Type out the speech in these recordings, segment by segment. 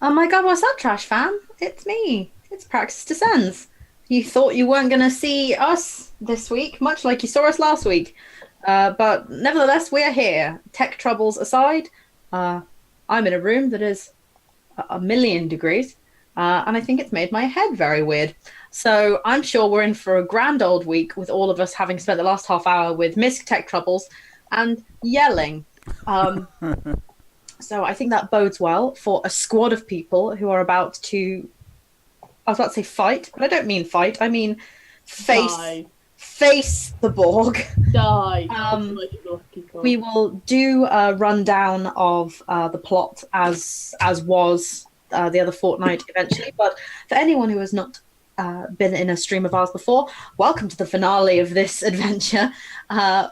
Oh my god, what's up, Trash fam? It's me. It's Praxis Descends. You thought you weren't going to see us this week, much like you saw us last week. But nevertheless, we're here. Tech troubles aside, uh, I'm in a room that is a million degrees, and I think it's made my head very weird. So I'm sure we're in for a grand old week with all of us having spent the last half hour with Misk tech troubles and yelling. Um, so I think that bodes well for a squad of people who are about to, I was about to say fight, but I don't mean fight. I mean face Die. face the Borg. Die. Um, Like people. we will do a rundown of the plot as was the other fortnight eventually. But for anyone who has not been in a stream of ours before, welcome to the finale of this adventure.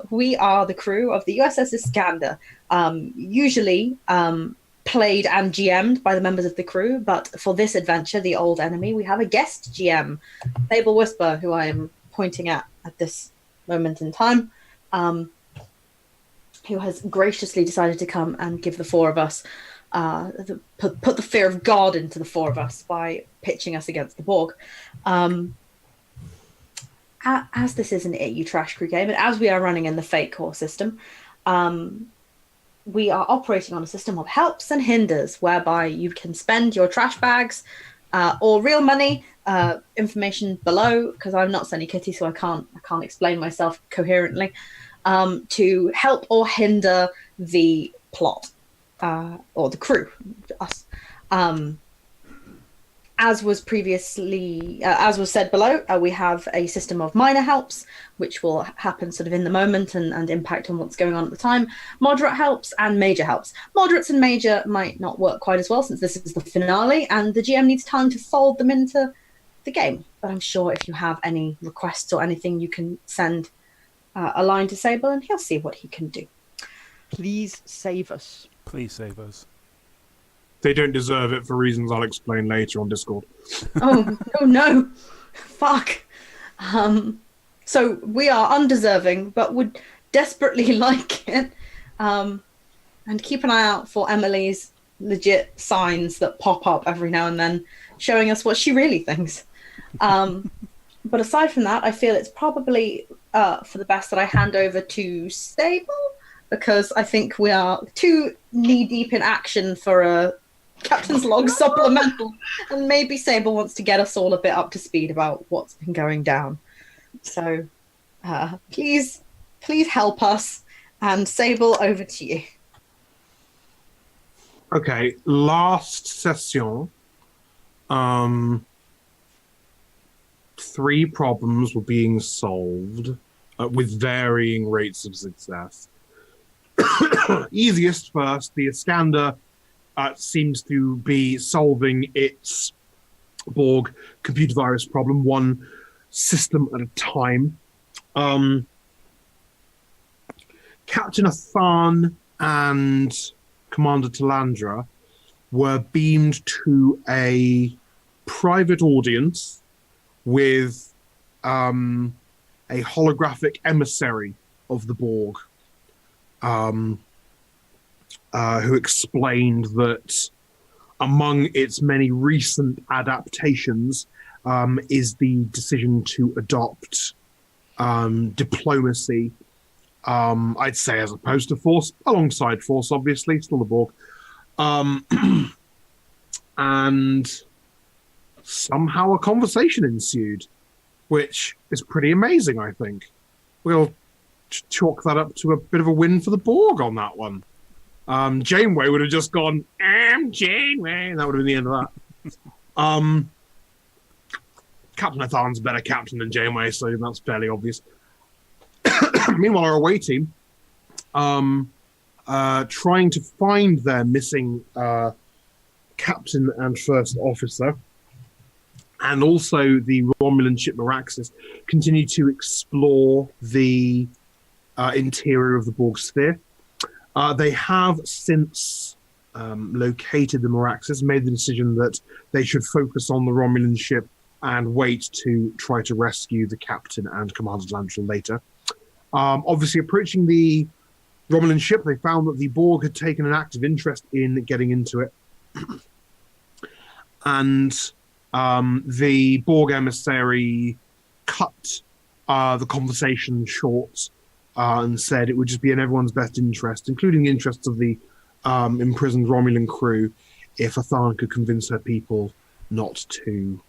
We are the crew of the USS Iskandar, usually played and GM'd by the members of the crew, but for this adventure, the old enemy, we have a guest GM, Fable Whisper, who I am pointing at this moment in time. Who has graciously decided to come and give the four of us put the fear of God into the four of us by pitching us against the Borg. As this is an It You Trash Crew game, and as we are running in the Fate Core system, we are operating on a system of helps and hinders, whereby you can spend your trash bags or real money. Information below, because I'm not Sunny Kitty, so I can't explain myself coherently. To help or hinder the plot or the crew, us. As was previously, as was said below, we have a system of minor helps, which will happen sort of in the moment and impact on what's going on at the time. Moderate helps and major helps. Moderates and major might not work quite as well since this is the finale, and the GM needs time to fold them into the game. But I'm sure if you have any requests or anything, you can send a line to Sable, and he'll see what he can do. Please save us. Please save us. They don't deserve it for reasons I'll explain later on Discord. Oh, no. Fuck. So we are undeserving, but would desperately like it. And keep an eye out for Emily's legit signs that pop up every now and then, showing us what she really thinks. But aside from that, I feel it's probably for the best that I hand over to Sable, because I think we are too knee-deep in action for a Captain's Log supplemental, and maybe Sable wants to get us all a bit up to speed about what's been going down. So please help us, and Sable, over to you. Okay, last session, 3 problems were being solved with varying rates of success. Easiest first, the Iskander seems to be solving its Borg computer virus problem one system at a time. Captain Athan and Commander Talandra were beamed to a private audience with a holographic emissary of the Borg, who explained that among its many recent adaptations is the decision to adopt diplomacy, I'd say, as opposed to force, alongside force, obviously, still the Borg. And somehow a conversation ensued, which is pretty amazing, I think. We'll chalk that up to a bit of a win for the Borg on that one. Janeway would have just gone, I'm Janeway, and that would have been the end of that. Captain Athan's a better captain than Janeway, so that's fairly obvious. Meanwhile, our away team, trying to find their missing captain and first officer, and also the Romulan ship Meraxis, continue to explore the interior of the Borg sphere. They have since located the Meraxis, made the decision that they should focus on the Romulan ship and wait to try to rescue the captain and Commander Lantral later. Obviously, approaching the Romulan ship, they found that the Borg had taken an active interest in getting into it. and the Borg emissary cut the conversation short and said it would just be in everyone's best interest, including the interests of the imprisoned Romulan crew, if Athan could convince her people not to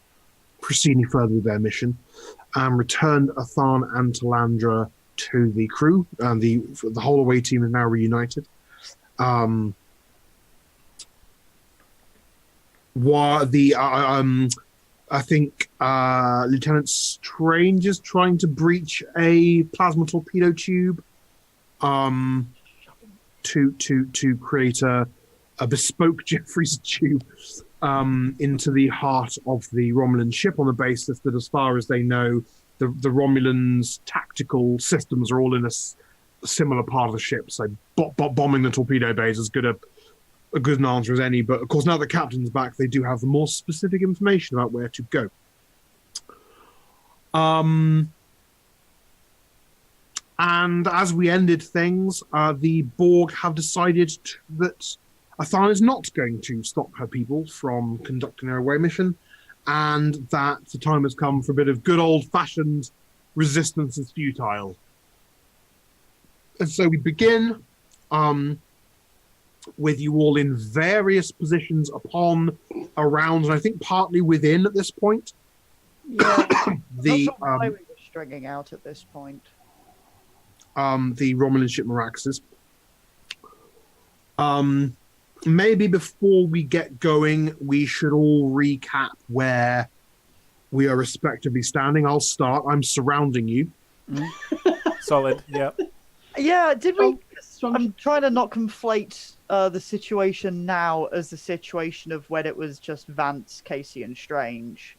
proceed any further with their mission, and returned Athan and Talandra to the crew, and the whole away team is now reunited. While I think Lieutenant Strange is trying to breach a plasma torpedo tube to create a bespoke Jeffries tube into the heart of the Romulan ship, on the basis that, as far as they know, the Romulans' tactical systems are all in a similar part of the ship. So bombing the torpedo bay is as good an answer as any. But of course, now the captain's back, they do have the more specific information about where to go. And as we ended things, the Borg have decided that Athan is not going to stop her people from conducting their away mission, and that the time has come for a bit of good old-fashioned resistance is futile. And so we begin with you all in various positions upon, around, and I think partly within at this point. Yeah, not sure why we were stringing out at this point. The Romulan ship Meraxes. Maybe before we get going, we should all recap where we are respectively standing. I'll start. I'm surrounding you. Solid, yeah. Yeah, did we... I'm trying to not conflate the situation now as the situation of when it was just Vance, Casey, and Strange,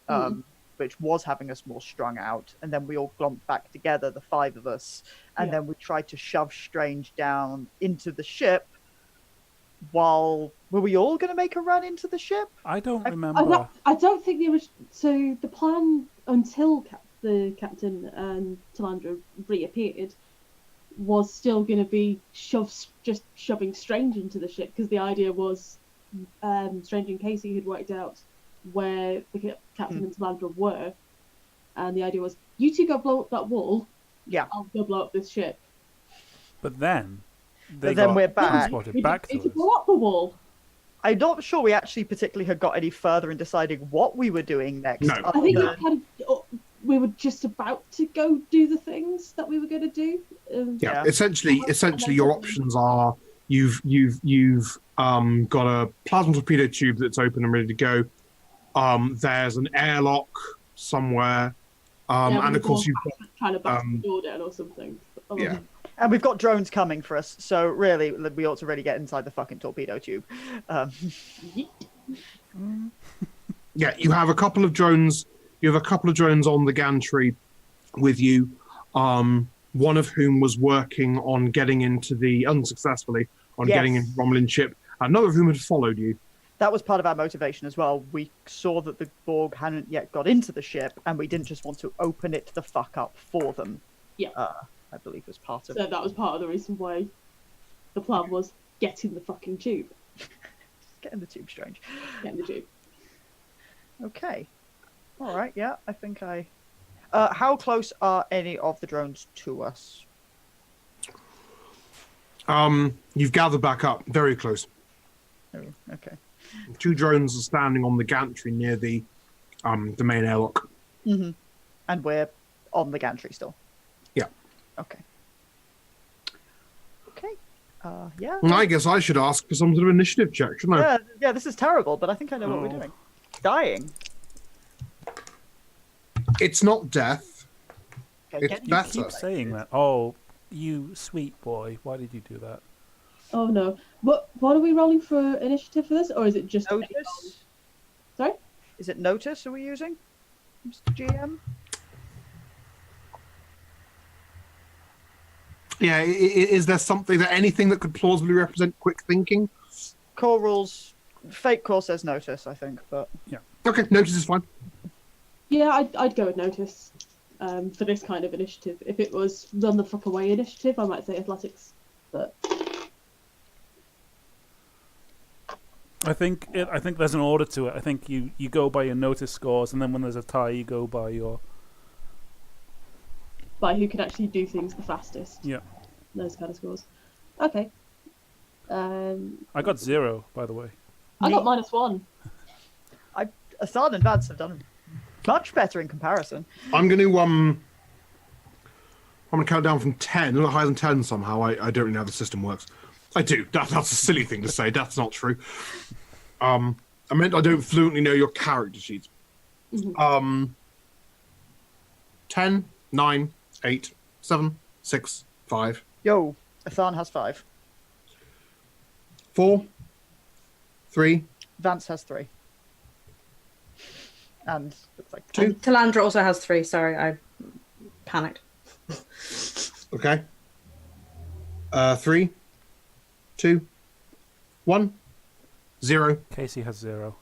which was having us more strung out, and then we all glumped back together, the five of us, and then we tried to shove Strange down into the ship. While were we all going to make a run into the ship? I don't remember. I don't think so the plan until the captain and Talandra reappeared was still going to be just shoving Strange into the ship, because the idea was Strange and Casey had worked out where the captain and Talandra were, and the idea was, you two go blow up that wall, I'll go blow up this ship. But then we're back. Back to to blow up the wall. I'm not sure we actually particularly had got any further in deciding what we were doing next. No. I think we were just about to go do the things that we were going to do. Essentially, your options are you've got a plasma torpedo tube that's open and ready to go. There's an airlock somewhere, and of course you've got trying to bust the door down or something. Yeah. And we've got drones coming for us, so really, we ought to really get inside the fucking torpedo tube. Yeah, you have a couple of drones. You have a couple of drones on the gantry with you. One of whom was working on getting into unsuccessfully getting into the Romulan ship. Another of whom had followed you. That was part of our motivation as well. We saw that the Borg hadn't yet got into the ship, and we didn't just want to open it the fuck up for them. Yeah. I believe was part of. So that was part of the reason why the plan was get in the fucking tube. Get in the tube, Strange. Get in the tube. Okay. All right. Yeah, I think I. How close are any of the drones to us? You've gathered back up, very close. Oh, okay. 2 drones are standing on the gantry near the main airlock. Mm-hmm. And we're on the gantry still. Yeah. Okay. Okay. Yeah. And I guess I should ask for some sort of initiative check, shouldn't I? Yeah. This is terrible, but I think I know what we're doing. Dying. It's not death. Okay, It's You better. keep saying that. Oh, you sweet boy. Why did you do that? Oh no. What are we rolling for initiative for this, or is it just Notice? Sorry? Is it notice? Are we using, Mr. GM? Yeah, is there anything that could plausibly represent quick thinking? Core rules. Fake core says notice, I think, but Okay, notice is fine. Yeah, I'd go with notice for this kind of initiative. If it was run the fuck away initiative, I might say athletics, but I think there's an order to it. I think you go by your notice scores, and then when there's a tie, you go by your who can actually do things the fastest. Yeah. Those kind of scores. Okay. I got 0, by the way. I got -1. Assad and Vance have done much better in comparison. I'm going to count down from 10. A little higher than 10 somehow. I don't really know how the system works. I do. That's a silly thing to say. That's not true. I meant I don't fluently know your character sheets. 10, 9, 8, 7, 6, 5. Yo, Athan has 5. 4, 3. Vance has 3. And looks like 2. Talandra also has 3. Sorry, I panicked. Okay. 3, 2, 1, 0. Casey has 0.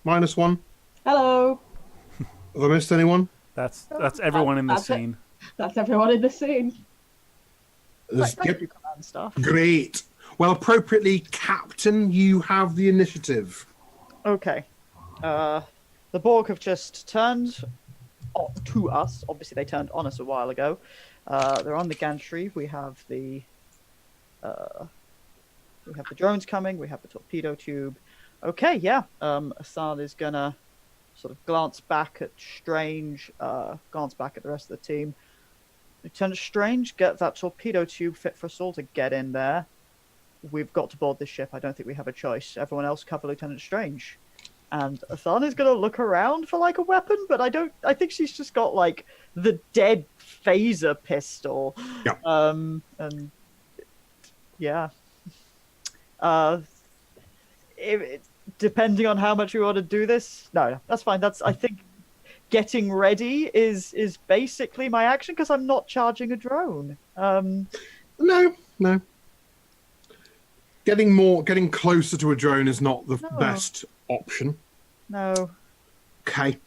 -1. Hello. Have I missed anyone? That's everyone in the That's it. scene. That's everyone in the scene. thank you, command staff. Great. Well, appropriately, Captain, you have the initiative. Okay. The Borg have just turned to us. Obviously, they turned on us a while ago. They're on the gantry. We have the drones coming. We have the torpedo tube. Okay, yeah. Assad is gonna sort of glance back at Strange, glance back at the rest of the team. Lieutenant Strange, get that torpedo tube fit for us all to get in there. We've got to board this ship. I don't think we have a choice. Everyone else cover Lieutenant Strange. And Athan is gonna look around for like a weapon, but I think she's just got like the dead phaser pistol. Yeah. And yeah. Depending on how much we want to do this, no, that's fine. I think getting ready is basically my action because I'm not charging a drone. No. Getting closer to a drone is not the best option. No. Okay.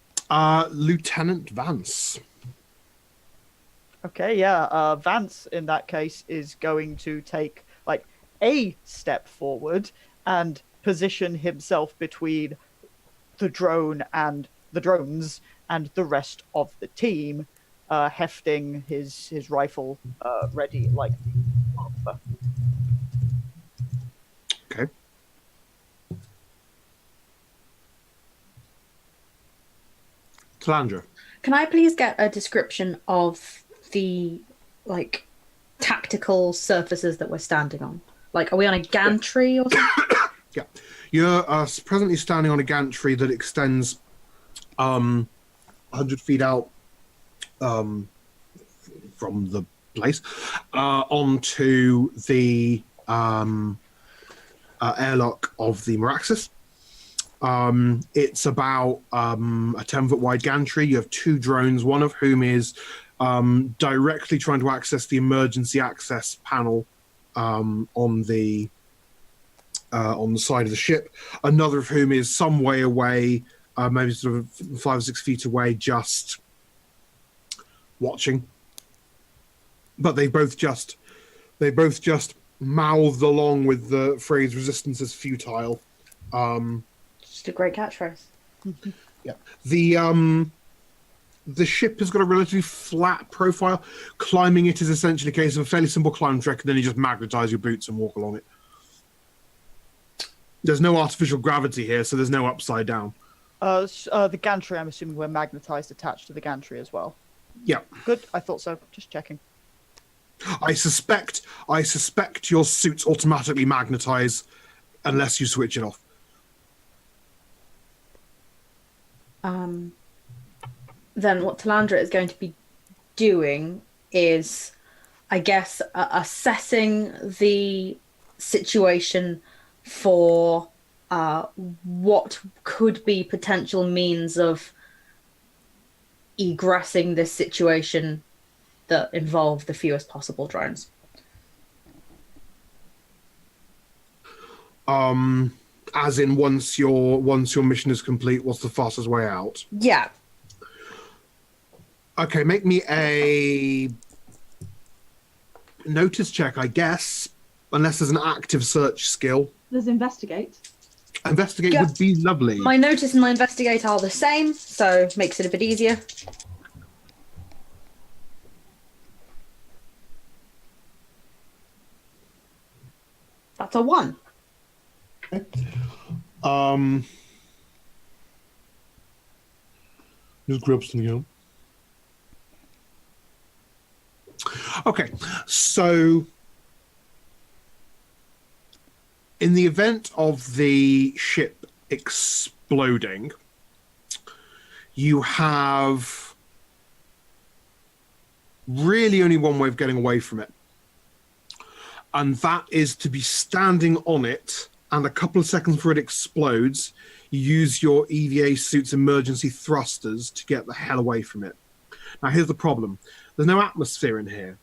Lieutenant Vance. Okay, yeah. Vance, in that case, is going to take like a step forward and position himself between the drone and the drones and the rest of the team, hefting his rifle ready like the Okay. Talandra. Can I please get a description of the tactical surfaces that we're standing on? Like, are we on a gantry or something? Yeah. You're presently standing on a gantry that extends 100 feet out from the place onto the airlock of the Meraxis. It's about a 10-foot wide gantry. You have 2 drones, one of whom is directly trying to access the emergency access panel on the side of the ship. Another of whom is some way away, maybe sort of 5 or 6 feet away, just watching. But they both just mouthed along with the phrase "resistance is futile." Just a great catchphrase. Yeah. The ship has got a relatively flat profile. Climbing it is essentially a case of a fairly simple climb trek, and then you just magnetize your boots and walk along it. There's no artificial gravity here, so there's no upside down. The gantry, I'm assuming we're magnetized attached to the gantry as well. Yeah. Good, I thought so. Just checking. I suspect your suits automatically magnetize unless you switch it off. Then what Talandra is going to be doing is, I guess, assessing the situation for what could be potential means of egressing this situation that involve the fewest possible drones. As in, once your mission is complete, what's the fastest way out? Yeah. Okay, make me a notice check, I guess. unless there's an active search skill. There's investigate. Investigate Yeah. would be lovely. My notice and my investigate are the same, so makes it a bit easier. That's a 1. Just grab something else. Okay, so in the event of the ship exploding, you have really only one way of getting away from it. And that is to be standing on it, and a couple of seconds before it explodes, you use your EVA suit's emergency thrusters to get the hell away from it. Now, here's the problem. There's no atmosphere in here,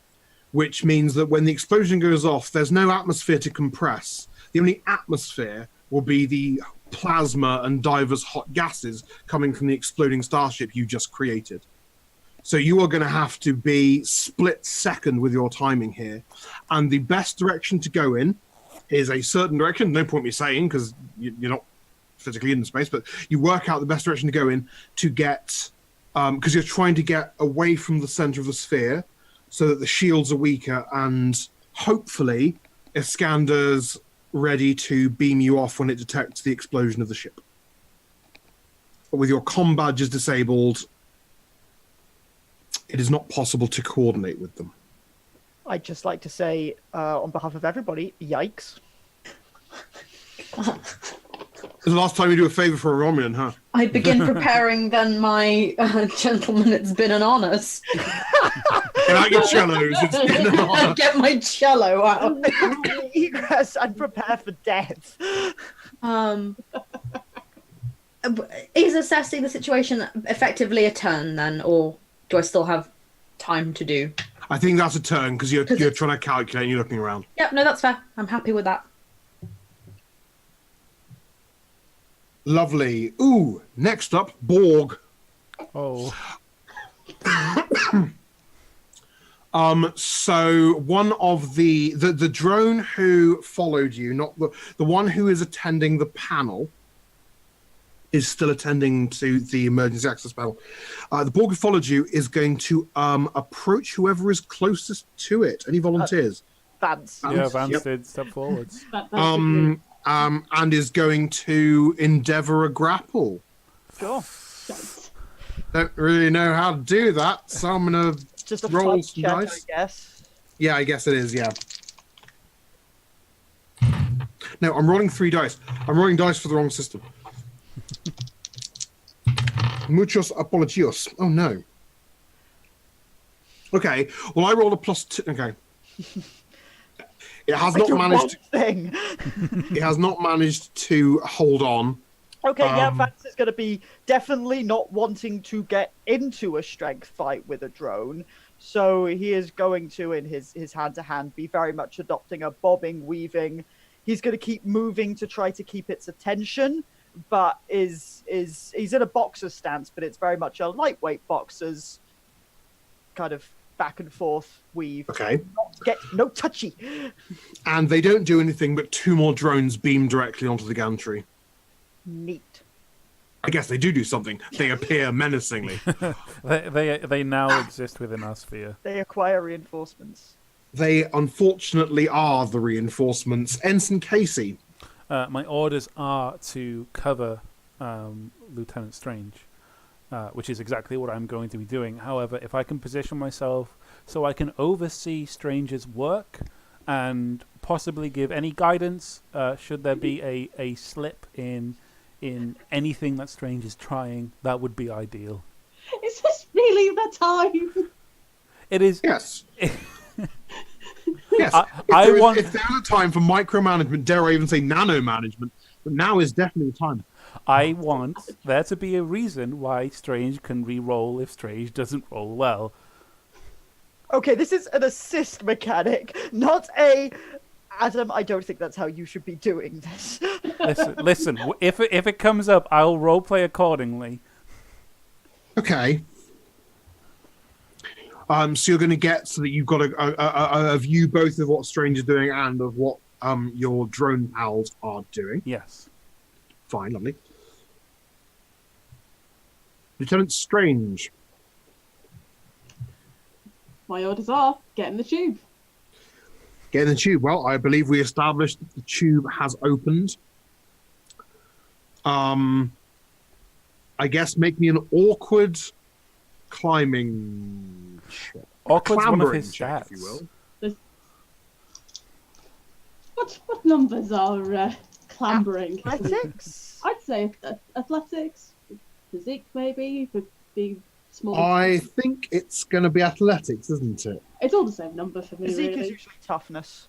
which means that when the explosion goes off, there's no atmosphere to compress. The only atmosphere will be the plasma and diverse hot gases coming from the exploding starship you just created. So you are going to have to be split second with your timing here. And the best direction to go in is a certain direction. No point me saying, because you're not physically in the space, but you work out the best direction to go in to get, because you're trying to get away from the center of the sphere so that the shields are weaker, and hopefully Iskandar's ready to beam you off when it detects the explosion of the ship. But with your comm badges disabled, it is not possible to coordinate with them. I'd just like to say, on behalf of everybody, yikes. It's the last time you do a favor for a Romulan, huh? I begin preparing then my gentlemen, it's been an honor. Get out your cellos. It's been an honor. Get my cello out. Egress and prepare for death. Is assessing the situation effectively a turn then, or do I still have time to do? I think that's a turn because you're trying to calculate and you're looking around. Yep, no, that's fair. I'm happy with that. Lovely. Ooh, next up, Borg. Oh. So one of the drone who followed you, not the one who is attending the panel, is still attending to the emergency access panel. The Borg who followed you is going to approach whoever is closest to it. Any volunteers? Vance. Yeah, Vance Yep. did step forwards. And is going to endeavor a grapple. Sure. Don't really know how to do that, so I'm gonna Just a roll fun some check, dice. I guess. Yeah, I guess it is, yeah. No, I'm rolling 3 dice. I'm rolling dice for the wrong system. Muchos apologios. Oh, no. Okay, well, I rolled a +2. Okay. It has not managed. It has not managed to hold on. Okay, yeah, Vance is going to be definitely not wanting to get into a strength fight with a drone. So he is going to, in his hand-to-hand, be very much adopting a bobbing, weaving. He's going to keep moving to try to keep its attention, but he's in a boxer stance, but it's very much a lightweight boxer's kind of back and forth weave. Okay. No touchy. And they don't do anything, but 2 more drones beam directly onto the gantry. Neat. I guess they do something. They appear menacingly. They now exist within our sphere. They acquire reinforcements. They unfortunately are the reinforcements. Ensign Casey. My orders are to cover Lieutenant Strange, which is exactly what I'm going to be doing. However, if I can position myself so I can oversee Strange's work and possibly give any guidance, should there be a slip in anything that Strange is trying, that would be ideal. Is this really the time? It is. Yes. Yes. If there's a time for micromanagement, dare I even say nano management, but now is definitely the time. I want there to be a reason why Strange can re-roll if Strange doesn't roll well. Okay, this is an assist mechanic, not a... Adam, I don't think that's how you should be doing this. Listen. If it comes up, I'll roleplay accordingly. Okay. So you're going to get so that you've got a view both of what Strange is doing and of what your drone pals are doing. Yes. Fine, lovely. Lieutenant Strange. My orders are get in the tube. Get in the tube. Well, I believe we established that the tube has opened. I guess make me an awkward climbing check. Awkward's one of his Check, stats. if you will. What numbers are clambering? Athletics? I'd say athletics, physique maybe could be small. I think it's going to be athletics, isn't it? It's all the same number for me. Physique really. is usually toughness.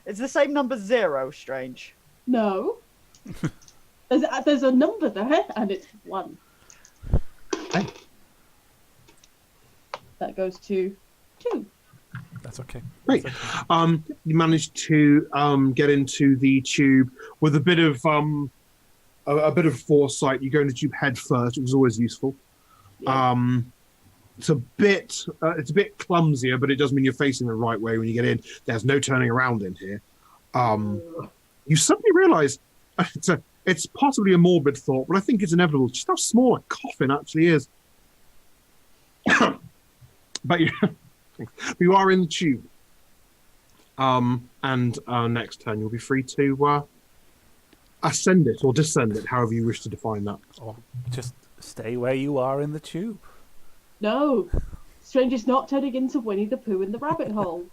It's the same number 0, Strange. No. There's a number there, and it's 1. Okay. That goes to 2. That's okay. Great. That's okay. You managed to get into the tube with a bit of foresight. You go in the tube head first, which is always useful. Yeah. It's a bit clumsier, but it does mean you're facing the right way when you get in. There's no turning around in here. You suddenly realise it's possibly a morbid thought, but I think it's inevitable. Just how small a coffin actually is. But you are in the tube. And next turn you'll be free to ascend it or descend it, however you wish to define that. Or just stay where you are in the tube. No. Strange is not turning into Winnie the Pooh in the rabbit hole.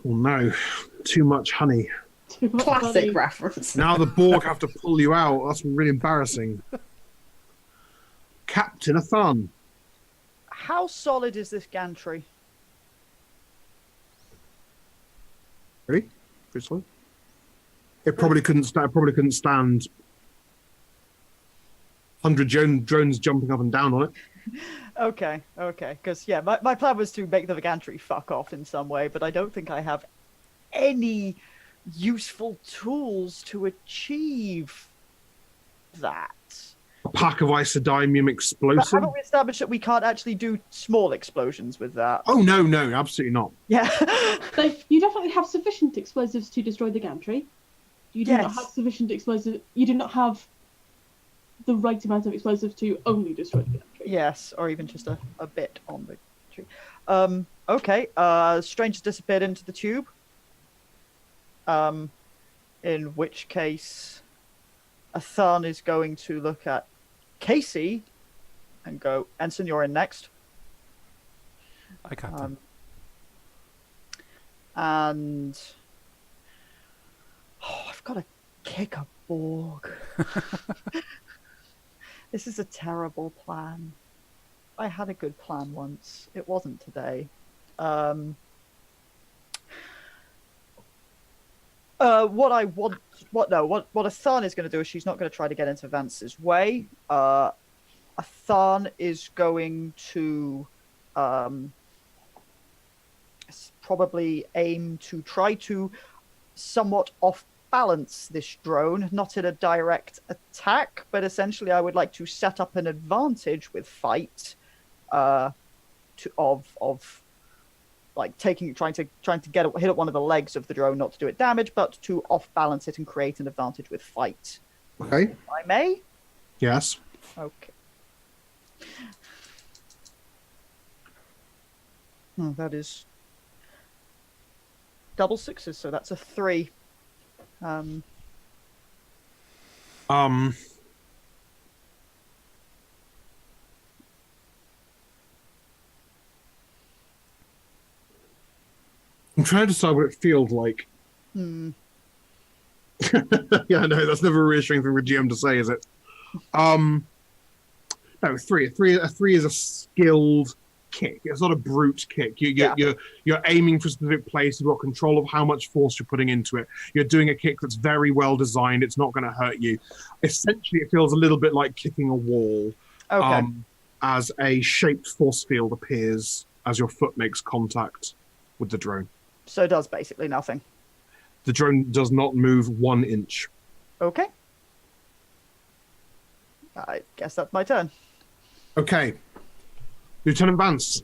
Oh no, too much honey. Too much Classic money. reference. Now the Borg have to pull you out. That's really embarrassing. Captain Athan. How solid is this gantry? Really? Pretty slow. It probably couldn't stand 100 drones jumping up and down on it. Okay. Because, yeah, my plan was to make the gantry fuck off in some way, but I don't think I have any useful tools to achieve that. A pack of isodymium But explosive. haven't we established that we can't actually do small explosions with that? Oh no, absolutely not. Yeah. So you definitely have sufficient explosives to destroy the gantry. You do not Yes. have sufficient explosives. You do not have the right amount of explosives to only destroy the gantry. Yes, or even just a bit on the tree. Okay. Strange has disappeared into the tube. In which case, Athan is going to look at Casey and go, Ensign, you're in next. I Captain. And I've got to kick a Borg. This is a terrible plan. I had a good plan once. It wasn't today. What Athan is going to do is she's not going to try to get into Vance's way. Athan is going to probably aim to try to somewhat off-balance this drone, not in a direct attack, but essentially I would like to set up an advantage with fight trying to hit at one of the legs of the drone, not to do it damage, but to off-balance it and create an advantage with fight. Okay. If I may? Yes. Okay. That is double sixes, so that's a 3. I'm trying to decide what it feels like. Yeah, no, that's never a reassuring thing for a GM to say, is it? No, 3. A 3 is a skilled kick. It's not a brute kick. You're aiming for a specific place. You've got control of how much force you're putting into it. You're doing a kick that's very well designed. It's not going to hurt you. Essentially, it feels a little bit like kicking a wall. Okay. As a shaped force field appears as your foot makes contact with the drone. So it does basically nothing. The drone does not move 1 inch. Okay. I guess that's my turn. Okay. Lieutenant Vance.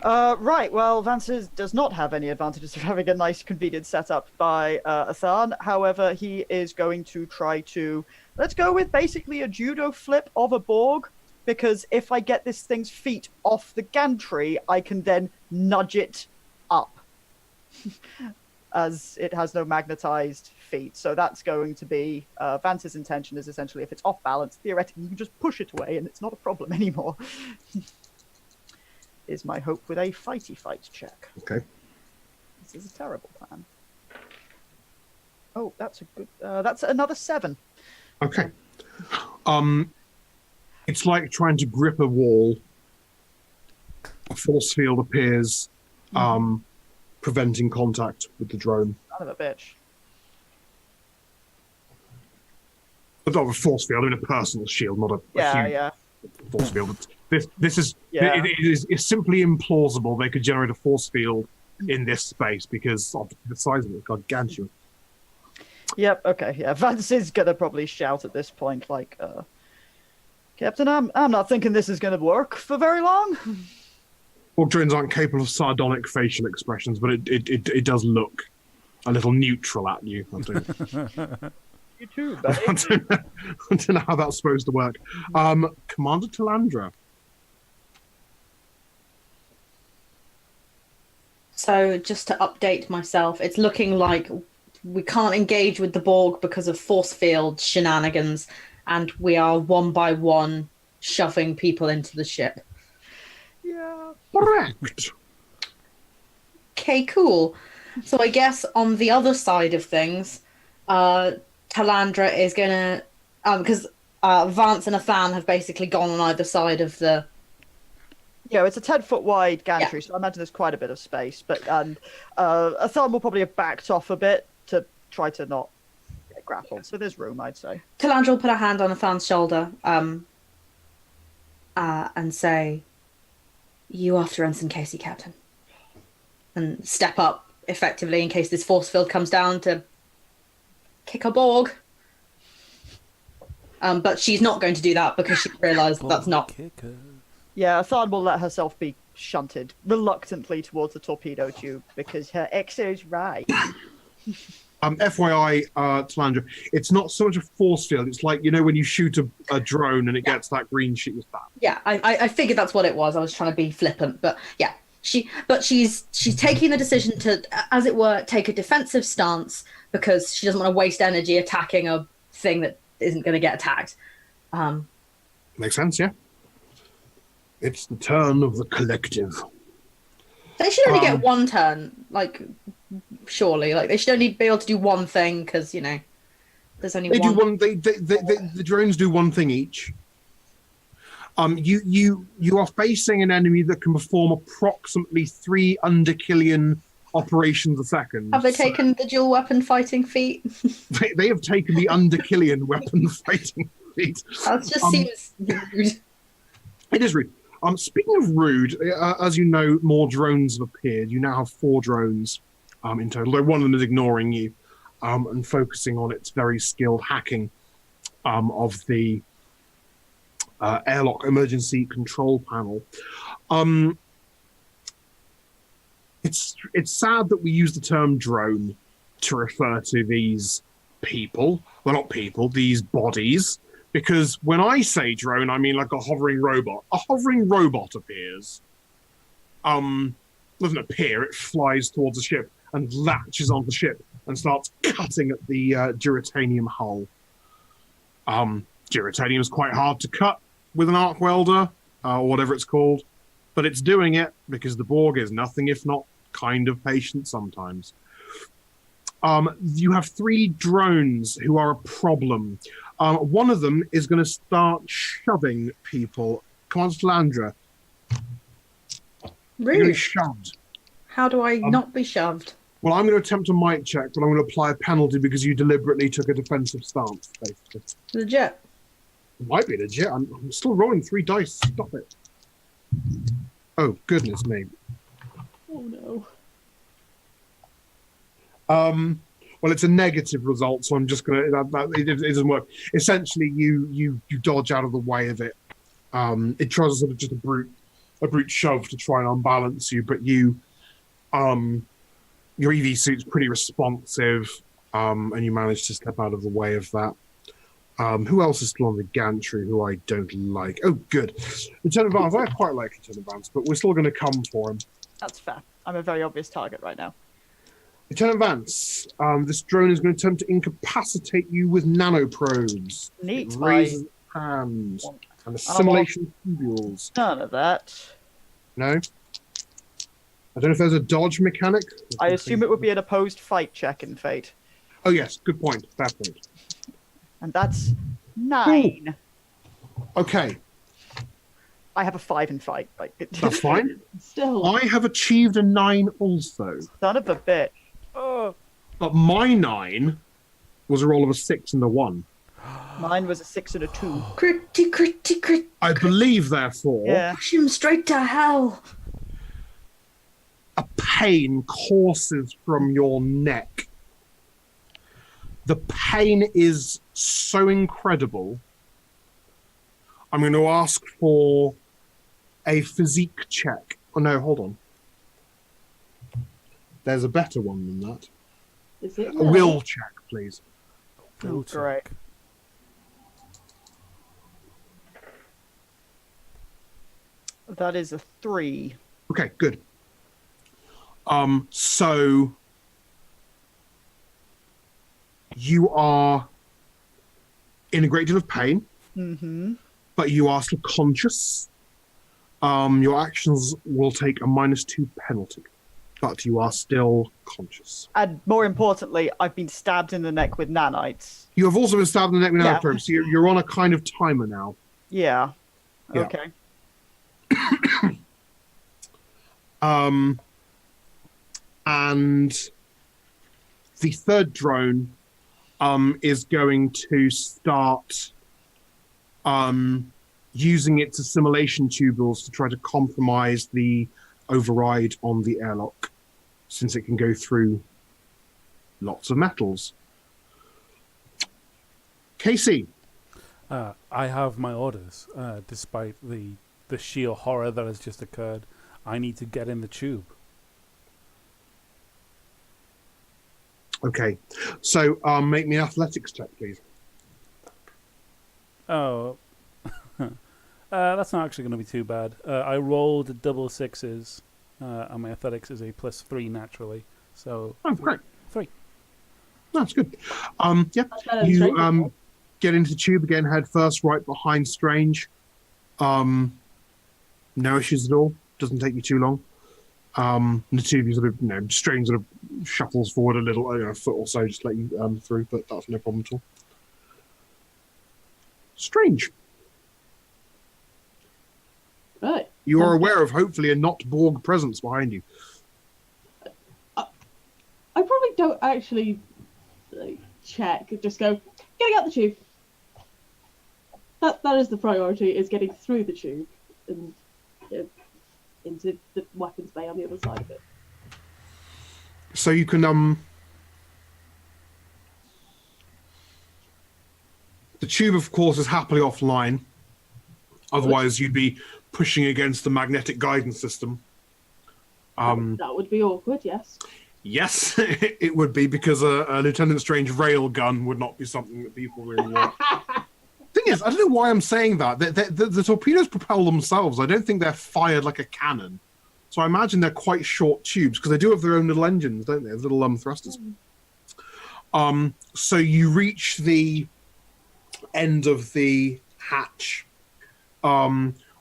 Right, well, Vance does not have any advantages of having a nice, convenient setup by Athan. However, he is going to try to, let's go with basically a judo flip of a Borg, because if I get this thing's feet off the gantry, I can then nudge it up, as it has no magnetized feet. So that's going to be, Vance's intention is essentially, if it's off balance, theoretically you can just push it away and it's not a problem anymore. Is my hope with a fighty fight check. Okay. This is a terrible plan. Oh, that's a good. That's another 7. Okay. It's like trying to grip a wall. A force field appears, preventing contact with the drone. Son of a bitch. Not a force field, I mean a personal shield, not a huge force field. This is it is simply implausible they could generate a force field in this space because of the size of it. Gargantuan. Yep. Okay. Yeah. Vance is gonna probably shout at this point, like, "Captain, I'm not thinking this is gonna work for very long." Well, drones aren't capable of sardonic facial expressions, but it does look a little neutral at you. I think. You too, buddy. I don't know how that's supposed to work. Commander Talandra. So just to update myself, it's looking like we can't engage with the Borg because of force field shenanigans, and we are one by one shoving people into the ship. Yeah. Correct. Okay, cool. So I guess on the other side of things, Talandra is gonna, because Vance and Athan have basically gone on either side of the. Yeah, it's a 10-foot wide gantry, so I imagine there's quite a bit of space. But Athan will probably have backed off a bit to try to not get grappled. So there's room, I'd say. Talandra will put a hand on Athan's shoulder, and say, "You after Ensign Casey, Captain," and step up effectively in case this force field comes down to kick a Borg. But she's not going to do that because she realised that's not. Kicker. Yeah, Athan will let herself be shunted reluctantly towards the torpedo tube because her exo's right. FYI, Talandra, it's not so much a force field. It's like, when you shoot a drone and it gets that green shit. Yeah, I figured that's what it was. I was trying to be flippant, but yeah, she's taking the decision to, as it were, take a defensive stance because she doesn't want to waste energy attacking a thing that isn't going to get attacked. Makes sense, yeah. It's the turn of the collective. They should only get one turn, surely. They should only be able to do one thing because, there's only one. The drones do one thing each. You are facing an enemy that can perform approximately 3 underkillion operations a second. Have they taken the dual weapon fighting feat? They have taken the underkillion weapon fighting feat. That just seems rude. It is rude. Speaking of rude, as you know, more drones have appeared. You now have 4 drones in total. Though one of them is ignoring you and focusing on its very skilled hacking of the airlock emergency control panel. It's sad that we use the term drone to refer to these people. Well, not people, these bodies. Because when I say drone, I mean like a hovering robot. A hovering robot appears. Doesn't appear, it flies towards the ship and latches onto the ship and starts cutting at the duratanium hull. Duratanium is quite hard to cut with an arc welder, or whatever it's called. But it's doing it because the Borg is nothing if not kind of patient sometimes. You have 3 drones who are a problem. One of them is going to start shoving people. Commander Talandra. You're going to be shoved. How do I not be shoved? Well, I'm going to attempt a mic check, but I'm going to apply a penalty because you deliberately took a defensive stance, basically. Legit. It might be legit. I'm still rolling 3 dice. Stop it. Oh, goodness me. Oh no. Well, it's a negative result, so I'm just going to... It doesn't work. Essentially, you dodge out of the way of it. It tries to sort of just a brute a brute shove to try and unbalance you, but you, your EV suit's pretty responsive, and you manage to step out of the way of that. Who else is still on the gantry who I don't like? Oh, good. Lieutenant Vance, I quite like Lieutenant Vance, but we're still going to come for him. That's fair. I'm a very obvious target right now. Lieutenant Vance, this drone is going to attempt to incapacitate you with nanoprobes. Neat. It raises hands and assimilation tubules. None of that. No? I don't know if there's a dodge mechanic. I assume it would be an opposed fight check in Fate. Oh, yes. Good point. Fair point. And that's 9. Okay. I have a 5 in fight. Like, That's fine. Still. I have achieved a 9 also. Son of a bitch. Oh. But my 9 was a roll of a 6 and a 1. Mine was a 6 and a 2. Crit. I believe, therefore, Yeah. Push him straight to hell. a pain courses from your neck. The pain is so incredible. I'm going to ask for a physique check. Oh, no, hold on. There's a better one than that. Is it? A will check, please. Will Great. check. That is a 3. Okay, good. So you are in a great deal of pain, Mm-hmm. but you are still conscious. Your actions will take a -2 penalty, but you are still conscious. And more importantly, I've been stabbed in the neck with nanites. You have also been stabbed in the neck with Yeah. nanoprobes, so you're on a kind of timer now. Yeah. Yeah. Okay. And the third drone is going to start using its assimilation tubules to try to compromise the override on the airlock, since it can go through lots of metals. Casey. I have my orders, despite the sheer horror that has just occurred. I need to get in the tube. Okay, so make me an athletics check, please. Oh, that's not actually going to be too bad. I rolled double 6s, and my athletics is a +3 naturally. So Oh, great. 3. That's good. Yeah, Much better than you Stranger. get into the tube again, head first, right behind Strange. No issues at all. Doesn't take you too long. The tube, you sort of, Strange sort of shuffles forward a little, a foot or so, just let you through, but that's no problem at all. Strange. Right. You are aware of hopefully a not Borg presence behind you. I probably don't actually check. Just go, getting out the tube. That is the priority, is getting through the tube and into the weapons bay on the other side of it. So you can the tube, of course, is happily offline. Otherwise, you'd be pushing against the magnetic guidance system. That would be awkward, yes. Yes, it would be, because a Lieutenant Strange rail gun would not be something that people really want. Thing is, I don't know why I'm saying that. The torpedoes propel themselves. I don't think they're fired like a cannon. So I imagine they're quite short tubes, because they do have their own little engines, don't they? Little thrusters. So you reach the end of the hatch,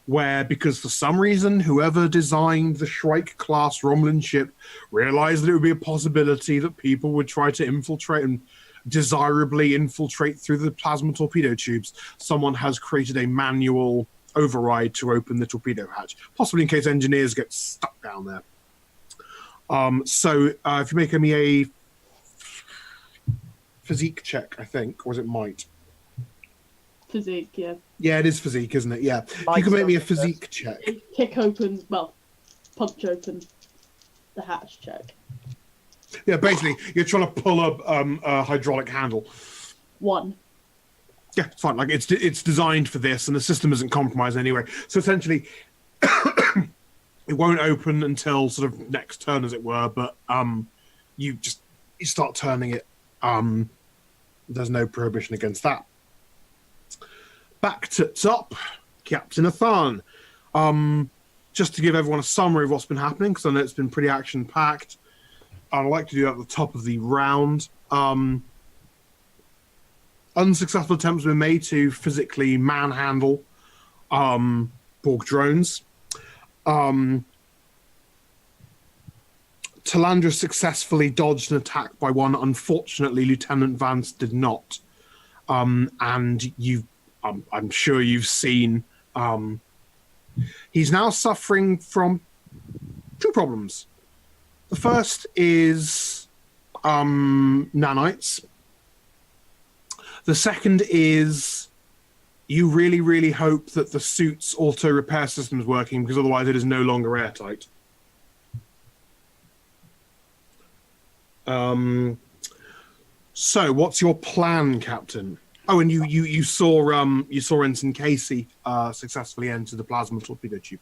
where, because for some reason, whoever designed the Shrike-class Romulan ship realized that it would be a possibility that people would try to infiltrate and desirably infiltrate through the plasma torpedo tubes. Someone has created a manual override to open the torpedo hatch, possibly in case engineers get stuck down there. So if you make me a physique check, I think, or is it might? Physique, yeah. Yeah, it is physique, isn't it? Yeah. If you Might can make me a still be physique check. Kick open, well, punch open the hatch check. Yeah, basically, you're trying to pull up a hydraulic handle. 1. Yeah, it's fine. Like, it's designed for this, and the system isn't compromised anyway. So essentially, It won't open until sort of next turn, as it were. But you start turning it. There's no prohibition against that. Back to top, Captain Athan. Just to give everyone a summary of what's been happening, because I know it's been pretty action-packed. I'd like to do that at the top of the round. Unsuccessful attempts have been made to physically manhandle Borg drones. Talandra successfully dodged an attack by one. Unfortunately, Lieutenant Vance did not. And I'm sure you've seen... he's now suffering from two problems. The first is nanites. The second is you really, really hope that the suit's auto-repair system is working, because otherwise it is no longer airtight. So, what's your plan, Captain? Oh, and you saw Ensign Casey successfully enter the plasma torpedo tube.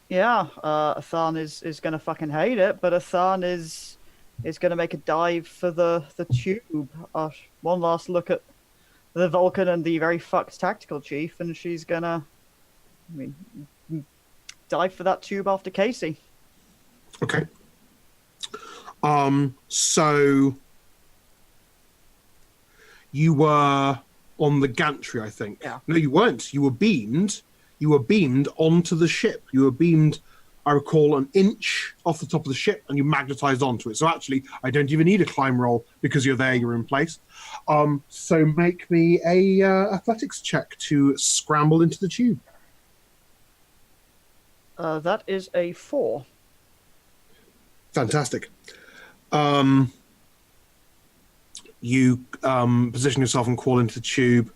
Yeah, Athan is gonna fucking hate it, but Athan is gonna make a dive for the tube. One last look at the Vulcan and the very fucked tactical chief, and she's gonna, dive for that tube after Casey. Okay. So you were on the gantry, I think. Yeah. No, you weren't. You were beamed. You were beamed onto the ship. You were beamed, I recall, an inch off the top of the ship, and you magnetized onto it. So actually, I don't even need a climb roll, because you're there, you're in place. So make me a athletics check to scramble into the tube. That is a 4. Fantastic. You position yourself and crawl into the tube,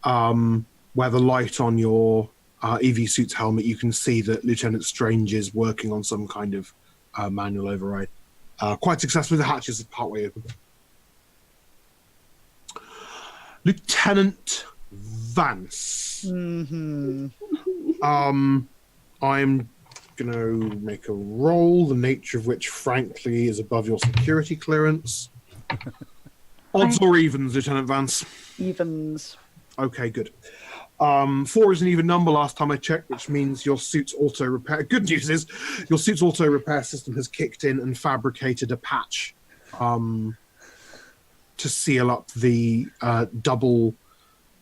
where the light on your EV suit's helmet, you can see that Lieutenant Strange is working on some kind of manual override. Quite successfully, the hatches are partway open. Lieutenant Vance. Mm-hmm. I'm going to make a roll, the nature of which, frankly, is above your security clearance. Odds or evens, Lieutenant Vance? Evens. Okay, good. 4 is an even number last time I checked, which means your suit's auto-repair... Good news is your suit's auto-repair system has kicked in and fabricated a patch to seal up the double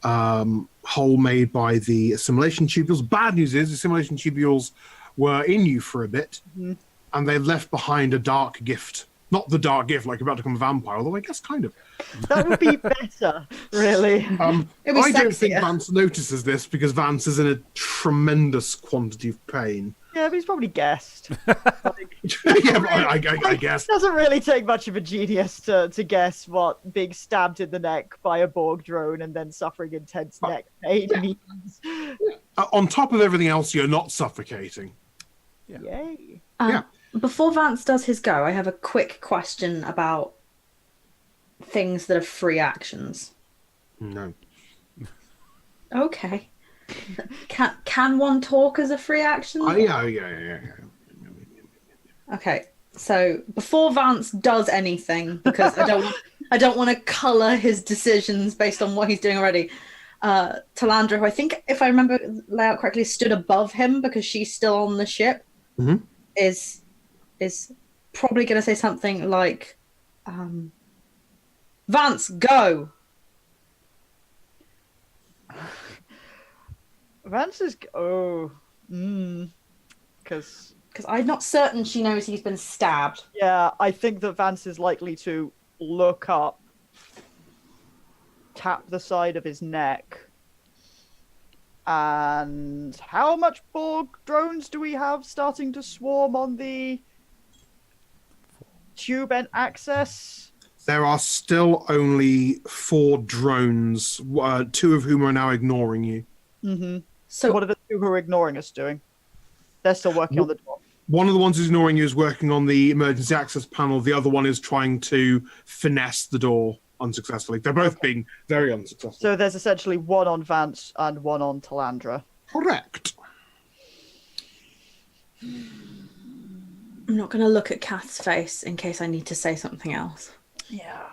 hole made by the assimilation tubules. Bad news is the assimilation tubules were in you for a bit, and they've left behind a dark gift. Not the dark gift, like you're about to become a vampire, although I guess kind of. That would be better, really. I don't think Vance notices this, because Vance is in a tremendous quantity of pain. Yeah, but he's probably guessed. Yeah, but I guess. It doesn't really take much of a genius to guess what being stabbed in the neck by a Borg drone and then suffering intense neck pain means. On top of everything else, you're not suffocating. Yeah. Yay. Yeah. Before Vance does his go, I have a quick question about things that are free actions. No. Okay. Can one talk as a free action? Yeah. Okay. So before Vance does anything, because I don't want to colour his decisions based on what he's doing already. Talandra, who I think, if I remember layout correctly, stood above him because she's still on the ship, is probably going to say something like, Vance, go! Vance is... Because I'm not certain she knows he's been stabbed. yeah, I think that Vance is likely to look up, tap the side of his neck, and how much Borg drones do we have starting to swarm on the tube and access? There are still only 4 drones, 2 of whom are now ignoring you. Mm-hmm. So What are the 2 who are ignoring us doing? They're still working on the door. One of the ones who's ignoring you is working on the emergency access panel. The other one is trying to finesse the door unsuccessfully. They're both being very unsuccessful. So there's essentially 1 on Vance and 1 on Talandra. Correct. I'm not going to look at Kath's face in case I need to say something else. Yeah.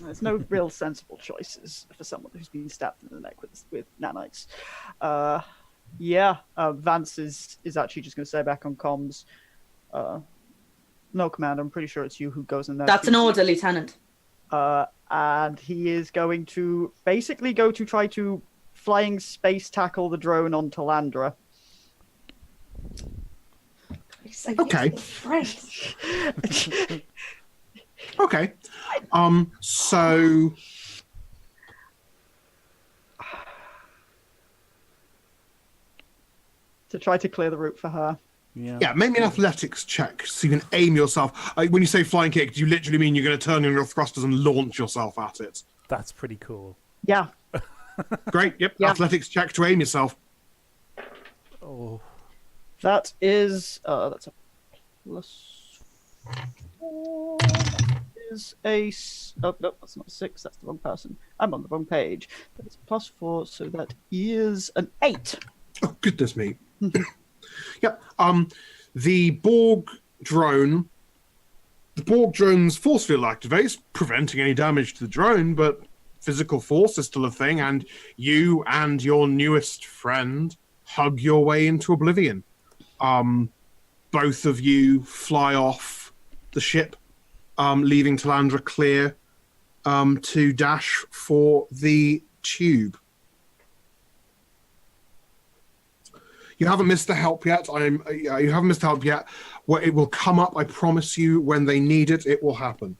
There's no real sensible choices for someone who's been stabbed in the neck with nanites. Vance is actually just going to say back on comms, no, Commander, I'm pretty sure it's you who goes in there. That's an order, Lieutenant. And he is going to basically go to try to flying space tackle the drone on Talandra. Okay. Okay. So to try to clear the route for her. Yeah, make me an athletics check so you can aim yourself. When you say flying kick, do you literally mean you're going to turn on your thrusters and launch yourself at it? That's pretty cool. Yeah. Great. Yep. Yeah. Athletics check to aim yourself. Oh. That is that's a +4. That is oh no, that's not a 6. That's the wrong person. I'm on the wrong page. That is +4, so that is an 8. Oh goodness me. Yep. The Borg drone's force field activates, preventing any damage to the drone, but physical force is still a thing, and you and your newest friend hug your way into oblivion. Both of you fly off the ship, leaving Talandra clear to dash for the tube. You haven't missed the help yet. You haven't missed help yet. Well, it will come up. I promise you. When they need it, it will happen.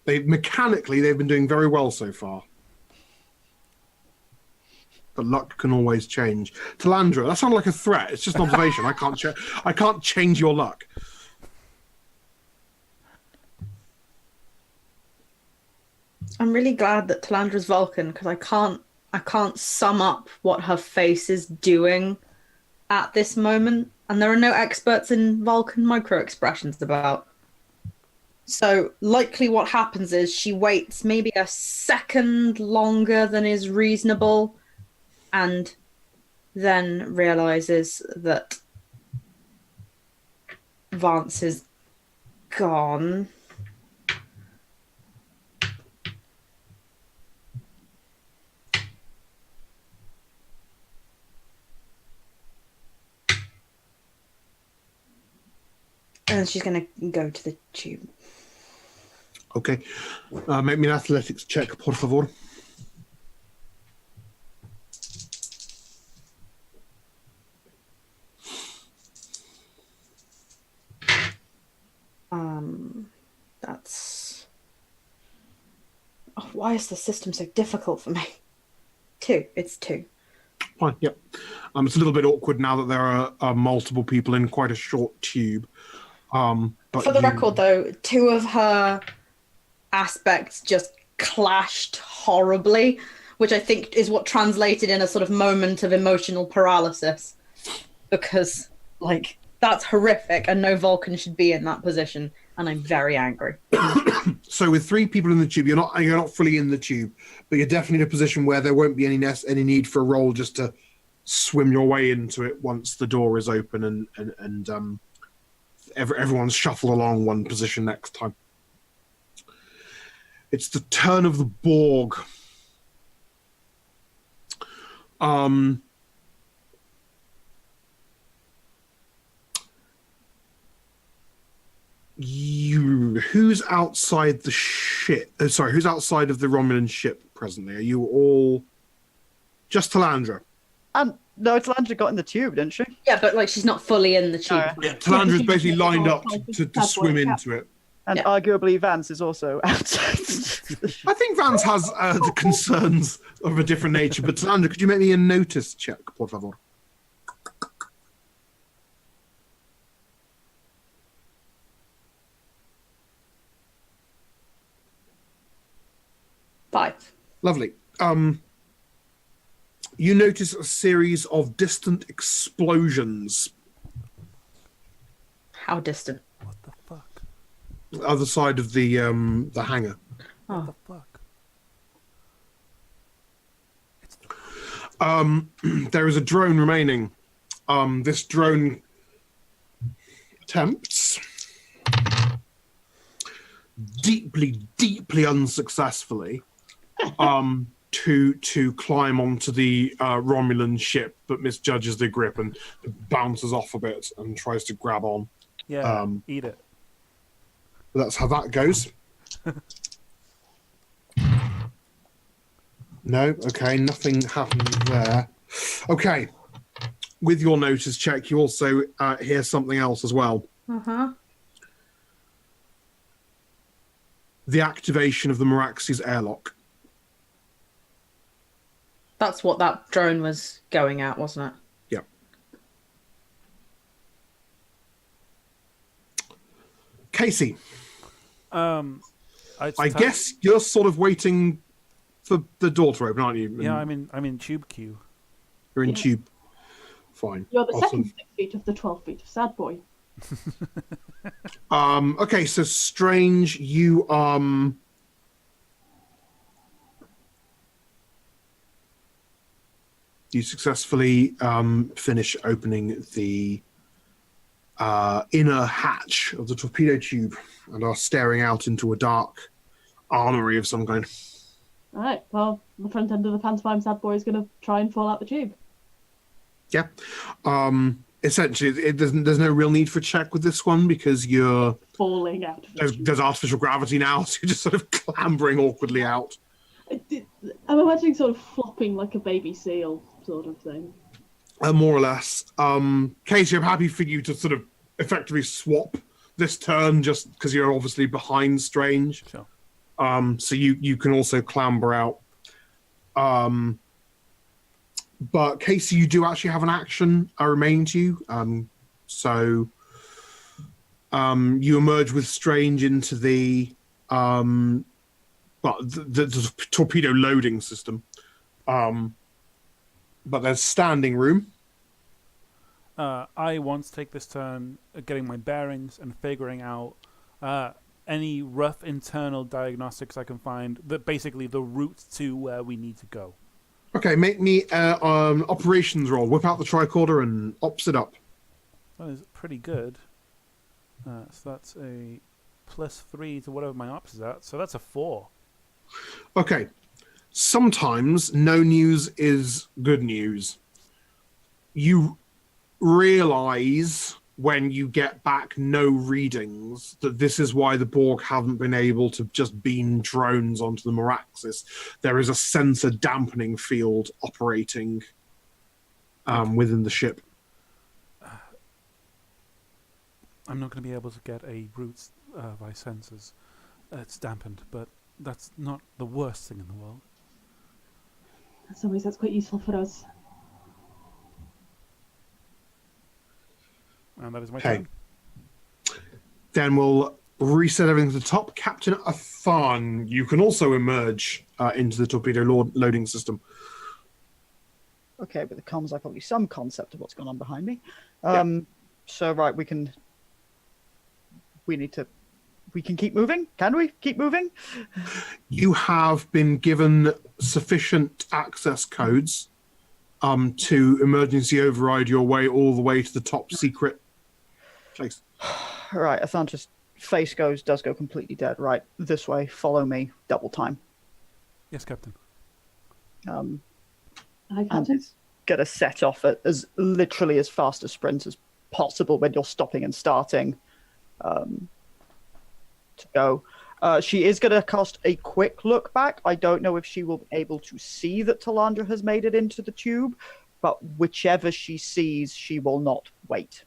They've been doing very well so far. But luck can always change. Talandra, that sounded like a threat. It's just an observation. I can't change your luck. I'm really glad that Talandra's Vulcan, because I can't sum up what her face is doing at this moment. And there are no experts in Vulcan micro-expressions about. So likely what happens is she waits maybe a second longer than is reasonable and then realizes that Vance is gone. And then she's going to go to the tube. Okay. Make me an athletics check, por favor. That's... Oh, why is the system so difficult for me? 2. It's 2. Fine, yep. It's a little bit awkward now that there are multiple people in quite a short tube. But for the record, though, 2 of her aspects just clashed horribly, which I think is what translated in a sort of moment of emotional paralysis. Because, like, that's horrific and no Vulcan should be in that position, and I'm very angry. So with 3 people in the tube, you're not fully in the tube, but you're definitely in a position where there won't be any need for a roll just to swim your way into it once the door is open and everyone's shuffled along one position next time. It's the turn of the Borg. Who's outside the ship? Who's outside of the Romulan ship presently? Are you all just Talandra? No, Talandra got in the tube, didn't she? Yeah, but like she's not fully in the tube. Yeah, Talandra's basically lined up to swim into it. And arguably Vance is also outside. I think Vance has the concerns of a different nature, but Talandra, could you make me a notice check, por favor? Five. Lovely. You notice a series of distant explosions. How distant? What the fuck? The other side of the hangar. What the fuck? There is a drone remaining. This drone attempts, deeply unsuccessfully, to climb onto the Romulan ship, but misjudges the grip and bounces off a bit and tries to grab on. Yeah, eat it. That's how that goes. No, okay, nothing happened there. Okay, with your notice check, you also hear something else as well. The activation of the Meraxes airlock. That's what that drone was going at, wasn't it? Yep. Casey, I guess you're sort of waiting for the door to open, aren't you? Yeah, I'm in tube queue. You're in tube. Fine. You're the Awesome. second 6 feet of the 12 feet of Sad Boy. Okay, so Strange, you successfully finish opening the inner hatch of the torpedo tube and are staring out into a dark armory of some kind. Alright, well, the front end of the pantomime Sad Boy is going to try and fall out the tube. Yeah. Essentially, there's no real need for a check with this one because you're falling out of the tube. There's artificial gravity now, so you're just sort of clambering awkwardly out. I'm imagining sort of flopping like a baby seal sort of thing. More or less. Casey, I'm happy for you to sort of effectively swap this turn just because you're obviously behind Strange. Sure. So you can also clamber out. But Casey, you do actually have an action remaining to you. So you emerge with Strange into the torpedo loading system. But there's standing room. I want to take this turn getting my bearings and figuring out any rough internal diagnostics I can find, that basically the route to where we need to go. Okay, make me an operations roll. Whip out the tricorder and ops it up. That is pretty good. So that's a +3 to whatever my ops is at. So that's a 4. Okay. Sometimes no news is good news. You realize when you get back no readings that this is why the Borg haven't been able to just beam drones onto the Meraxes. There is a sensor dampening field operating within the ship. I'm not going to be able to get a route by sensors. It's dampened, but that's not the worst thing in the world. In some ways, that's quite useful for us. And that is my turn. Then we'll reset everything to the top. Captain Athan, you can also emerge into the torpedo loading system. Okay, but the comms, I've probably some concept of what's going on behind me. So, right, we can keep moving? Can we keep moving? You have been given sufficient access codes to emergency override your way all the way to the top secret place. Right, Athan's face does go completely dead. Right, this way, follow me, double time. Yes, Captain. And Captain. it's gonna set off at as literally as fast a sprint as possible when you're stopping and starting to go. She is going to cast a quick look back. I don't know if she will be able to see that Talandra has made it into the tube, but whichever she sees, she will not wait.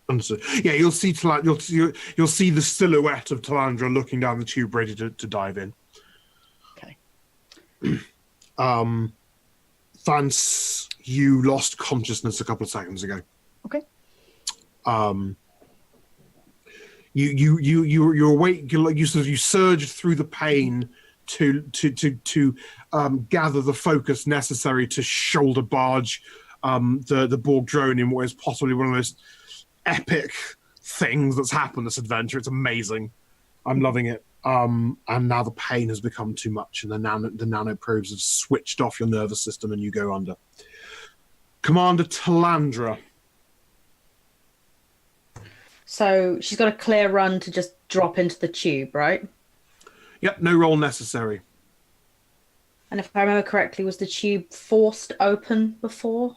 Understood. Yeah, you'll see you'll see the silhouette of Talandra looking down the tube, ready to dive in. Okay. Vance, you lost consciousness a couple of seconds ago. Okay. You're awake. You surged through the pain to gather the focus necessary to shoulder barge the Borg drone in what is possibly one of the most epic things that's happened this adventure. It's amazing. I'm loving it. And now the pain has become too much, and the nano probes have switched off your nervous system, and you go under. Commander Talandra. So she's got a clear run to just drop into the tube, right? Yep, no roll necessary. And if I remember correctly, was the tube forced open before?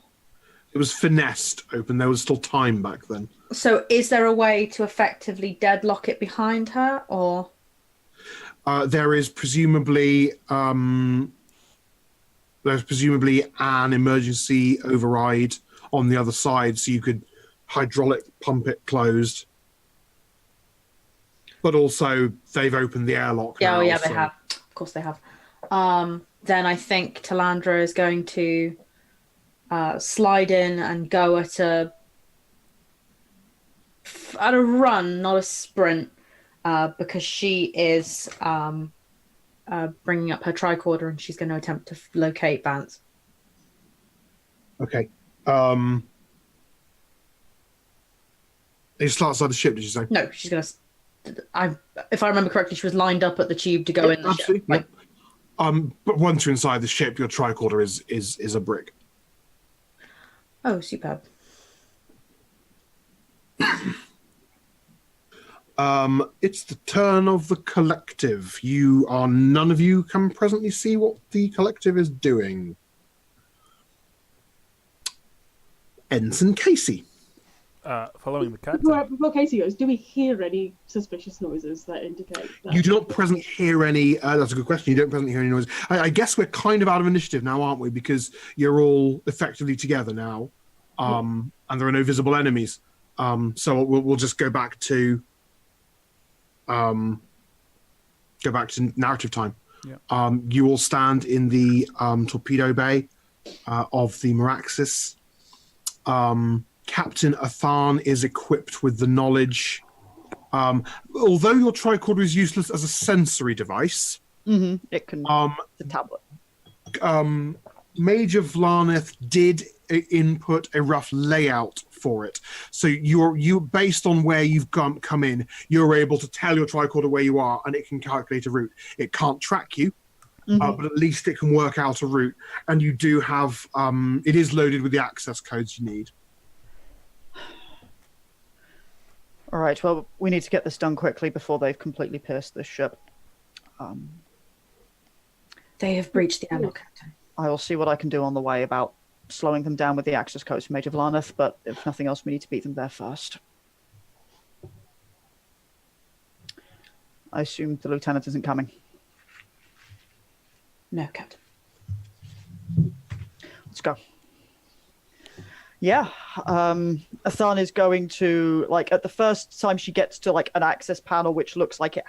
It was finessed open. There was still time back then. So is there a way to effectively deadlock it behind her, or? There is presumably an emergency override on the other side, so you could hydraulic pump it closed. But also, they've opened the airlock now. Oh yeah, so... they have. Of course they have. Then I think Talandra is going to slide in and go at a run, not a sprint, because she is bringing up her tricorder and she's going to attempt to locate Vance. Okay. It starts outside the ship, did you say? No, she's going to. If I remember correctly, she was lined up at the tube to go in the absolutely, ship. Like, but once you're inside the ship, your tricorder is a brick. oh, superb. It's the turn of the collective. None of you can presently see what the collective is doing. Ensign Casey. Following the captain. Before Casey goes, do we hear any suspicious noises that indicate that? You do not presently hear any. That's a good question. You don't presently hear any noise. I guess we're kind of out of initiative now, aren't we? Because you're all effectively together now, and there are no visible enemies. So we'll just go back to narrative time. Yeah. You all stand in the torpedo bay of the Meraxis. Captain Athan is equipped with the knowledge. Although your tricorder is useless as a sensory device, it can. The tablet. Major Vlaneth did input a rough layout for it. So you based on where you've come in, you're able to tell your tricorder where you are, and it can calculate a route. It can't track you, but at least it can work out a route. And you do have. It is loaded with the access codes you need. All right, well, we need to get this done quickly before they've completely pierced this ship. They have breached the airlock, Captain. I will see what I can do on the way about slowing them down with the access codes for Major Vlaneth, but if nothing else, we need to beat them there first. I assume the lieutenant isn't coming. No, Captain. Let's go. Yeah, Athan is going to, like, at the first time she gets to, like, an access panel which looks like it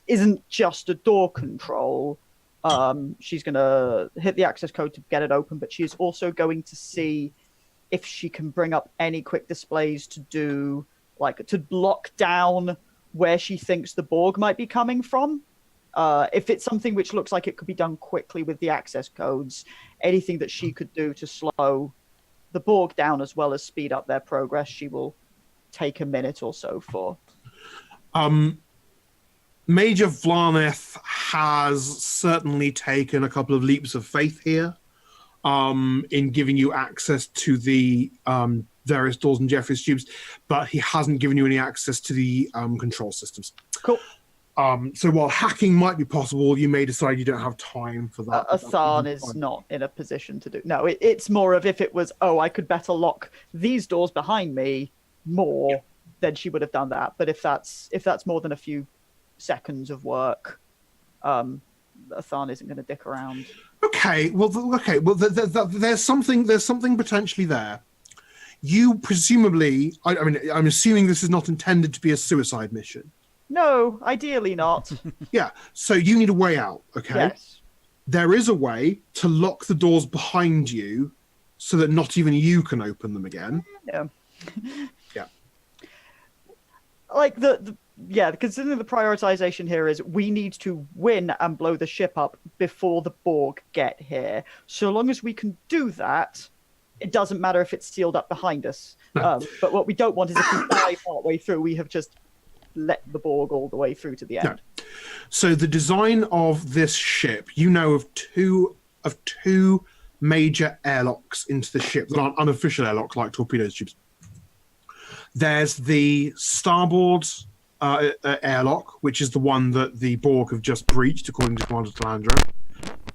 isn't just a door control, she's going to hit the access code to get it open, but she is also going to see if she can bring up any quick displays to do, like, to block down where she thinks the Borg might be coming from. If it's something which looks like it could be done quickly with the access codes, anything that she could do to slow the Borg down as well as speed up their progress, she will take a minute or so for. Major Vlaneth has certainly taken a couple of leaps of faith here in giving you access to the various doors and Jeffries tubes, but he hasn't given you any access to the control systems. Cool. So while hacking might be possible, you may decide you don't have time for that. Athan is not in a position to do. No, it's more of if it was, I could better lock these doors behind me more, then she would have done that. But if that's more than a few seconds of work, Athan isn't going to dick around. Okay. Well, there's something potentially there. You presumably, I'm assuming this is not intended to be a suicide mission. No, ideally not. Yeah, so you need a way out, okay? Yes. There is a way to lock the doors behind you so that not even you can open them again. Yeah. Yeah. Like, considering the prioritization here is we need to win and blow the ship up before the Borg get here. So long as we can do that, it doesn't matter if it's sealed up behind us. No. But what we don't want is if we die partway through, we have just let the Borg all the way through to the end. No. So the design of this ship, you know of two major airlocks into the ship that aren't unofficial airlocks like torpedo tubes. There's the starboard airlock, which is the one that the Borg have just breached, according to Commander Talandra.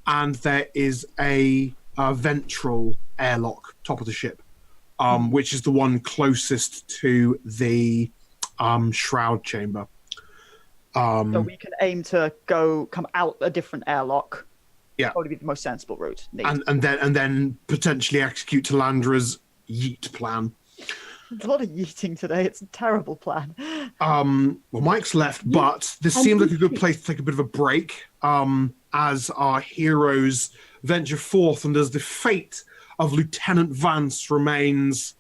And there is a ventral airlock, top of the ship, which is the one closest to the shroud chamber. So we can aim to come out a different airlock. Yeah, probably be the most sensible route. And then potentially execute Talandra's yeet plan. There's a lot of yeeting today. It's a terrible plan. Well, Mike's left, but this seems like a good place to take a bit of a break as our heroes venture forth, and as the fate of Lieutenant Vance remains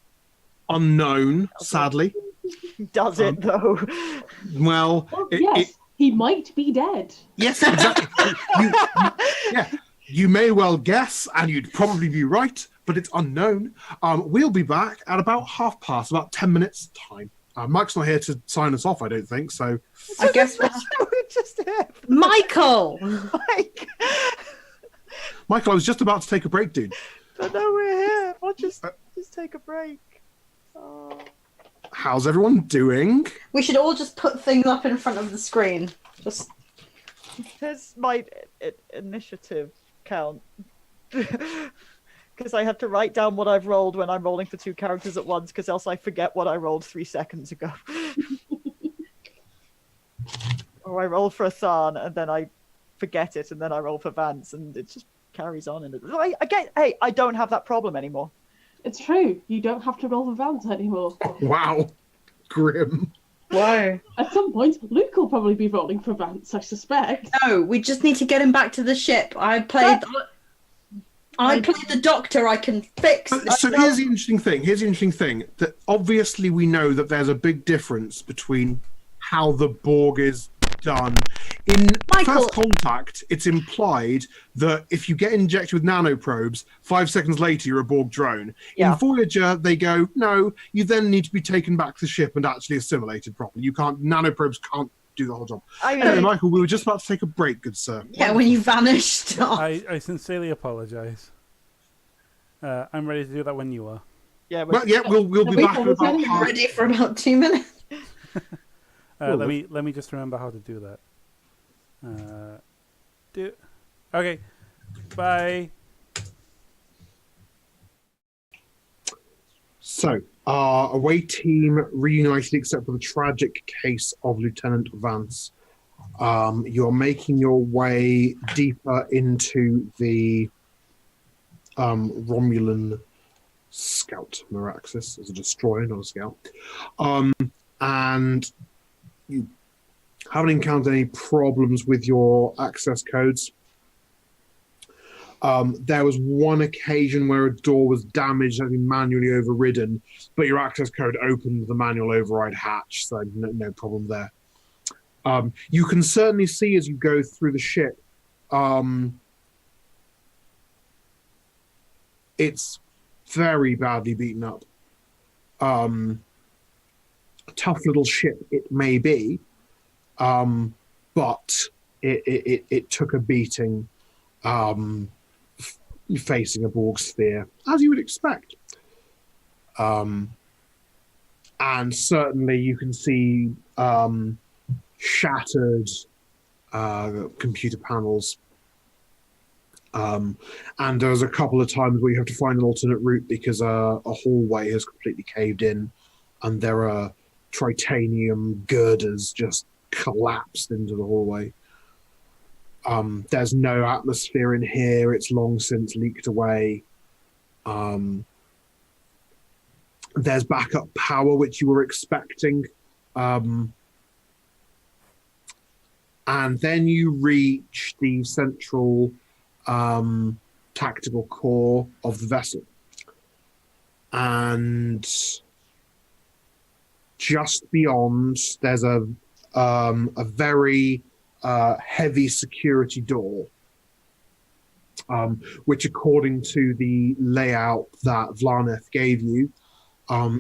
unknown, sadly. Does it, though? Well, he might be dead. Yes, exactly. You may well guess, and you'd probably be right, but it's unknown. We'll be back at about past, about 10 minutes time. Mike's not here to sign us off, I don't think, so... I guess we're just here. Michael! Michael, I was just about to take a break, dude. But no, we're here. I'll just take a break. Oh. How's everyone doing? We should all just put things up in front of the screen. Just... Here's my initiative count. Because I have to write down what I've rolled when I'm rolling for 2 characters at once, because else I forget what I rolled 3 seconds ago. Or I roll for a Tharn, and then I forget it, and then I roll for Vance, and it just carries on. And I don't have that problem anymore. It's true. You don't have to roll for Vance anymore. Wow. Grim. Whoa. At some point, Luke will probably be rolling for Vance, I suspect. No, we just need to get him back to the ship. I played the doctor. I can fix this. So here's the interesting thing. That obviously we know that there's a big difference between how the Borg is done. In First Contact, it's implied that if you get injected with nanoprobes, 5 seconds later you're a Borg drone. Yeah. In Voyager, they go, no, you then need to be taken back to the ship and actually assimilated properly. Nanoprobes can't do the whole job. Anyway, Michael, we were just about to take a break, good sir. Yeah, when you vanished. I sincerely apologise. I'm ready to do that when you are. Yeah, we'll be back in about ready for about 2 minutes. Let me just remember how to do that. Okay. Bye. So, our away team reunited except for the tragic case of Lieutenant Vance. You're making your way deeper into the Romulan scout, Meraxis, as a destroyer, not a scout. And you haven't encountered any problems with your access codes. There was one occasion where a door was damaged and been manually overridden, but your access code opened the manual override hatch, so no problem there. You can certainly see as you go through the ship, it's very badly beaten up. Tough little ship it may be, but it took a beating facing a Borg sphere, as you would expect. And certainly you can see shattered computer panels. And there's a couple of times where you have to find an alternate route because a hallway has completely caved in and there are tritanium girders just collapsed into the hallway. There's no atmosphere in here. It's long since leaked away. There's backup power, which you were expecting. And then you reach the central tactical core of the vessel. And just beyond, there's a very heavy security door, which, according to the layout that Vlaneth gave you,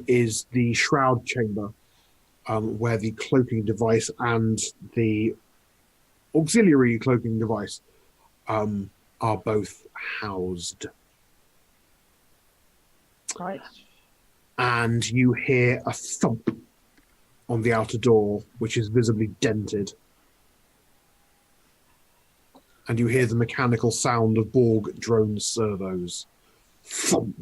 is the shroud chamber, where the cloaking device and the auxiliary cloaking device are both housed. Right. and you hear a thump on the outer door, which is visibly dented. And you hear the mechanical sound of Borg drone servos. Thump.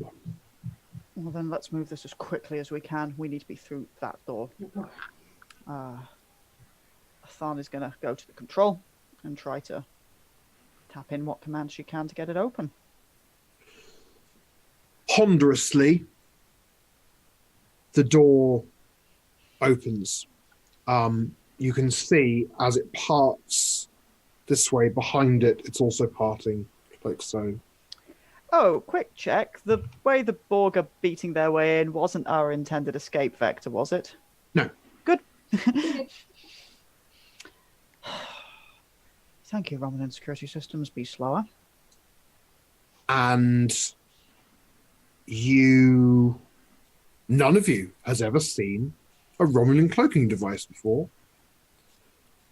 Well, then let's move this as quickly as we can. We need to be through that door. Athan is going to go to the control and try to tap in what command she can to get it open. Ponderously, the door opens. You can see as it parts this way, behind it, it's also parting like so. Oh, quick check. The way the Borg are beating their way in wasn't our intended escape vector, was it? No. Good. Thank you, Romulan security systems. Be slower. And none of you has ever seen a Romulan cloaking device before.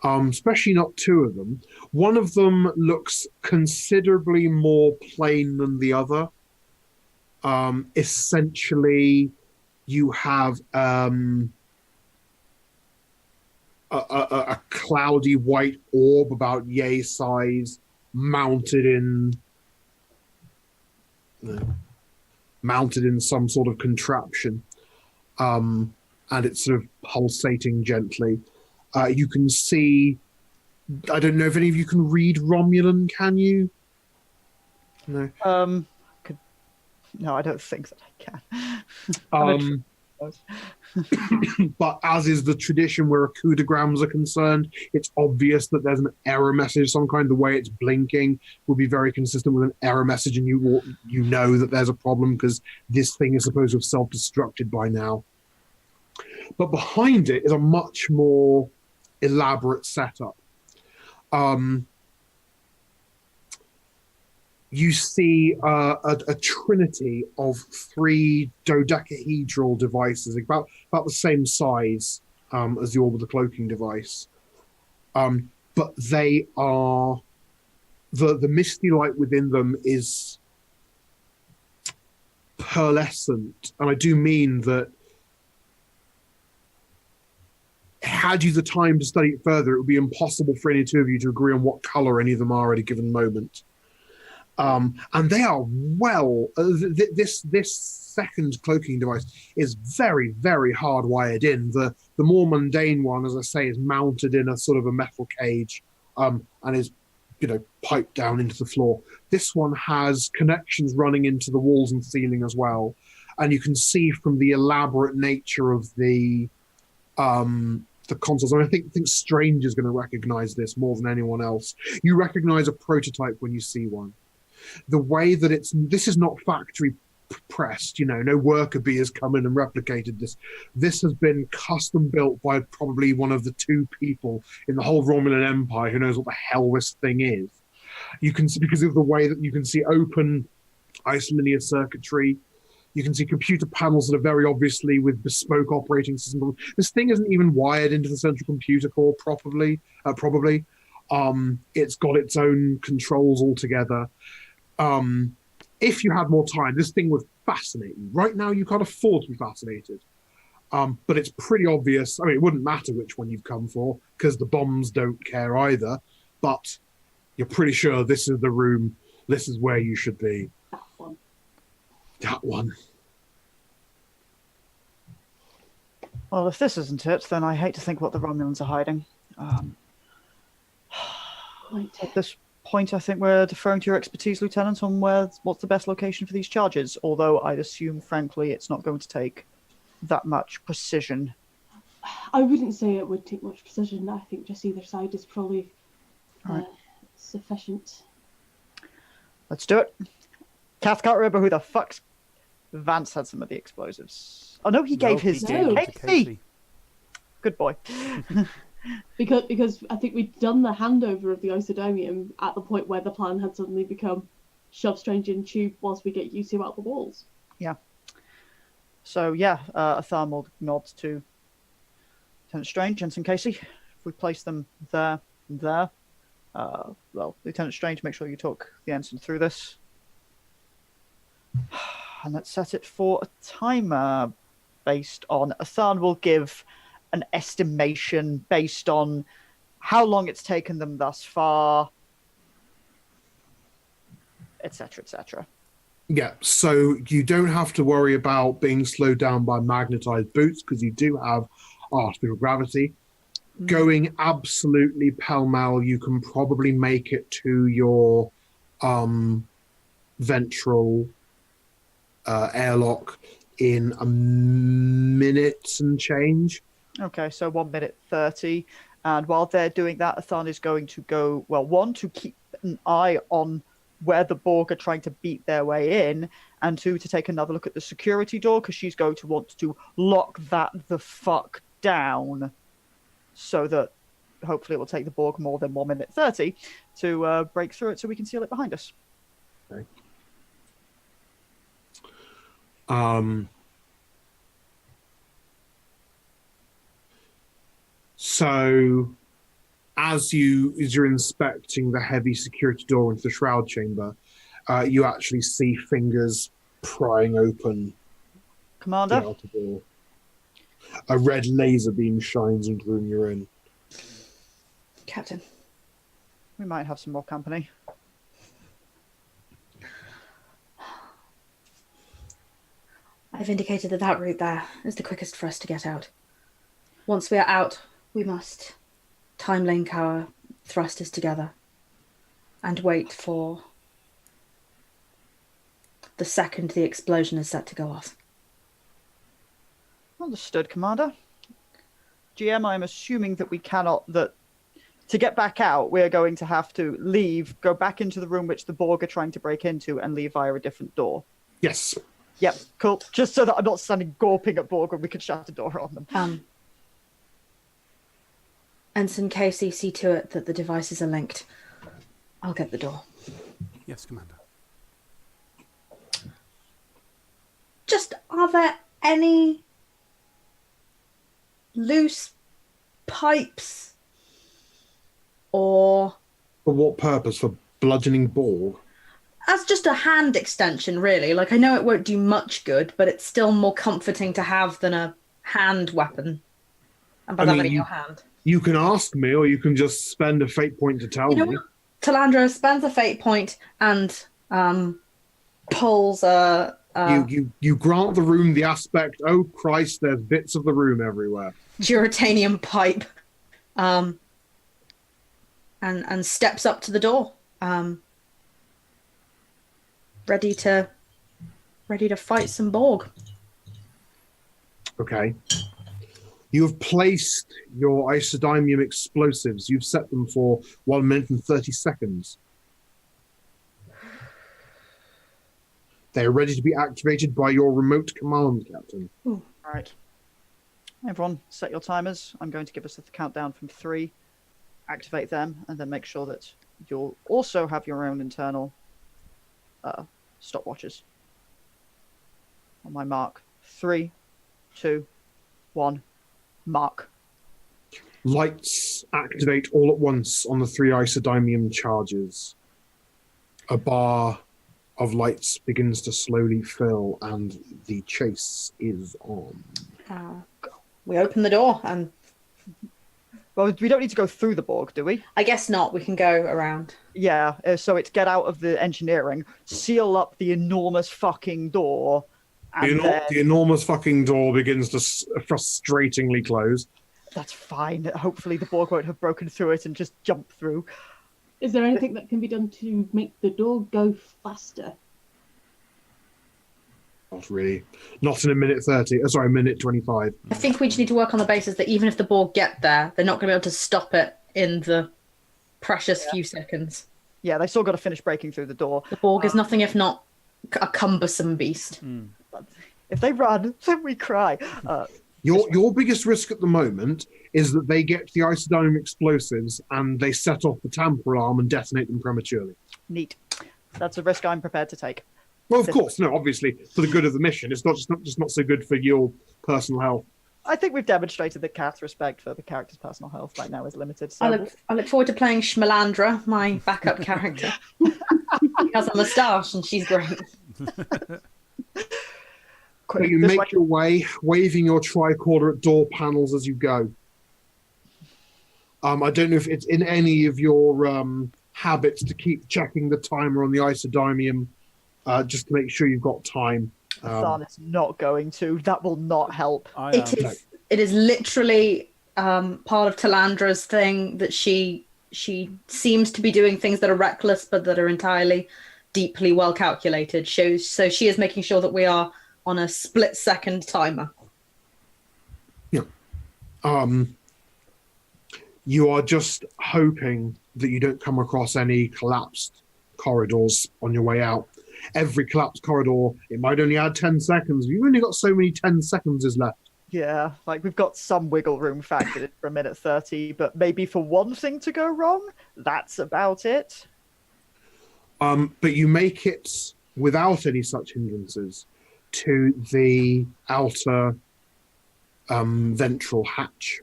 Especially not two of them. One of them looks considerably more plain than the other. Essentially, you have a cloudy white orb about yay size mounted in some sort of contraption, and it's sort of pulsating gently. You can see, I don't know if any of you can read Romulan, can you? No. No, I don't think that I can. But as is the tradition where acoudigrams are concerned, it's obvious that there's an error message, some kind. The way it's blinking would be very consistent with an error message, and you know that there's a problem because this thing is supposed to have self-destructed by now. But behind it is a much more elaborate setup. You see a trinity of 3 dodecahedral devices, about the same size as the orbital cloaking device. But they are the misty light within them is pearlescent, and I do mean that. Had you the time to study it further, it would be impossible for any two of you to agree on what color any of them are at a given moment. And they are this second cloaking device is very, very hardwired in. The more mundane one, as I say, is mounted in a sort of a metal cage, and is, piped down into the floor. This one has connections running into the walls and ceiling as well. And you can see from the elaborate nature of the consoles. And I think Strange is going to recognize this more than anyone else. You recognize a prototype when you see one. The way that this is not factory pressed, no worker bee has come in and replicated this. This has been custom built by probably one of the 2 people in the whole Romulan Empire who knows what the hell this thing is. You can see, because of the way that you can see open isolinear circuitry. You can see computer panels that are very obviously with bespoke operating systems. This thing isn't even wired into the central computer core properly. Probably. It's got its own controls altogether. If you had more time, this thing would fascinate you. Right now, you can't afford to be fascinated. But it's pretty obvious. I mean, it wouldn't matter which one you've come for because the bombs don't care either. But you're pretty sure this is the room. This is where you should be. That one. Well, if this isn't it, then I hate to think what the Romulans are hiding. At this point, I think we're deferring to your expertise, Lieutenant, on what's the best location for these charges, although I'd assume, frankly, it's not going to take that much precision. I wouldn't say it would take much precision. I think just either side is probably sufficient. Let's do it. Kath can't remember who the fuck's... Vance had some of the explosives. Oh no, he gave his to Casey. Good boy. because I think we'd done the handover of the isodomium at the point where the plan had suddenly become shove Strange in tube whilst we get you 2 out the walls. Yeah. So a thermal nod to Lieutenant Strange, Jensen Casey. If we place them there and there, Lieutenant Strange, make sure you talk the ensign through this. And let's set it for a timer. based on Athan will give an estimation based on how long it's taken them thus far, etc., etc. Yeah, so you don't have to worry about being slowed down by magnetized boots because you do have artificial gravity. Going absolutely pell-mell, you can probably make it to your ventral airlock in a minute and change. Okay, so 1 minute 30. And while they're doing that, Athan is going to go, well, one, to keep an eye on where the Borg are trying to beat their way in, and two, to take another look at the security door, because she's going to want to lock that the fuck down so that hopefully it will take the Borg more than 1 minute 30 to break through it so we can seal it behind us. Okay. So as you're inspecting the heavy security door into the shroud chamber, you actually see fingers prying open Commander? the outer door. A red laser beam shines into the room you're in. Captain. We might have some more company. I've indicated that that route there is the quickest for us to get out. Once we are out, we must time link our thrusters together and wait for the second the explosion is set to go off. Understood, Commander. GM, I'm assuming that that to get back out, we're going to have to leave, go back into the room which the Borg are trying to break into, and leave via a different door. Yes. Yep, cool. Just so that I'm not standing gawping at Borg when we can shut the door on them. Ensign Casey, see to it that the devices are linked. I'll get the door. Yes, Commander. Just, are there any loose pipes or... For what purpose? For bludgeoning Borg? As just a hand extension, really. Like, I know it won't do much good, but it's still more comforting to have than a hand weapon. And by that I mean your hand. You can ask me, or you can just spend a fate point to tell me. What? Talandra spends a fate point and pulls a... You grant the room the aspect, oh Christ, there's bits of the room everywhere. Duratanium pipe. And steps up to the door. Ready to fight some Borg. Okay. You have placed your isodymium explosives. You've set them for 1 minute and 30 seconds. They are ready to be activated by your remote command, Captain. All right. Everyone, set your timers. I'm going to give us the countdown from 3. Activate them, and then make sure that you'll also have your own internal stopwatches. On my mark. 3, 2, 1, mark. Lights activate all at once on the 3 isodymium charges. A bar of lights begins to slowly fill, and the chase is on. We open the door, and... Well, we don't need to go through the Borg, do we? I guess not. We can go around. Yeah, so it's get out of the engineering, seal up the enormous fucking door, and The enormous fucking door begins to frustratingly close. That's fine. Hopefully the Borg won't have broken through it and just jump through. Is there anything that can be done to make the door go faster? Not really. Not in a minute 30. Sorry, minute 25. I think we just need to work on the basis that even if the Borg get there, they're not going to be able to stop it in the precious few seconds. Yeah, they still got to finish breaking through the door. The Borg is nothing if not a cumbersome beast. If they run, then we cry. Your biggest risk at the moment is that they get the isodymium explosives and they set off the tamper alarm and detonate them prematurely. Neat. That's a risk I'm prepared to take. Well, of course, no, obviously, for the good of the mission. It's not so good for your personal health. I think we've demonstrated that Kath's respect for the character's personal health right now is limited. So I look forward to playing Shmalandra, my backup character. She has a moustache and she's great. Quick, you this make way. your way, waving your tricorder at door panels as you go. I don't know if it's in any of your habits to keep checking the timer on the isodymium, just to make sure you've got time. Than is not going to. That will not help. I It am. is. It is literally part of Talandra's thing that she seems to be doing things that are reckless, but that are entirely deeply well calculated. So she is making sure that we are on a split-second timer. Yeah. You are just hoping that you don't come across any collapsed corridors on your way out. Every collapsed corridor, it might only add 10 seconds. You've only got so many 10 seconds is left. Yeah, like we've got some wiggle room factored in for a minute 30, but maybe for one thing to go wrong, that's about it. But you make it without any such hindrances to the outer ventral hatch.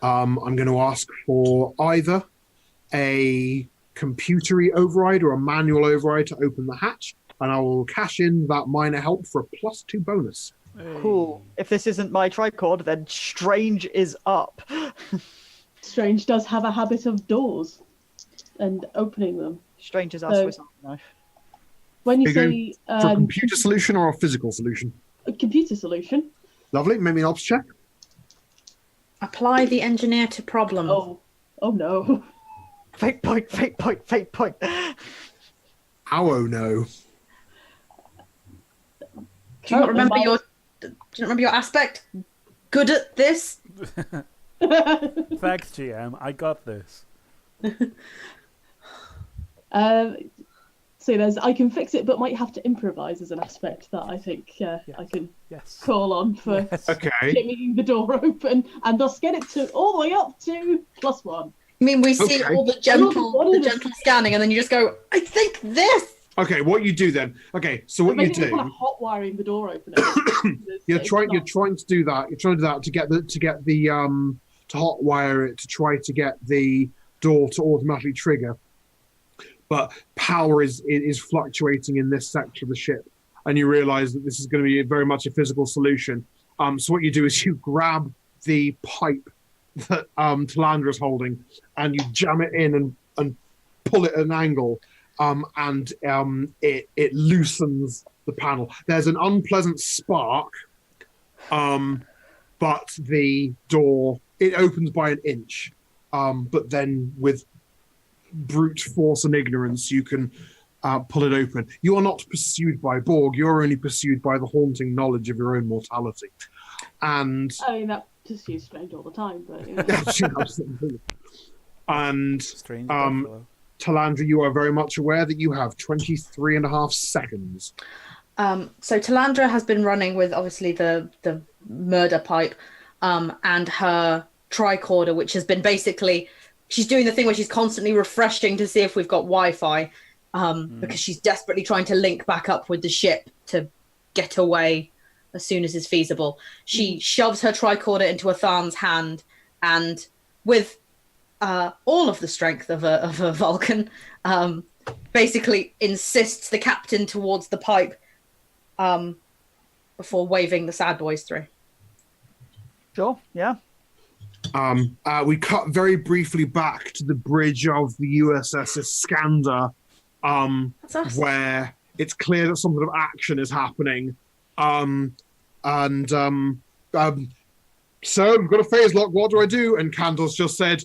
I'm going to ask for either a computery override or a manual override to open the hatch, and I will cash in that minor help for a +2 bonus. Cool. If this isn't my tricord, then Strange is up. Strange does have a habit of doors and opening them. Strange is our So- Swiss Army knife. When you Are you say For a computer solution or a physical solution? a computer solution, Lovely. Make me an ops check. Apply the engineer to problem. oh no. Fate point, fate point, fate point. Oh no. Do you not remember your aspect? Good at this? Thanks, GM. I got this. So I can fix it, but might have to improvise as an aspect that I think I can Yes. call on for Yes. Okay. shimmying the door open and thus get it to all the way up to +1. I mean, we see Okay. all the What gentle is it? scanning, and then you just go, I think this. Okay, what you do then? Okay, so what you Basically do? kind of hot wiring the door open. You're trying to do that. You're trying to do that to get the to hotwire it to try to get the door to automatically trigger. But power is fluctuating in this sector of the ship, and you realise that this is going to be very much a physical solution. So what you do is you grab the pipe that Talandra is holding, and you jam it in and pull it at an angle, and it loosens the panel. There's an unpleasant spark, but the door, it opens by an inch, but then with brute force and ignorance you can pull it open. You are not pursued by Borg, you're only pursued by the haunting knowledge of your own mortality. And I mean, that pursues Strange all the time, but absolutely. And Strange buffalo. Talandra, you are very much aware that you have 23.5 seconds. So Talandra has been running with obviously the murder pipe and her tricorder, which has been basically, she's doing the thing where she's constantly refreshing to see if we've got Wi-Fi, because she's desperately trying to link back up with the ship to get away as soon as is feasible. She shoves her tricorder into Athan's hand, and with all of the strength of a Vulcan, basically insists the captain towards the pipe before waving the sad boys through. Sure, yeah. We cut very briefly back to the bridge of the USS Iskandar, That's us. where it's clear that some sort of action is happening. So we've got a phase lock. What do I do? And Candle's just said,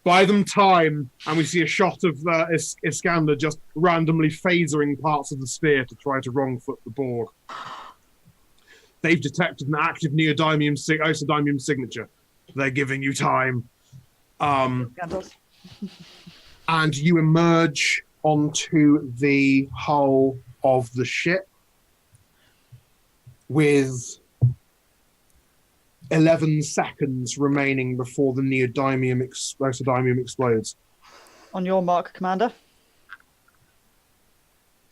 buy them time. And we see a shot of Iskandar just randomly phasering parts of the sphere to try to wrongfoot the Borg. They've detected an active isodymium signature. They're giving you time. Gandalf. And you emerge onto the hull of the ship with 11 seconds remaining before the isodymium explodes. On your mark, Commander.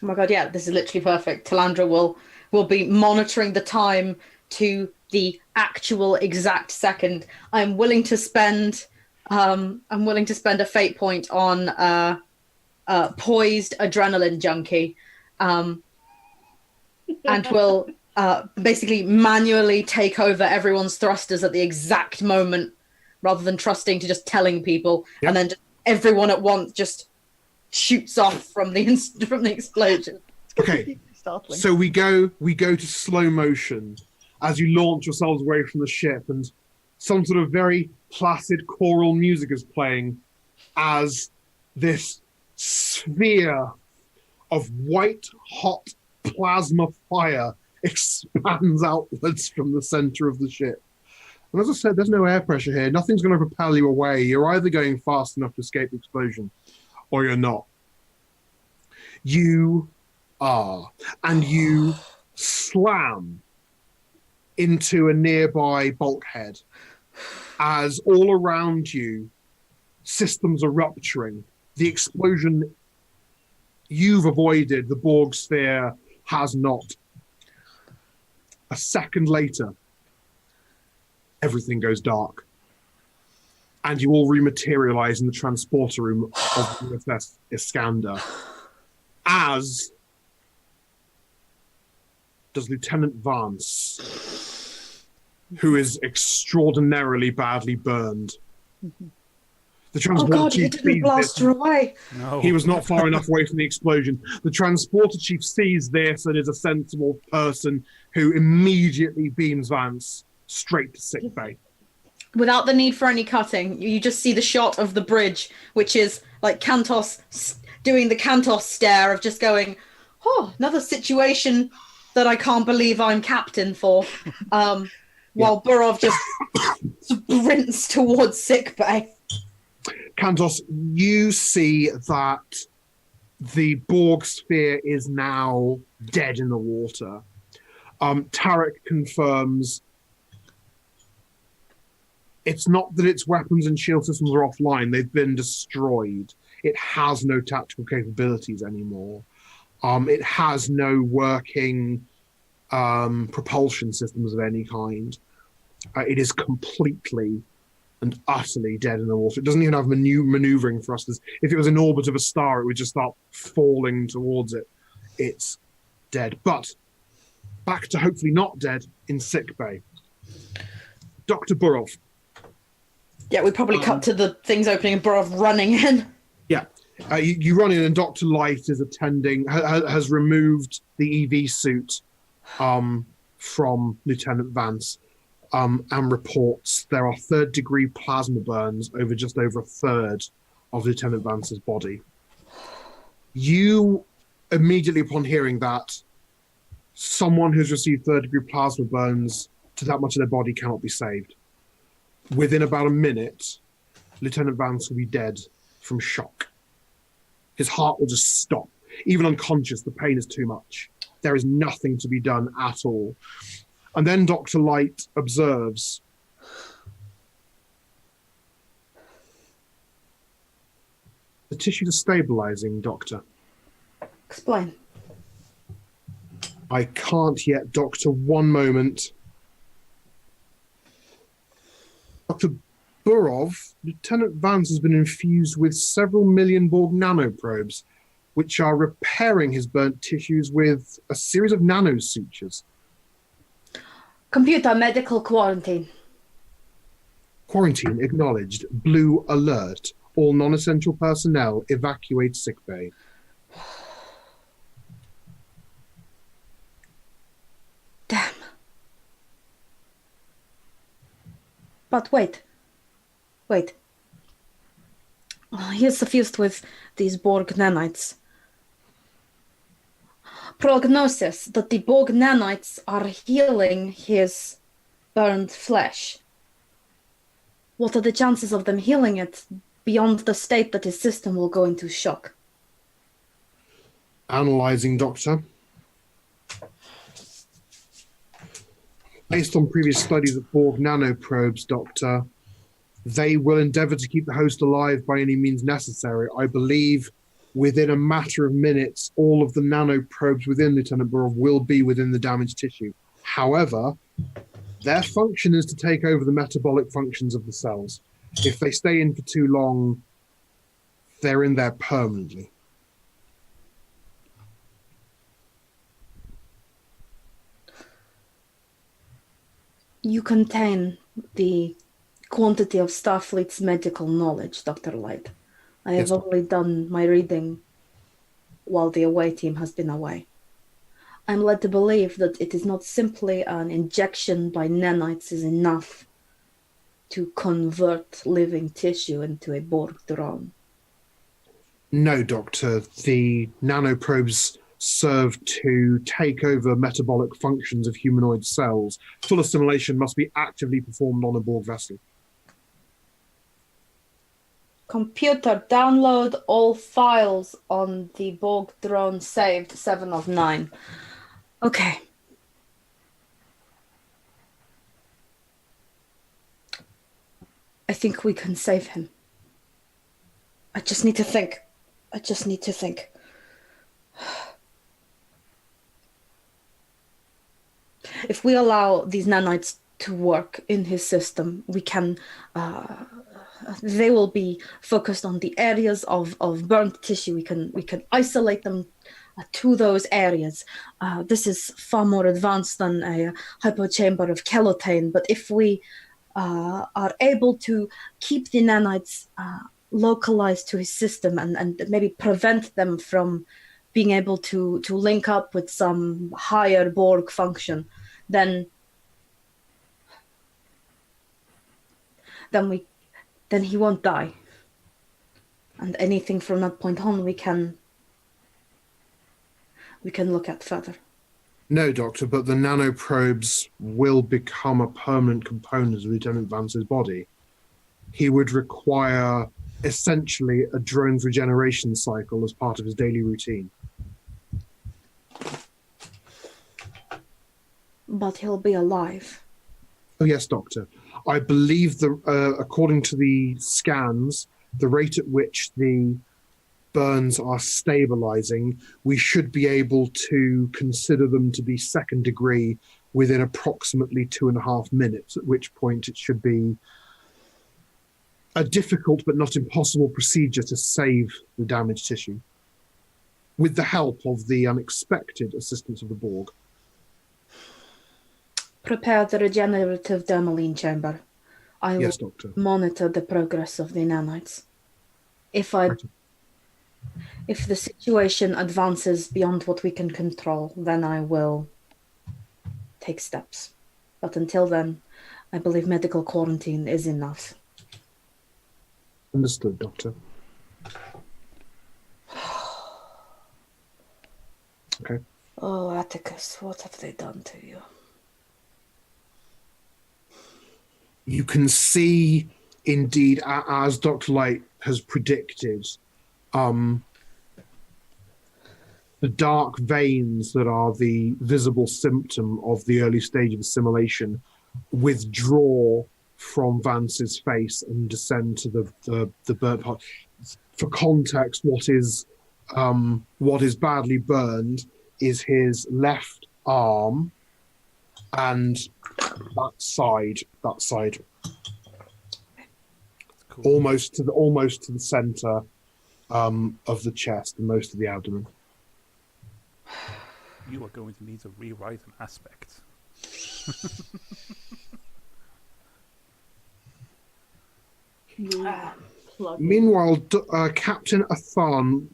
Oh my god, yeah, this is literally perfect. Talandra will be monitoring the time to the actual exact second. I'm willing to spend a fate point on poised adrenaline junkie, and will basically manually take over everyone's thrusters at the exact moment, rather than trusting to just telling people, Yep. and then just everyone at once just shoots off from the explosion. Okay, Startling. so we go to slow motion as you launch yourselves away from the ship, and some sort of very placid choral music is playing as this sphere of white hot plasma fire expands outwards from the center of the ship. And as I said, there's no air pressure here. Nothing's going to propel you away. You're either going fast enough to escape the explosion, or you're not. You are. And you slam into a nearby bulkhead as all around you systems are rupturing. The explosion you've avoided, the Borg sphere has not. A second later, everything goes dark. And you all rematerialize in the transporter room of the USS Iskandar. As does Lieutenant Vance, who is extraordinarily badly burned. The Oh transporter god, he chief didn't sees blast this. her away. No. He was not far enough away from the explosion. The transporter chief sees this and is a sensible person who immediately beams Vance straight to sickbay. Without the need for any cutting, you just see the shot of the bridge, which is like Kantos doing the Kantos stare of just going, oh, another situation that I can't believe I'm captain for. While Burov just sprints towards sickbay. Kantos, you see that the Borg sphere is now dead in the water. Tarek confirms it's not that its weapons and shield systems are offline, they've been destroyed. It has no tactical capabilities anymore. It has no working propulsion systems of any kind. It is completely and utterly dead in the water. It doesn't even have maneuvering thrusters. If it was in orbit of a star, it would just start falling towards it. It's dead. But back to hopefully not dead in sickbay. Dr. Burov. Yeah, we probably cut to the things opening and Burov running in. Yeah. You run in and Dr. Light is attending, has removed the EV suit from Lieutenant Vance. And reports there are third-degree plasma burns over just over a third of Lieutenant Vance's body. You, immediately upon hearing that, someone who's received third-degree plasma burns to that much of their body cannot be saved. Within about a minute, Lieutenant Vance will be dead from shock. His heart will just stop. Even unconscious, the pain is too much. There is nothing to be done at all. And then Dr. Light observes the tissues are stabilizing, Doctor. Explain. I can't yet, Doctor. One moment. Dr. Burov, Lieutenant Vance has been infused with several million Borg nanoprobes, which are repairing his burnt tissues with a series of nanosutures. Computer medical quarantine. Quarantine acknowledged. Blue alert. All non-essential personnel evacuate sickbay. Damn. But wait. He is suffused with these Borg nanites. Prognosis that the Borg nanites are healing his burned flesh. What are the chances of them healing it beyond the state that his system will go into shock? Analyzing, Doctor. Based on previous studies of Borg nanoprobes, Doctor, they will endeavor to keep the host alive by any means necessary. I believe within a matter of minutes, all of the nanoprobes within Lieutenant Burov will be within the damaged tissue. However, their function is to take over the metabolic functions of the cells. If they stay in for too long, they're in there permanently. You contain the quantity of Starfleet's medical knowledge, Dr. Light. I have Yes. only done my reading while the away team has been away. I'm led to believe that it is not simply an injection by nanites is enough to convert living tissue into a Borg drone. No, Doctor. The nanoprobes serve to take over metabolic functions of humanoid cells. Full assimilation must be actively performed on a Borg vessel. Computer, download all files on the Borg drone saved, 7 of 9. Okay. I think we can save him. I just need to think. If we allow these nanites to work in his system, we can... they will be focused on the areas of burnt tissue. We can isolate them to those areas. This is far more advanced than a hypochamber of kelotane, but if we are able to keep the nanites localized to his system and maybe prevent them from being able to link up with some higher Borg function, then he won't die. And anything from that point on we can look at further. No, Doctor, but the nanoprobes will become a permanent component of Lieutenant Vance's body. He would require essentially a drone's regeneration cycle as part of his daily routine. But he'll be alive. Oh, yes, Doctor. I believe, according to the scans, the rate at which the burns are stabilizing, we should be able to consider them to be second degree within approximately 2.5 minutes, at which point it should be a difficult but not impossible procedure to save the damaged tissue, with the help of the unexpected assistance of the Borg. Prepare the regenerative dermaline chamber. I will Yes, Doctor. monitor the progress of the nanites. If the situation advances beyond what we can control, then I will take steps. But until then, I believe medical quarantine is enough. Understood, Doctor. Okay. Oh, Atticus, what have they done to you? You can see, indeed, as Dr. Light has predicted, the dark veins that are the visible symptom of the early stage of assimilation withdraw from Vance's face and descend to the burnt part. For context, what is badly burned is his left arm and that side, Cool. almost to the center of the chest and most of the abdomen. You are going to need to rewrite an aspect. Meanwhile, Captain Athan,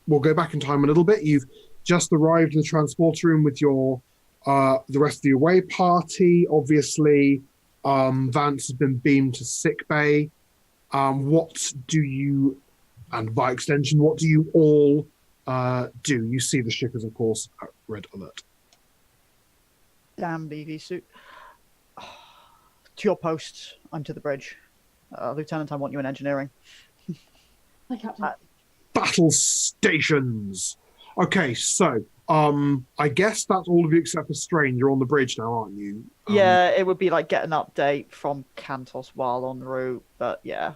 we'll go back in time a little bit. You've just arrived in the transporter room with your the rest of the away party. Obviously, Vance has been beamed to sickbay. What do you, and by extension, what do you all do? You see the ship is, of course, at red alert. Damn BV suit. To your post. I'm to the bridge. Lieutenant, I want you in engineering. Hi, Captain. Battle stations. Okay, so I guess that's all of you except for Strange. You're on the bridge now, aren't you? Yeah, it would be like get an update from Cantos while en route, but yeah.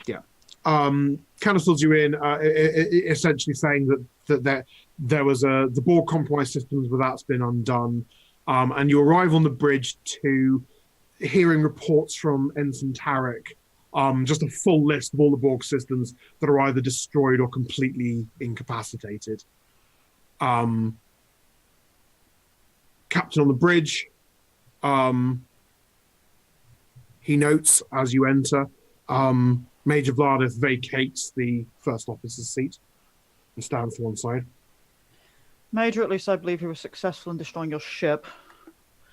Yeah. Candace fills you in, essentially saying that there was the Borg compromise systems, but that's been undone. And you arrive on the bridge to hearing reports from Ensign Tarek, just a full list of all the Borg systems that are either destroyed or completely incapacitated. Captain on the bridge, He notes as you enter, Major Vladith vacates the first officer's seat and stands to one side. Major, at least I believe you were successful in destroying your ship.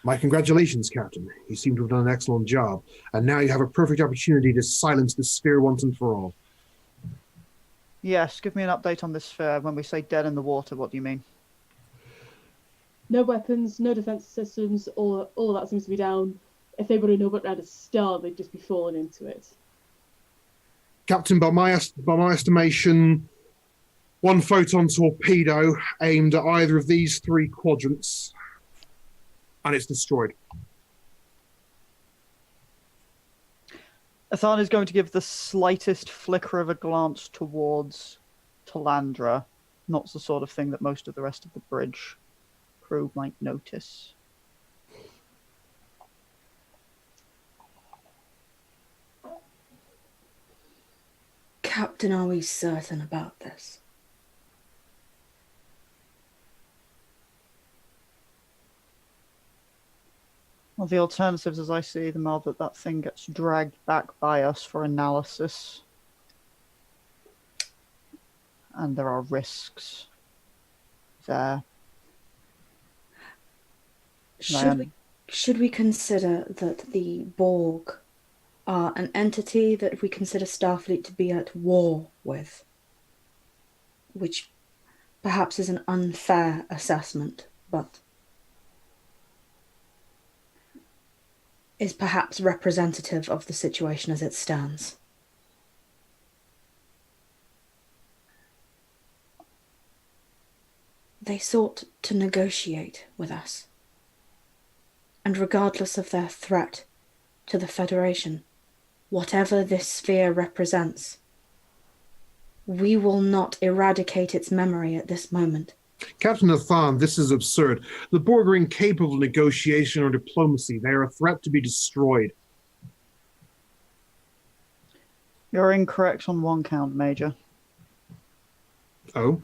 My congratulations, Captain. You seem to have done an excellent job, and now you have a perfect opportunity to silence this sphere once and for all. Yes, give me an update on this sphere. When we say dead in the water, what do you mean? No weapons, no defense systems, all of that seems to be down. If they were to know about Red Star, they'd just be falling into it. Captain, by my estimation, one photon torpedo aimed at either of these three quadrants, and it's destroyed. Athan is going to give the slightest flicker of a glance towards Talandra. Not the sort of thing that most of the rest of the bridge crew might notice. Captain, are we certain about this? Well, the alternatives, as I see them, are that that thing gets dragged back by us for analysis. And there are risks there. Should we consider that the Borg are an entity that we consider Starfleet to be at war with? Which perhaps is an unfair assessment, but is perhaps representative of the situation as it stands. They sought to negotiate with us. And regardless of their threat to the Federation, whatever this sphere represents, we will not eradicate its memory at this moment. Captain Athan, this is absurd. The Borg are incapable of negotiation or diplomacy. They are a threat to be destroyed. You're incorrect on one count, Major. Oh?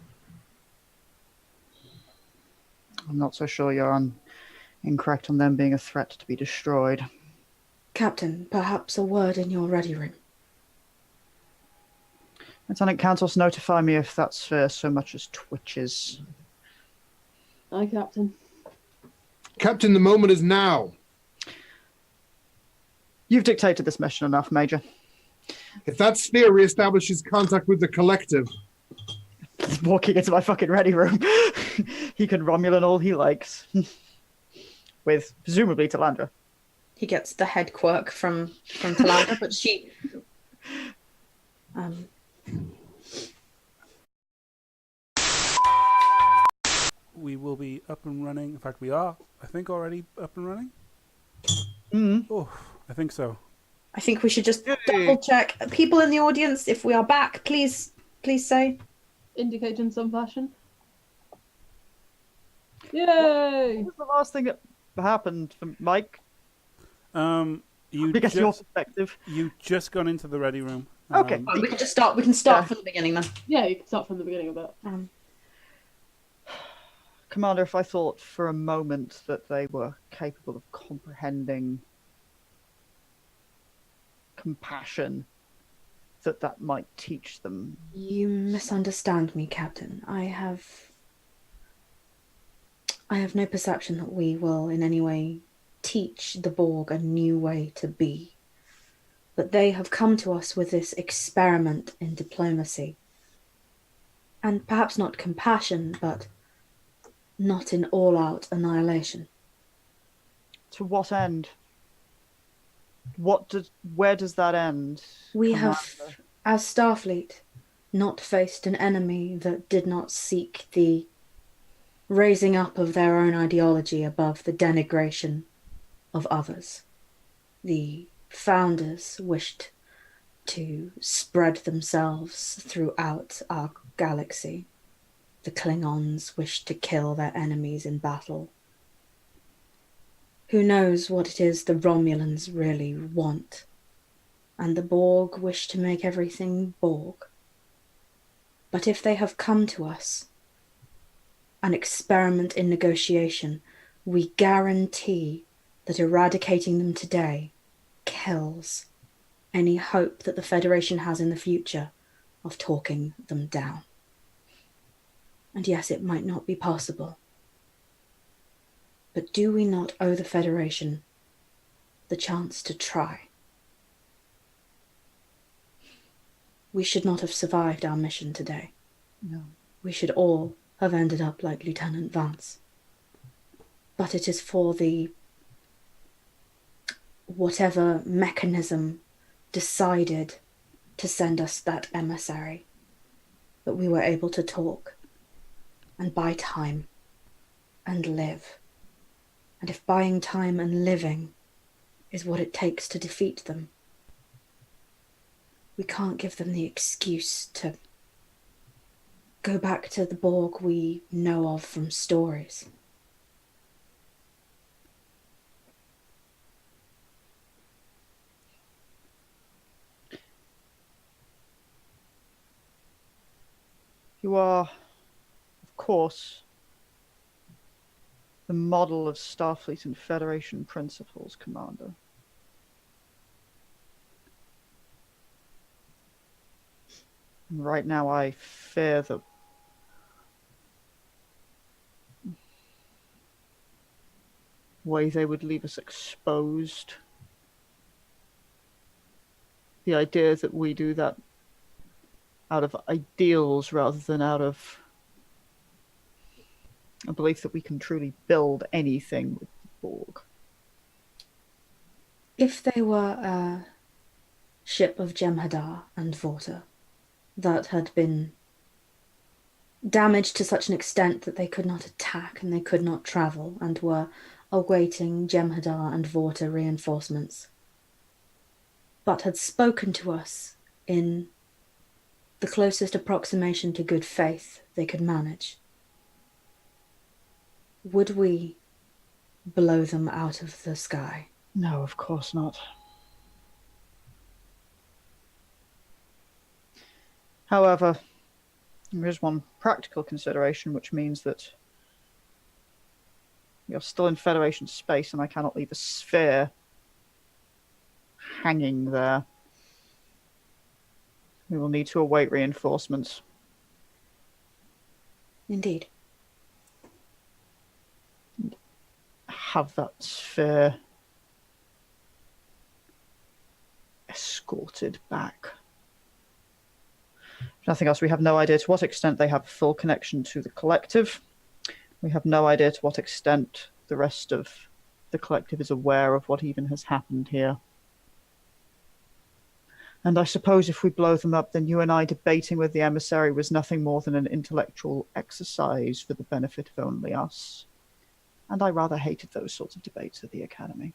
I'm not so sure you're incorrect on them being a threat to be destroyed. Captain, perhaps a word in your ready room. Lieutenant Cantos, notify me if that sphere so much as twitches. Aye, Captain. Captain, the moment is now. You've dictated this mission enough, Major. If that sphere reestablishes contact with the collective... Walking into my fucking ready room. He can Romulan all he likes. With, presumably, Talandra. He gets the head quirk from Talandra, but she... We will be up and running. In fact, we are, I think, already up and running. Oh, I think so. I think we should just double check. People in the audience, if we are back, please say. Indicate in some fashion. Yay! What was the last thing that happened for Mike? You because your perspective. You just gone into the ready room. Okay. We can just start. We can start from the beginning then. Yeah, you can start from the beginning of that. Commander, if I thought for a moment that they were capable of comprehending compassion, that might teach them. You misunderstand me, Captain. I have no perception that we will in any way teach the Borg a new way to be. But they have come to us with this experiment in diplomacy. And perhaps not compassion, but not in all-out annihilation. To what end? Where does that end? We Commander? have, as Starfleet, not faced an enemy that did not seek the raising up of their own ideology above the denigration of others. The founders wished to spread themselves throughout our galaxy. The Klingons wished to kill their enemies in battle. Who knows what it is the Romulans really want? And the Borg wish to make everything Borg. But if they have come to us, an experiment in negotiation, we guarantee that eradicating them today kills any hope that the Federation has in the future of talking them down. And yes, it might not be possible. But do we not owe the Federation the chance to try? We should not have survived our mission today. No. We should all have ended up like Lieutenant Vance. But it is for the whatever mechanism decided to send us that emissary that we were able to talk and buy time and live. And if buying time and living is what it takes to defeat them, we can't give them the excuse to go back to the Borg we know of from stories. You are, of course, the model of Starfleet and Federation principles, Commander. And right now I fear that way they would leave us exposed. The idea that we do that out of ideals rather than out of a belief that we can truly build anything with the Borg. If they were a ship of Jem'Hadar and Vorta that had been damaged to such an extent that they could not attack and they could not travel and were awaiting Jem'Hadar and Vorta reinforcements, but had spoken to us in the closest approximation to good faith they could manage, would we blow them out of the sky? No, of course not. However, there is one practical consideration, which means that we are still in Federation space and I cannot leave a sphere hanging there. We will need to await reinforcements. Indeed. Have that sphere escorted back. If nothing else, we have no idea to what extent they have full connection to the collective. We have no idea to what extent the rest of the collective is aware of what even has happened here. And I suppose if we blow them up, then you and I debating with the emissary was nothing more than an intellectual exercise for the benefit of only us. And I rather hated those sorts of debates at the Academy.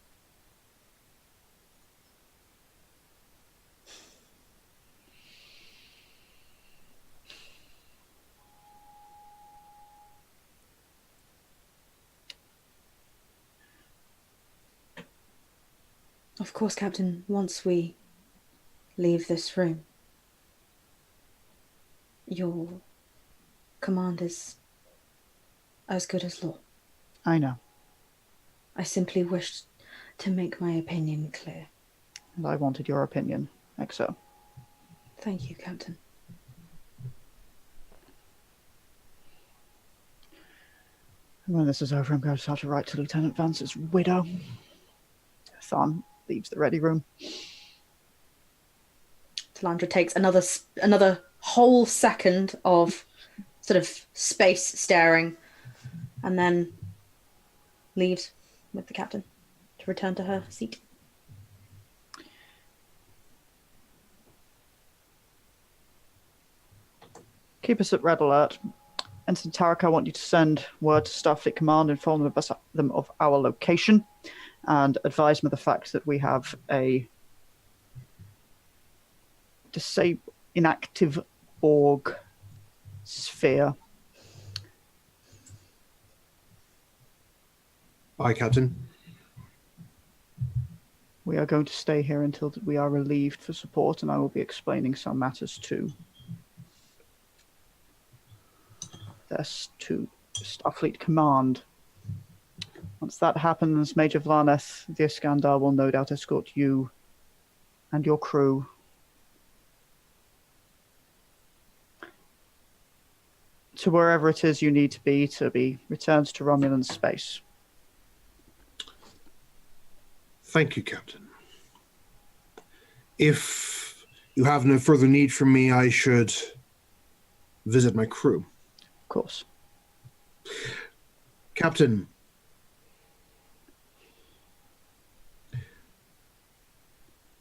Of course, Captain, once we leave this room, your command is as good as law. I know. I simply wished to make my opinion clear. And I wanted your opinion, XO. Thank you, Captain. And when this is over, I'm going to start to write to Lieutenant Vance's widow. Thon leaves the ready room. Talandra takes another whole second of sort of space staring and then leaves with the captain to return to her seat. Keep us at red alert. Ensign Tarek, I want you to send word to Starfleet Command, inform them of our location, and advise them of the fact that we have a inactive Borg sphere. Aye, Captain. We are going to stay here until we are relieved for support, and I will be explaining some matters to Starfleet Command. Once that happens, Major Vlaneth, the Iskandar will no doubt escort you and your crew to wherever it is you need to be returned to Romulan space. Thank you, Captain. If you have no further need for me, I should visit my crew. Of course. Captain,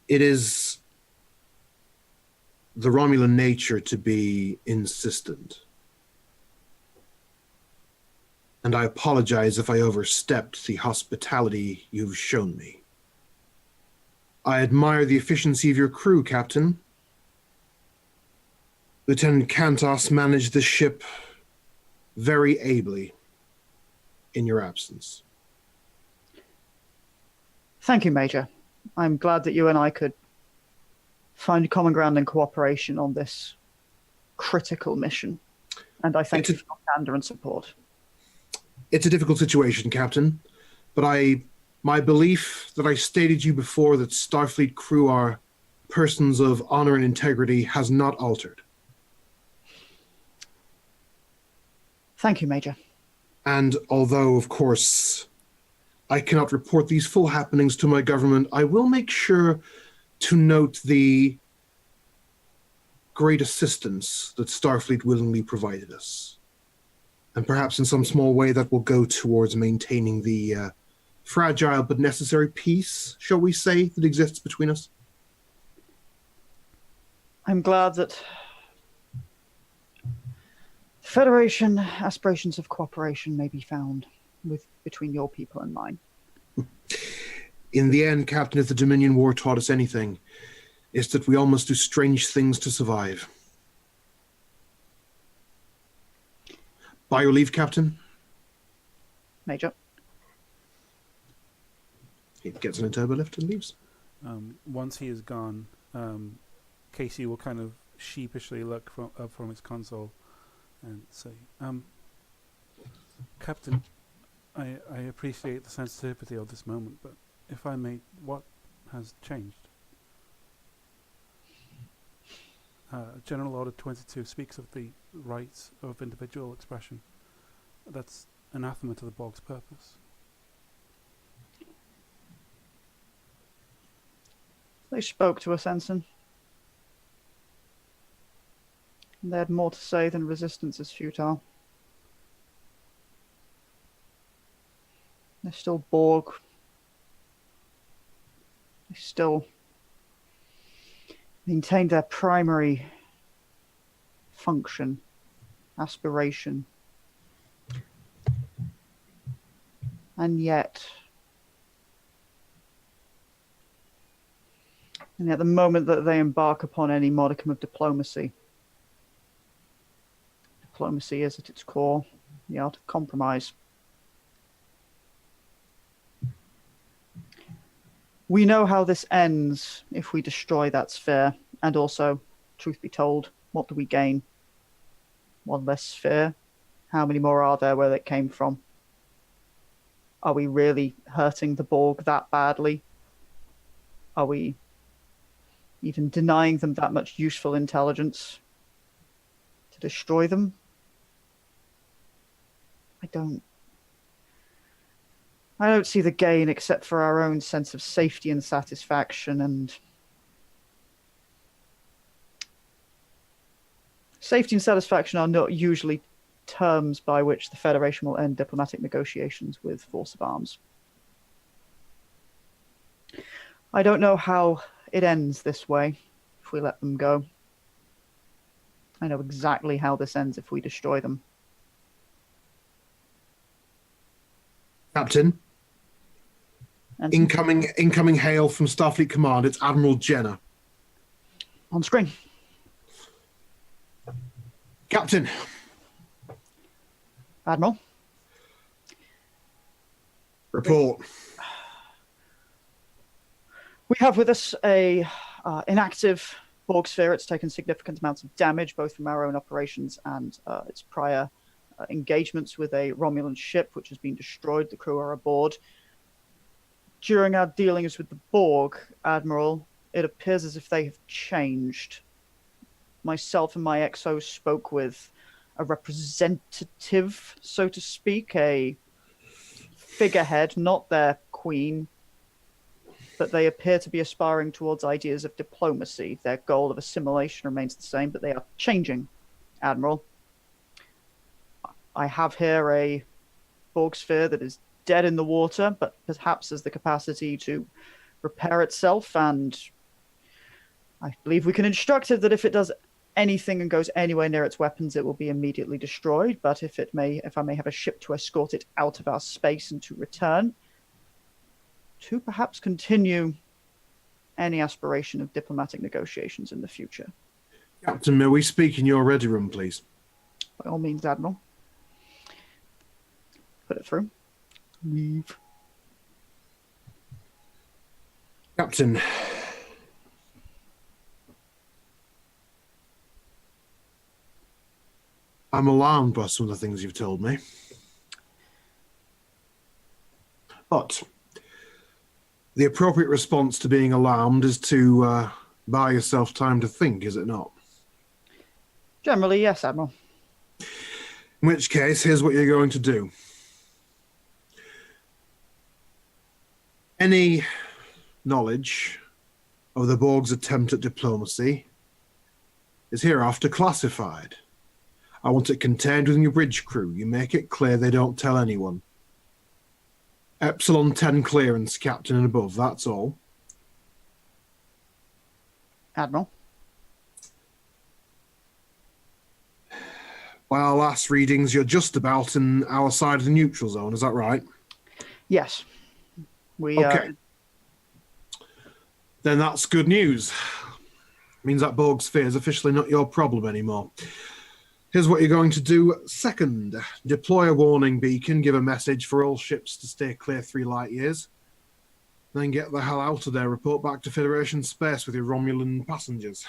it is the Romulan nature to be insistent. And I apologize if I overstepped the hospitality you've shown me. I admire the efficiency of your crew, Captain. Lieutenant Kantos managed the ship very ably in your absence. Thank you, Major. I'm glad that you and I could find common ground and cooperation on this critical mission. And I thank you for your candor and support. It's a difficult situation, Captain, but my belief that I stated you before that Starfleet crew are persons of honor and integrity has not altered. Thank you, Major. And although, of course, I cannot report these full happenings to my government, I will make sure to note the great assistance that Starfleet willingly provided us. And perhaps in some small way that will go towards maintaining the fragile but necessary peace, shall we say, that exists between us. I'm glad that Federation aspirations of cooperation may be found between your people and mine. In the end, Captain, if the Dominion War taught us anything, it's that we all must do strange things to survive. By your leave, Captain. Major. He gets in a turbo lift and leaves. Once he is gone, Casey will kind of sheepishly look up from his console and say, Captain, I appreciate the sensitivity of this moment, but if I may, what has changed? General Order 22 speaks of the rights of individual expression. That's anathema to the Borg's purpose. They spoke to us, Ensign. They had more to say than resistance is futile. They're still Borg. They still maintain their primary function, aspiration. And yet the moment that they embark upon any modicum of diplomacy is at its core the art of compromise. We know how this ends if we destroy that sphere, and also, truth be told, what do we gain? One less sphere? How many more are there where it came from? Are we really hurting the Borg that badly? Are we even denying them that much useful intelligence to destroy them? I don't see the gain except for our own sense of safety and satisfaction, and safety and satisfaction are not usually terms by which the Federation will end diplomatic negotiations with force of arms. I don't know how it ends this way if we let them go. I know exactly how this ends if we destroy them. Captain, And incoming hail from Starfleet Command. It's Admiral Jenner. on screen. Captain. Admiral. Report. We have with us a inactive Borg sphere. It's taken significant amounts of damage, both from our own operations and its prior engagements with a Romulan ship which has been destroyed. The crew are aboard. During our dealings with the Borg, Admiral, it appears as if they have changed. Myself and my XO spoke with a representative, so to speak, a figurehead, not their queen, but they appear to be aspiring towards ideas of diplomacy. Their goal of assimilation remains the same, but they are changing, Admiral. I have here a Borg sphere that is dead in the water, but perhaps has the capacity to repair itself, and I believe we can instruct it that if it does anything and goes anywhere near its weapons, it will be immediately destroyed. But if I may have a ship to escort it out of our space and to return, to perhaps continue any aspiration of diplomatic negotiations in the future. Captain, may we speak in your ready room, please? By all means, Admiral. Put it through. Leave. Captain, I'm alarmed by some of the things you've told me. But the appropriate response to being alarmed is to buy yourself time to think, is it not? Generally, yes, Admiral. In which case, here's what you're going to do. Any knowledge of the Borg's attempt at diplomacy is hereafter classified. I want it contained within your bridge crew. You make it clear they don't tell anyone. Epsilon 10 clearance, Captain and above, that's all. Admiral. By our last readings, you're just about in our side of the neutral zone, is that right? Yes. Okay. Then that's good news. Means that Borg sphere is officially not your problem anymore. Here's what you're going to do. Second, deploy a warning beacon, give a message for all ships to stay clear 3 light years. Then get the hell out of there, report back to Federation space with your Romulan passengers.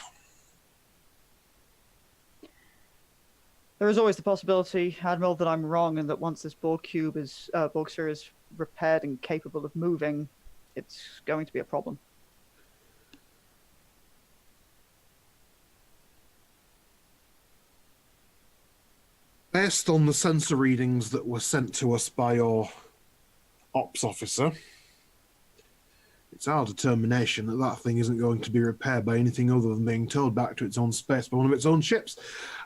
There is always the possibility, Admiral, that I'm wrong and that once this Borg sphere is repaired and capable of moving, it's going to be a problem. Based on the sensor readings that were sent to us by your ops officer, it's our determination that that thing isn't going to be repaired by anything other than being towed back to its own space by one of its own ships.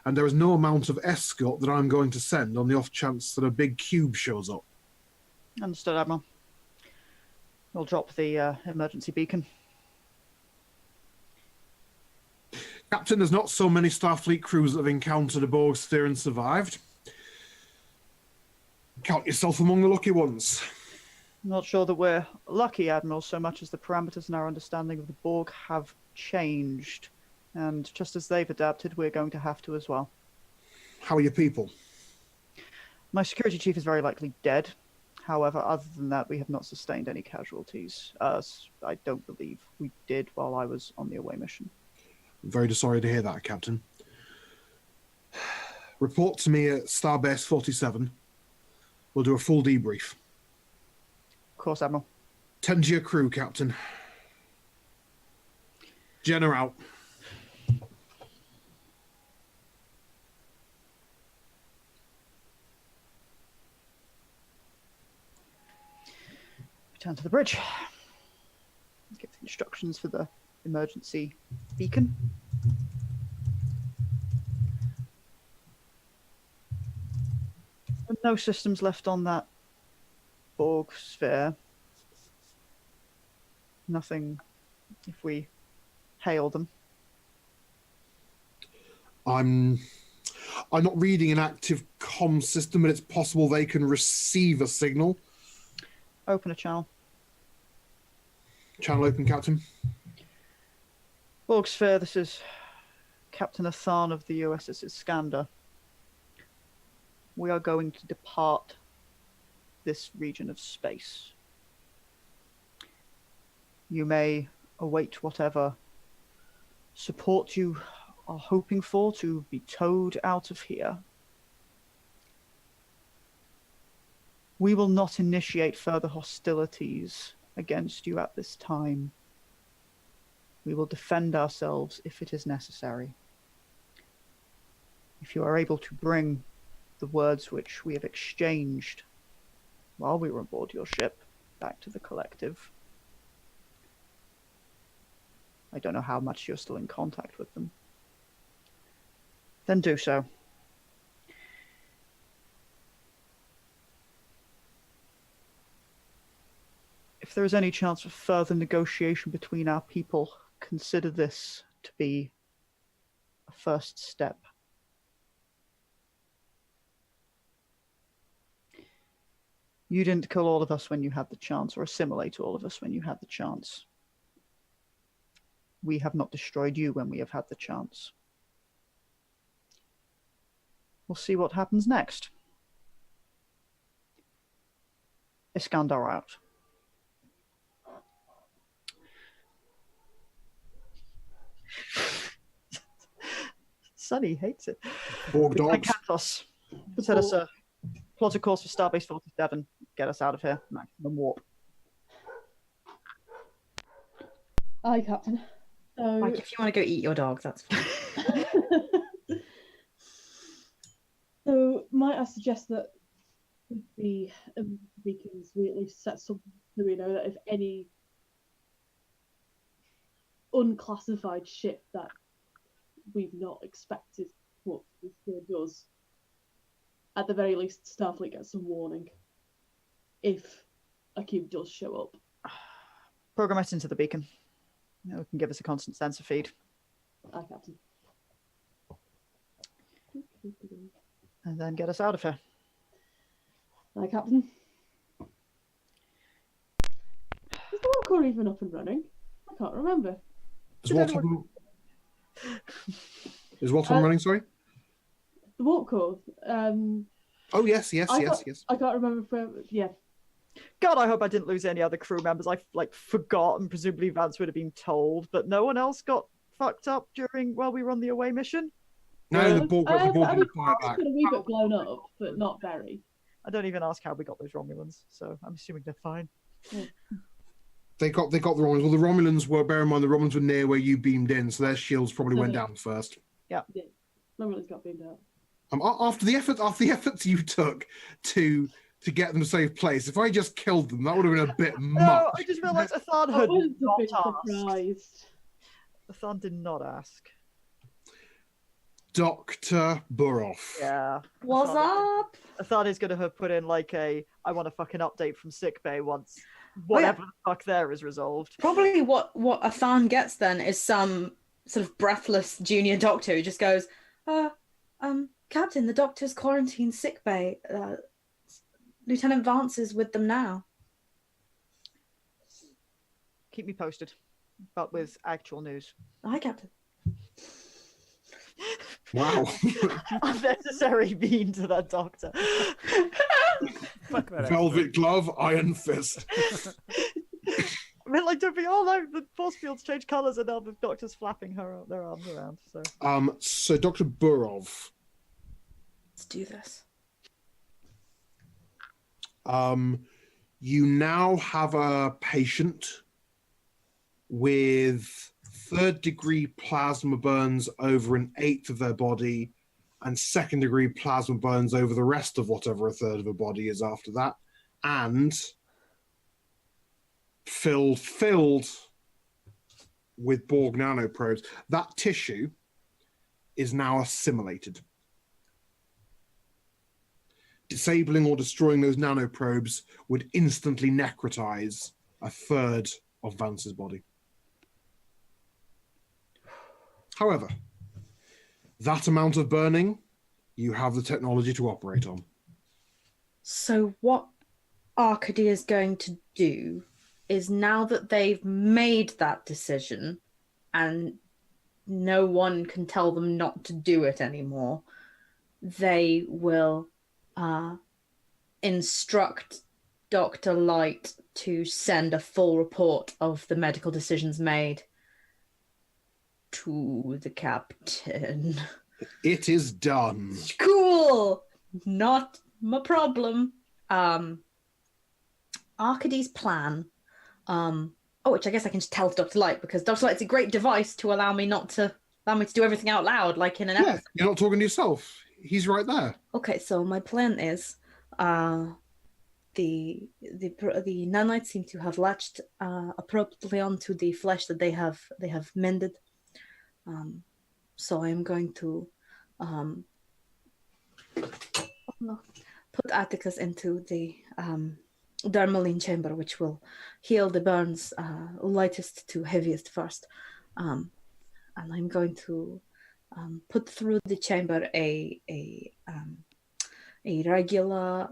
And there is no amount of escort that I'm going to send on the off chance that a big cube shows up. Understood, Admiral. We'll drop the emergency beacon. Captain, there's not so many Starfleet crews that have encountered a Borg sphere and survived. Count yourself among the lucky ones. Not sure that we're lucky, Admiral, so much as the parameters in our understanding of the Borg have changed. And just as they've adapted, we're going to have to as well. How are your people? My security chief is very likely dead. However, other than that, we have not sustained any casualties. I don't believe we did while I was on the away mission. I'm very sorry to hear that, Captain. Report to me at Starbase 47. We'll do a full debrief. Of course, Admiral. Tend to your crew, Captain. Jenna out. Return to the bridge. Give the instructions for the emergency beacon. There are no systems left on that Borg sphere. Nothing if we hail them. I'm not reading an active comm system, but it's possible they can receive a signal. Open a channel. Channel open, Captain. Borg sphere, this is Captain Athan of the USS Iskandar. We are going to depart this region of space. You may await whatever support you are hoping for to be towed out of here. We will not initiate further hostilities against you at this time. We will defend ourselves if it is necessary. If you are able to bring the words which we have exchanged while we were aboard your ship back to the collective, I don't know how much you're still in contact with them, then do so. If there is any chance of further negotiation between our people, consider this to be a first step. You didn't kill all of us when you had the chance, or assimilate all of us when you had the chance. We have not destroyed you when we have had the chance. We'll see what happens next. Iskandar out. Sunny hates it. Borg dogs. Cantos. Set us a plot a course for Starbase 47. Get us out of here. Maximum warp. Aye, Captain. So, Like, if you want to go eat your dog, that's fine. so might I suggest that with the beacons, we at least set something so we know that if any unclassified ship that we've not expected what this does, at the very least, Starfleet gets some warning if a cube does show up. Program it into the beacon. It can give us a constant sensor feed. Aye, Captain. And then get us out of here. Aye, Captain. Is the walker even up and running? I can't remember. Is what on running, sorry? The warp core. Oh, yes. I can't remember if yeah. God, I hope I didn't lose any other crew members. I forgot, and presumably Vance would have been told, but no one else got fucked up while we were on the away mission. No, the Borg I didn't fire back. a wee bit blown up, but not very. I don't even ask how we got those Romulans, so I'm assuming they're fine. Yeah. They got the Romulans. Well, the Romulans were, bear in mind, the Romulans were near where you beamed in, so their shields probably went down first. Yeah. Romulans got beamed out. After the efforts you took to get them to safe place, if I just killed them, that would have been a bit much. No, I just realised Athan I had wouldn't have been not asked. surprised. Athan did not ask. Dr. Burov. Yeah. What's up? Athan is going to have put in I want a fucking update from sickbay once whatever the fuck there is resolved. Probably what Athan gets then is some sort of breathless junior doctor who just goes, Captain, the doctor's quarantined sickbay. Lieutenant Vance is with them now. Keep me posted, but with actual news. Hi, Captain. Wow. Unnecessary mean to that doctor. Fuck that Velvet glove, iron fist. I mean, don't be all out. The force fields change colours, and now the doctor's flapping their arms around. So Dr. Burov. Let's do this. You now have a patient with third-degree plasma burns over an eighth of their body and second-degree plasma burns over the rest of whatever a third of a body is after that, and filled with Borg nanoprobes. That tissue is now assimilated. Disabling or destroying those nanoprobes would instantly necrotize a third of Vance's body. However, that amount of burning, you have the technology to operate on. So what Arcady is going to do is, now that they've made that decision and no one can tell them not to do it anymore, they will instruct Dr. Light to send a full report of the medical decisions made to the captain. It is done. Cool. Not my problem. Arcady's plan, which I guess I can just tell to Dr. Light, because Dr. Light's a great device to allow me to do everything out loud, like in an Yeah, episode. you're not talking to yourself. He's right there. Okay, so my plan is, the nanites seem to have latched appropriately onto the flesh that they have mended. So I'm going to put Atticus into the dermaline chamber, which will heal the burns lightest to heaviest first. And I'm going to put through the chamber a regular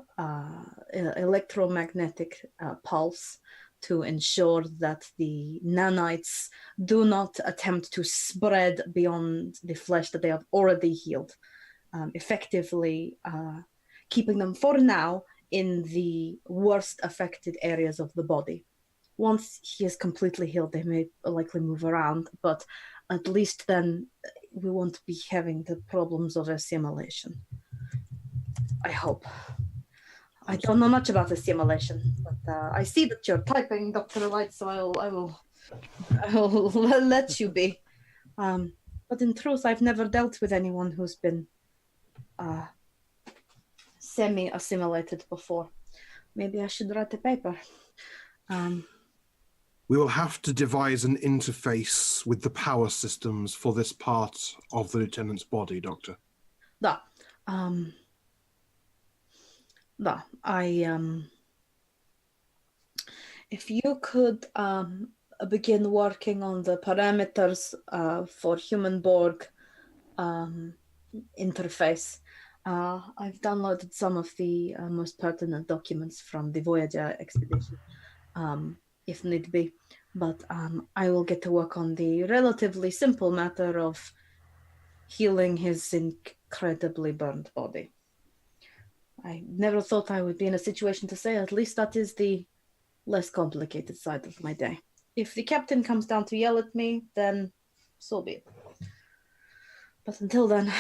electromagnetic pulse to ensure that the nanites do not attempt to spread beyond the flesh that they have already healed, effectively keeping them for now in the worst affected areas of the body. Once he is completely healed, they may likely move around, but at least then we won't be having the problems of assimilation. I hope. I don't know much about assimilation, but I see that you're typing, Dr. Light, so I will let you be. But in truth, I've never dealt with anyone who's been semi-assimilated before. Maybe I should write a paper. We will have to devise an interface with the power systems for this part of the lieutenant's body, Doctor. If you could begin working on the parameters for human Borg interface. I've downloaded some of the most pertinent documents from the Voyager expedition, if need be, but I will get to work on the relatively simple matter of healing his incredibly burned body. I never thought I would be in a situation to say, at least that is the less complicated side of my day. If the captain comes down to yell at me, then so be it. But until then,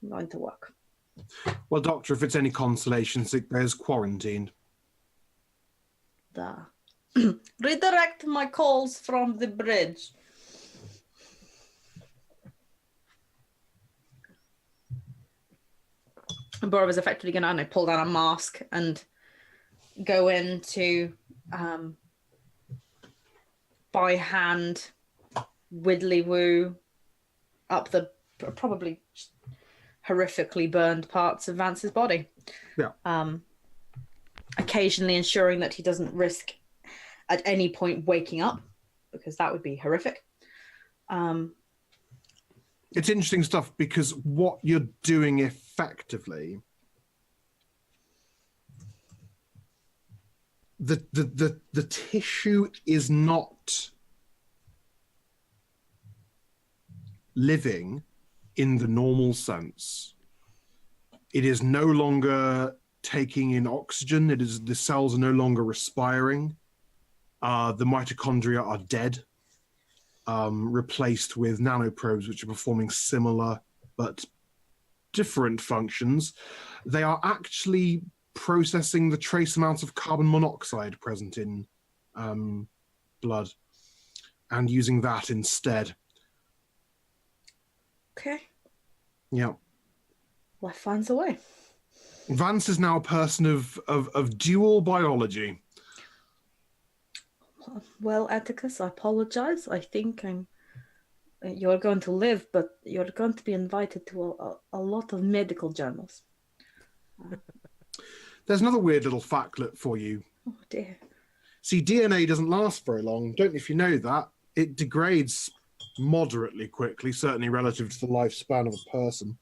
I'm going to work. Well, Doctor, if it's any consolation, sick bay is quarantined. Redirect my calls from the bridge. Bora is effectively going to pull down a mask and go into by hand widdly woo up the probably horrifically burned parts of Vance's body. Yeah. Occasionally ensuring that he doesn't risk at any point waking up, because that would be horrific. It's interesting stuff, because what you're doing effectively, the tissue is not living in the normal sense. It is no longer taking in oxygen. The cells are no longer respiring. The mitochondria are dead, replaced with nanoprobes, which are performing similar but different functions. They are actually processing the trace amounts of carbon monoxide present in blood and using that instead. Okay. Yeah. Life finds a way. Vance is now a person of dual biology. Well, Atticus, I apologize. I think you're going to live, but you're going to be invited to a lot of medical journals. There's another weird little factlet for you. Oh, dear. See, DNA doesn't last very long. Don't know if you know that. It degrades moderately quickly, certainly relative to the lifespan of a person.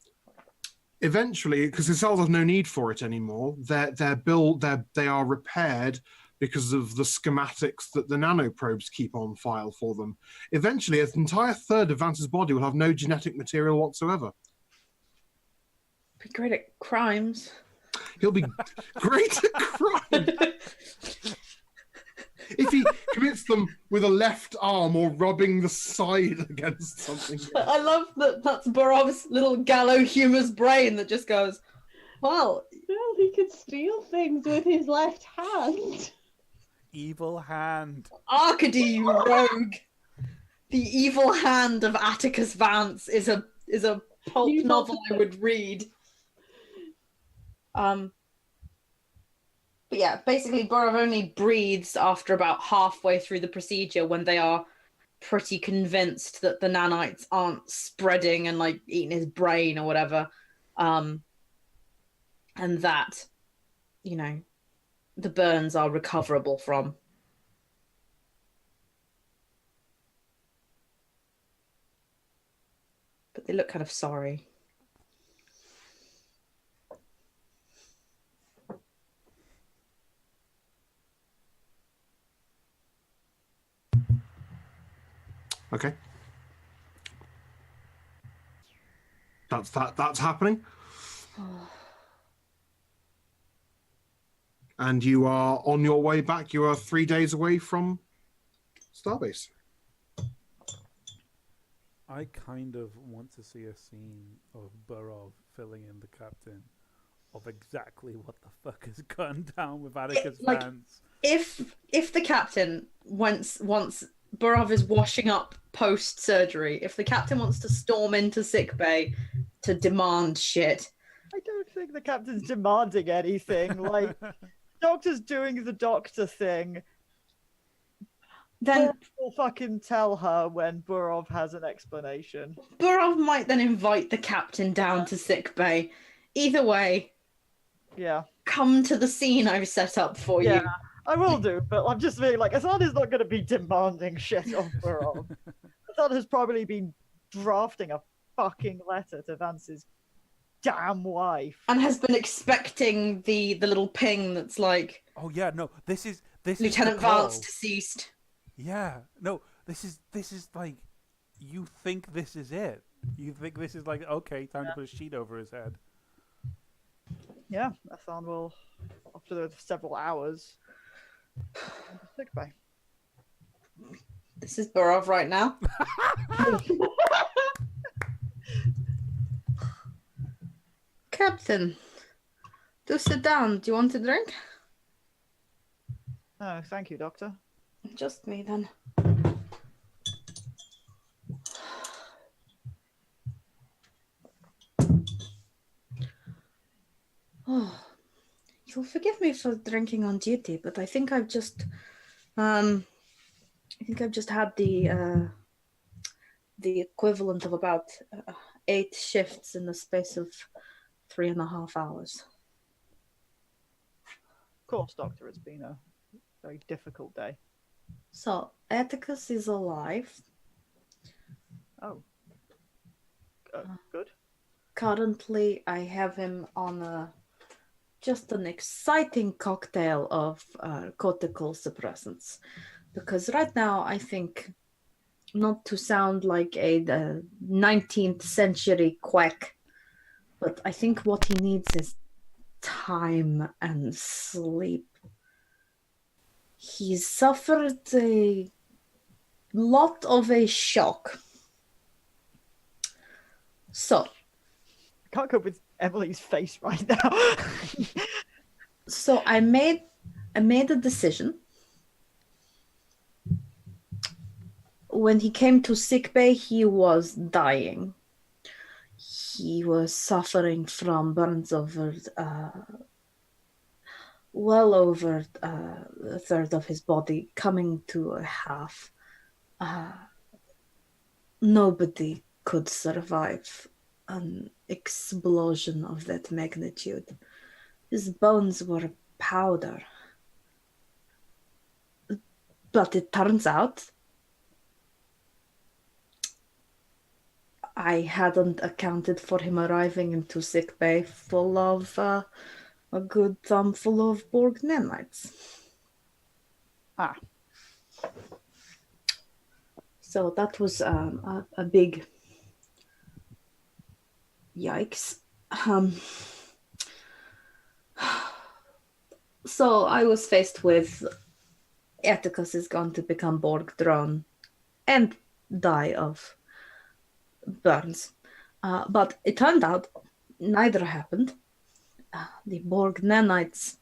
Eventually, because the cells have no need for it anymore, they are repaired because of the schematics that the nanoprobes keep on file for them. Eventually, an entire third of Vance's body will have no genetic material whatsoever. Be great at crimes. He'll be great at crime. If he commits them with a left arm or rubbing the side against something. I love that that's Borov's little gallo humorous brain that just goes, well, Well, he could steal things with his left hand. Evil hand. Arcady, you rogue! The Evil Hand of Atticus Vance is a pulp You novel got I would read. But yeah, basically Burrow only breathes after about halfway through the procedure when they are pretty convinced that the nanites aren't spreading and like eating his brain or whatever. And that, you know, the burns are recoverable from. But they look kind of sorry. Okay. That's happening. And you are on your way back. You are 3 days away from Starbase. I kind of want to see a scene of Burov filling in the captain of exactly what the fuck has gone down with Atticus like, Vance. If the captain once Burov is washing up post surgery, if the captain wants to storm into sickbay to demand shit, I don't think the captain's demanding anything. Like, doctor's doing the doctor thing. then Burov will fucking tell her when Burov has an explanation. Burov might then invite the captain down to sickbay. Either way, Yeah. come to the scene I've set up for Yeah. you. I will do, but I'm just being like, Asada's not going to be demanding shit of Burov. Asada has probably been drafting a fucking letter to Vance's damn wife. And has been expecting the little ping that's like, Oh yeah, no, this is Lieutenant the call. Vance deceased. Yeah, no, this is like, you think this is it. You think this is like, okay, time to put a sheet over his head. Yeah, Asan will, after the several hours, sick bay. This is Burov right now. Captain, do sit down. Do you want a drink? Oh, thank you, Doctor. Just me then. Oh, you'll forgive me for drinking on duty, but I think I've just had the equivalent of about 8 shifts in the space of 3.5 hours. Of course, Doctor, it's been a very difficult day. So Atticus is alive. Oh. Good. Currently, I have him on just an exciting cocktail of cortical suppressants. Because right now, I think, not to sound like a 19th century quack, but I think what he needs is time and sleep. He's suffered a lot of a shock. So, I can't cope with Emily's face right now. so I made a decision. When he came to sickbay, he was dying. He was suffering from burns over well over a third of his body, coming to a half. Nobody could survive an explosion of that magnitude. His bones were powder. But it turns out I hadn't accounted for him arriving into sickbay full of a good thumbful of Borg nanites. Ah. So that was a big yikes. So I was faced with Atticus is going to become Borg drone and die of burns. But it turned out neither happened. the Borg nanites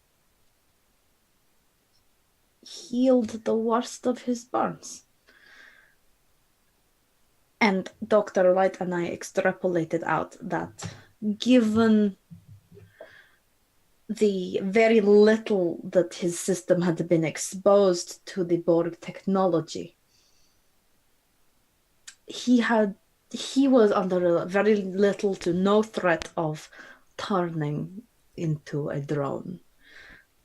healed the worst of his burns. And Dr. Light and I extrapolated out that given the very little that his system had been exposed to the Borg technology, he was under very little to no threat of turning into a drone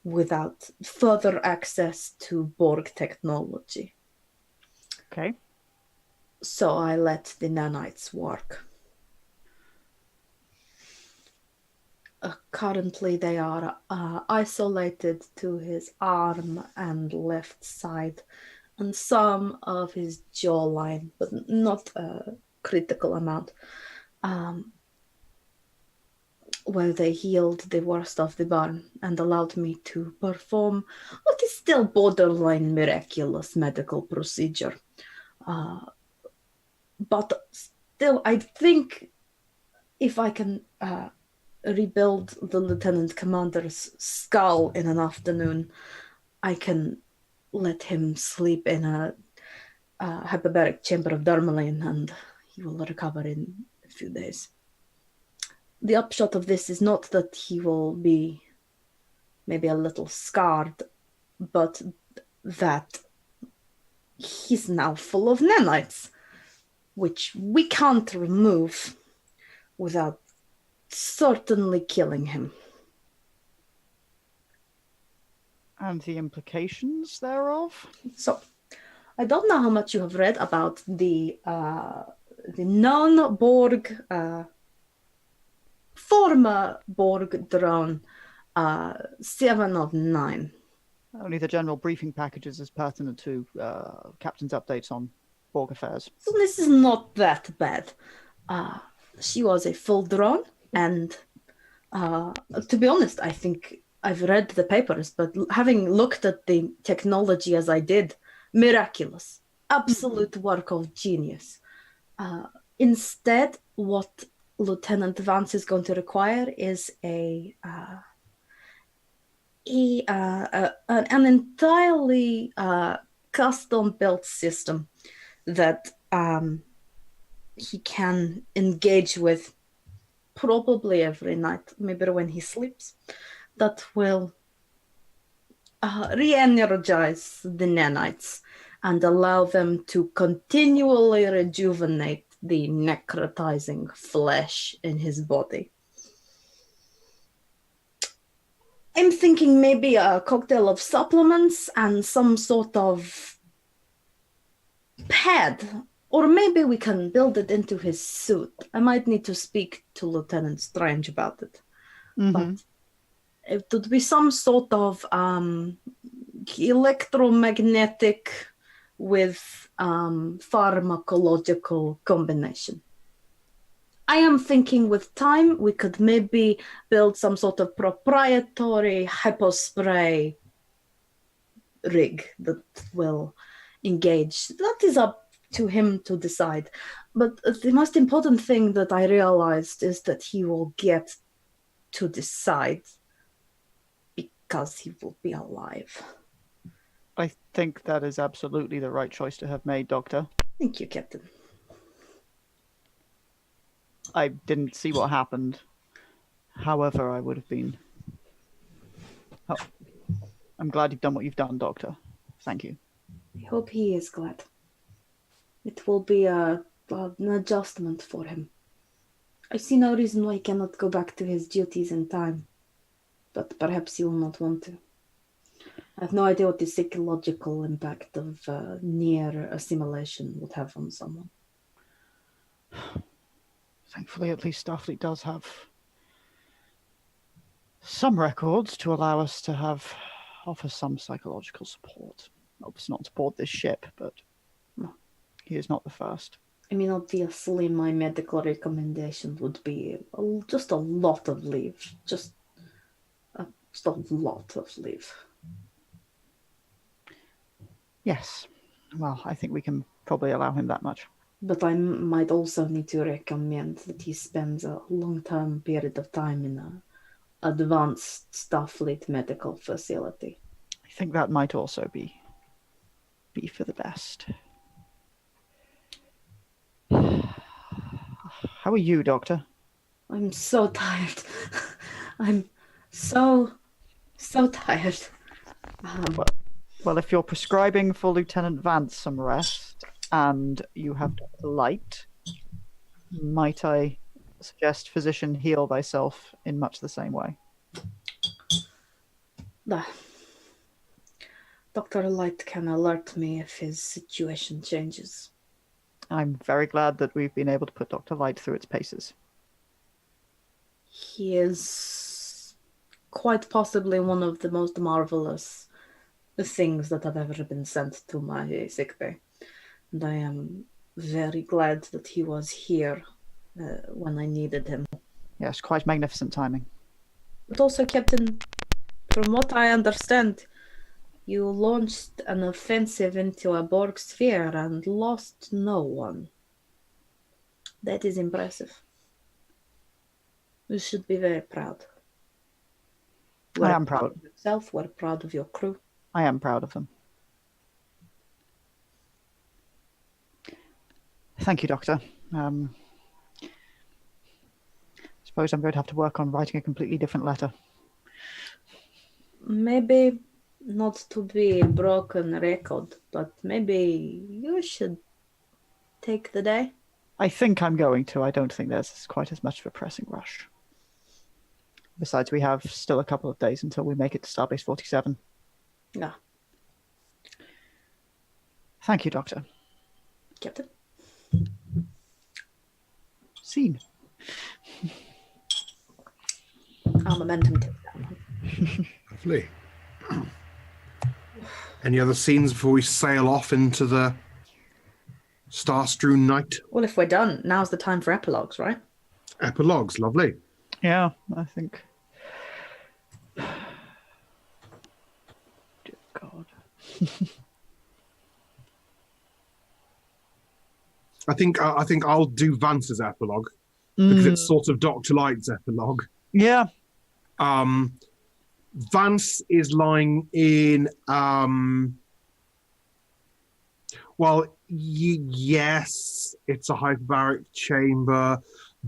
without further access to Borg technology. Okay. So I let the nanites work. Currently, they are isolated to his arm and left side and some of his jawline, but not a critical amount, where they healed the worst of the burn and allowed me to perform what is still borderline miraculous medical procedure. But still, I think if I can rebuild the lieutenant commander's skull in an afternoon, I can let him sleep in a hyperbaric chamber of Dermalin and he will recover in a few days. The upshot of this is not that he will be maybe a little scarred, but that he's now full of nanites, which we can't remove without certainly killing him. And the implications thereof? So, I don't know how much you have read about the non-Borg, former Borg drone 7 of 9. Only the general briefing packages is pertinent to Captain's updates on Borg affairs. So this is not that bad. She was a full drone, and to be honest, I think I've read the papers, but having looked at the technology as I did, miraculous, absolute work of genius. Instead, what Lieutenant Vance is going to require is an entirely custom-built system that he can engage with probably every night, maybe when he sleeps, that will re-energize the nanites and allow them to continually rejuvenate the necrotizing flesh in his body. I'm thinking maybe a cocktail of supplements and some sort of pad, or maybe we can build it into his suit. I might need to speak to Lieutenant Strange about it. But it would be some sort of electromagnetic with pharmacological combination. I am thinking with time we could maybe build some sort of proprietary hypospray rig that will engage. That is up to him to decide. But the most important thing that I realized is that he will get to decide because he will be alive. I think that is absolutely the right choice to have made, Doctor. Thank you, Captain. I didn't see what happened. However, I would have been... Oh, I'm glad you've done what you've done, Doctor. Thank you. I hope he is glad. It will be an adjustment for him. I see no reason why he cannot go back to his duties in time. But perhaps he will not want to. I have no idea what the psychological impact of near assimilation would have on someone. Thankfully, at least Starfleet does have some records to allow us to offer some psychological support. Obviously not to board this ship, but no. He is not the first. I mean, obviously my medical recommendation would be just a lot of leave. Just a lot of leave. Yes. Well, I think we can probably allow him that much. But I might also need to recommend that he spends a long-term period of time in a advanced Starfleet medical facility. I think that might also be for the best. How are you, Doctor? I'm so tired. I'm so tired. Well, if you're prescribing for Lieutenant Vance some rest and you have Dr. Light, might I suggest physician heal thyself in much the same way? Dr. Light can alert me if his situation changes. I'm very glad that we've been able to put Dr. Light through its paces. He is quite possibly one of the most marvelous things that have ever been sent to my sickbay. And I am very glad that he was here when I needed him. Yes, quite magnificent timing. But also, Captain, from what I understand, you launched an offensive into a Borg sphere and lost no one. That is impressive. You should be very proud. I am proud of yourself. We're proud of your crew. I am proud of them. Thank you, Doctor. I suppose I'm going to have to work on writing a completely different letter. Maybe not to be a broken record, but maybe you should take the day. I think I'm going to. I don't think there's quite as much of a pressing rush. Besides, we have still a couple of days until we make it to Starbase 47. Yeah. Thank you, Doctor. Captain? Scene. Our momentum tipped down. Lovely. Any other scenes before we sail off into the star-strewn night? Well, if we're done, now's the time for epilogues, right? Epilogues, lovely. Yeah, I think. Dear God. I think I'll do Vance's epilogue because it's sort of Dr. Light's epilogue. Yeah. Vance is lying in yes, it's a hyperbaric chamber,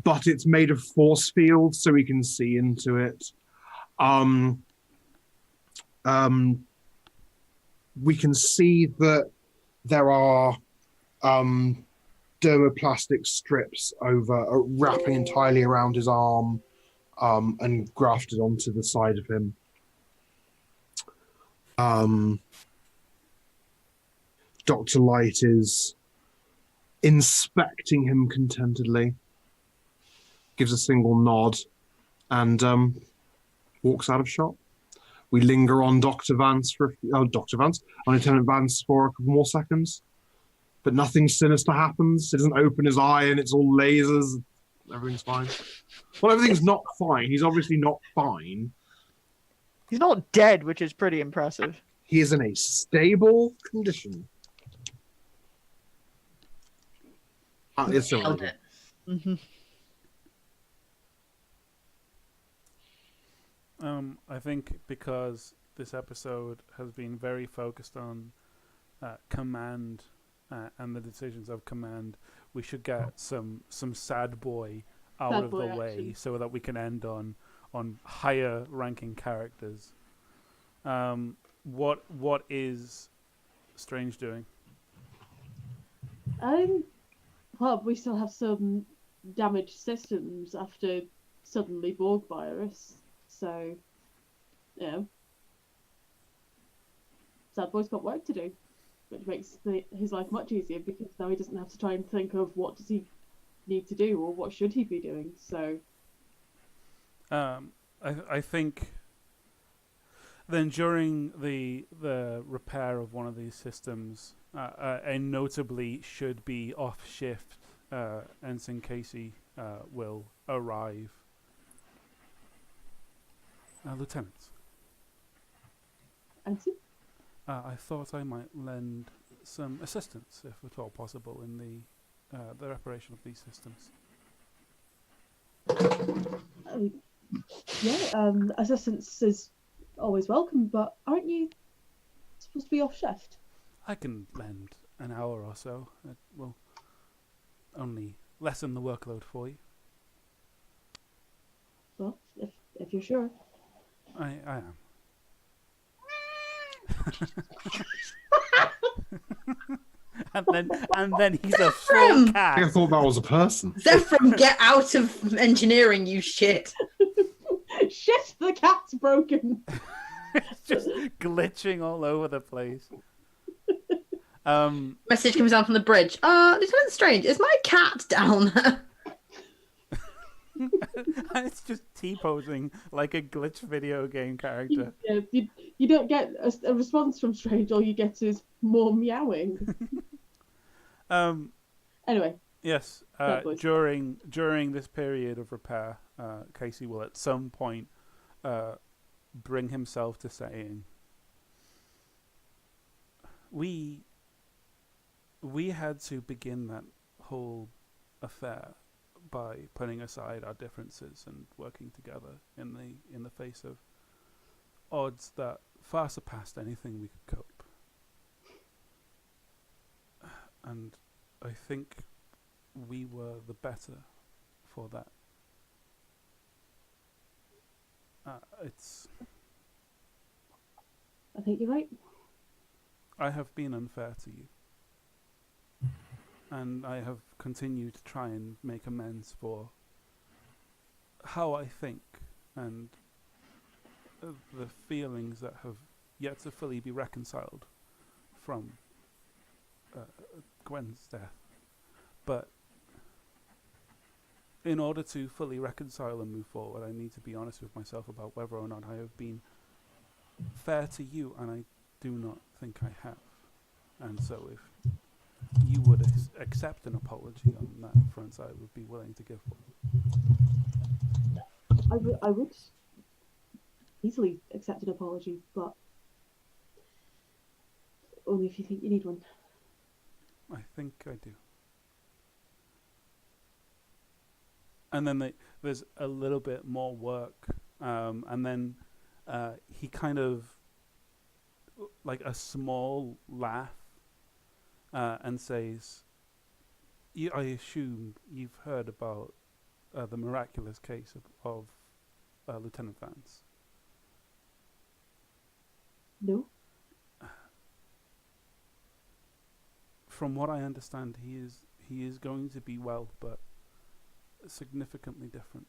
but it's made of force fields so we can see into it. We can see that there are dermoplastic strips wrapping entirely around his arm and grafted onto the side of him. Dr. Light is inspecting him contentedly, gives a single nod, and walks out of shot. We linger on on Lieutenant Vance for a couple more seconds, but nothing sinister happens. He doesn't open his eye and it's all lasers. Everything's fine. Well, everything's not fine. He's obviously not fine. He's not dead, which is pretty impressive. He is in a stable condition. It's so Nailed it. Mm-hmm. I think because this episode has been very focused on command and the decisions of command, we should get some sad boy out of the way action. so that we can end on higher ranking characters. What is Strange doing? Well, we still have some damaged systems after suddenly Borg virus, so Sad Boy's got work to do, which makes his life much easier because now he doesn't have to try and think of what does he need to do or what should he be doing. So, I think then during the repair of one of these systems, a notably should be off shift Ensign Casey will arrive. Lieutenant. Ensign? I thought I might lend some assistance, if at all possible, in the reparation of these systems. Yeah, assistance is always welcome, but aren't you supposed to be off shift? I can lend an hour or so. It will only lessen the workload for you. Well, if you're sure. I am. and then he's a full Zephyr! cat. I thought that was a person. Zephyr, get out of engineering, you shit. Shit, the cat's broken. It's just glitching all over the place. Message comes down from the bridge. Lieutenant Strange, is my cat down there? And it's just T-posing like a glitch video game character. You don't get a response from Strange. All you get is more meowing. Anyway. Yes. During this period of repair, Casey will at some point bring himself to saying, "We had to begin that whole affair by putting aside our differences and working together in the face of odds that far surpassed anything we could cope. And I think we were the better for that. I think you're right. I have been unfair to you. And I have continued to try and make amends for how I think and the feelings that have yet to fully be reconciled from Gwen's death. But in order to fully reconcile and move forward, I need to be honest with myself about whether or not I have been fair to you, and I do not think I have. And so if you would accept an apology on that front, I would be willing to give one. I would easily accept an apology, but only if you think you need one. I think I do. And then there's a little bit more work, and then he kind of, like a small laugh, and says, I assume you've heard about the miraculous case of Lieutenant Vance. No? From what I understand, he is going to be well, but significantly different.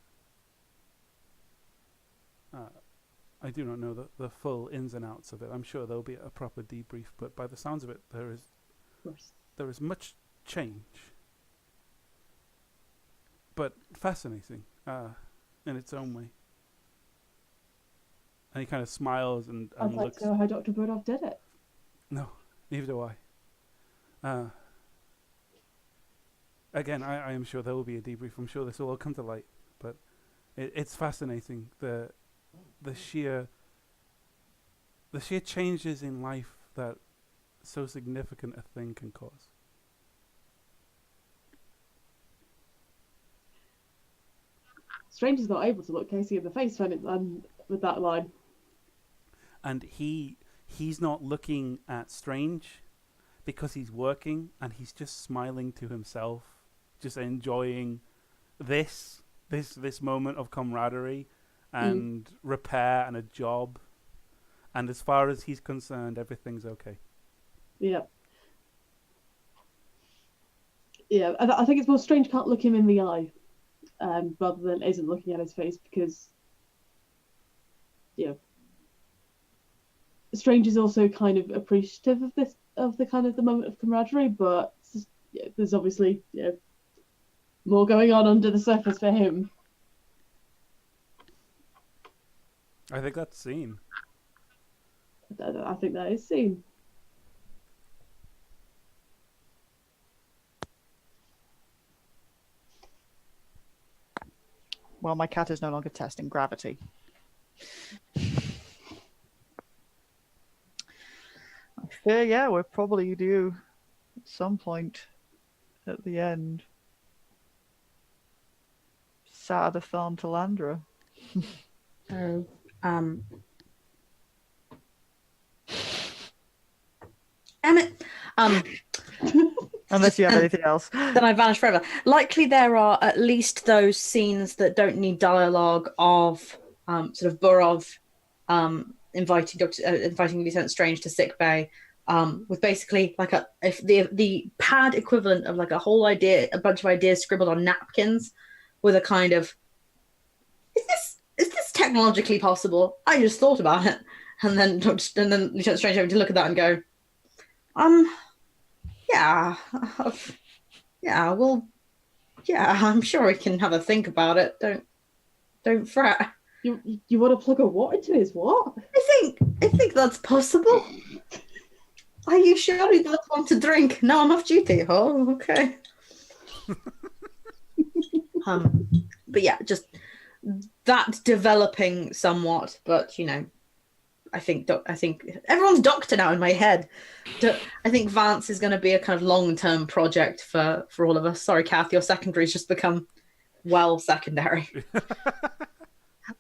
I do not know the full ins and outs of it. I'm sure there'll be a proper debrief, but by the sounds of it, there is much change, but fascinating in its own way. And he kind of smiles and I'd like looks. to know how Dr. Burdov did it. No, neither do I. Again, I am sure there will be a debrief. I'm sure this will all come to light, but it's fascinating the sheer changes in life that so significant a thing can cause. Strange is not able to look Casey in the face with that line. And he's not looking at Strange because he's working, and he's just smiling to himself, just enjoying this moment of camaraderie and repair and a job. And as far as he's concerned, everything's okay. Yeah. Yeah, I think it's more Strange can't look him in the eye, rather than isn't looking at his face, because, Strange is also kind of appreciative of the kind of the moment of camaraderie, but there's obviously more going on under the surface for him. I think that's seen. I think that is seen. Well, my cat is no longer testing gravity. I fear, we're probably due at some point at the end. Sadathon Talandra. So, um, damn it. Unless you have And anything else. then I vanish forever. Likely there are at least those scenes that don't need dialogue of sort of Burov inviting Lieutenant Strange to sick bay, with basically like if the pad equivalent of like a whole idea, a bunch of ideas scribbled on napkins, with a kind of is this technologically possible? I just thought about it, and then Lieutenant Strange having to look at that and go, yeah, yeah, well, yeah, I'm sure we can have a think about it. Don't fret. You want to plug a what into his what? I think that's possible. Are you sure you don't want to drink? No, I'm off duty. Oh, okay. But yeah, just that developing somewhat. But I think everyone's doctor now in my head. I think Vance is going to be a kind of long-term project for all of us. Sorry, Kath, your secondary's just become well secondary.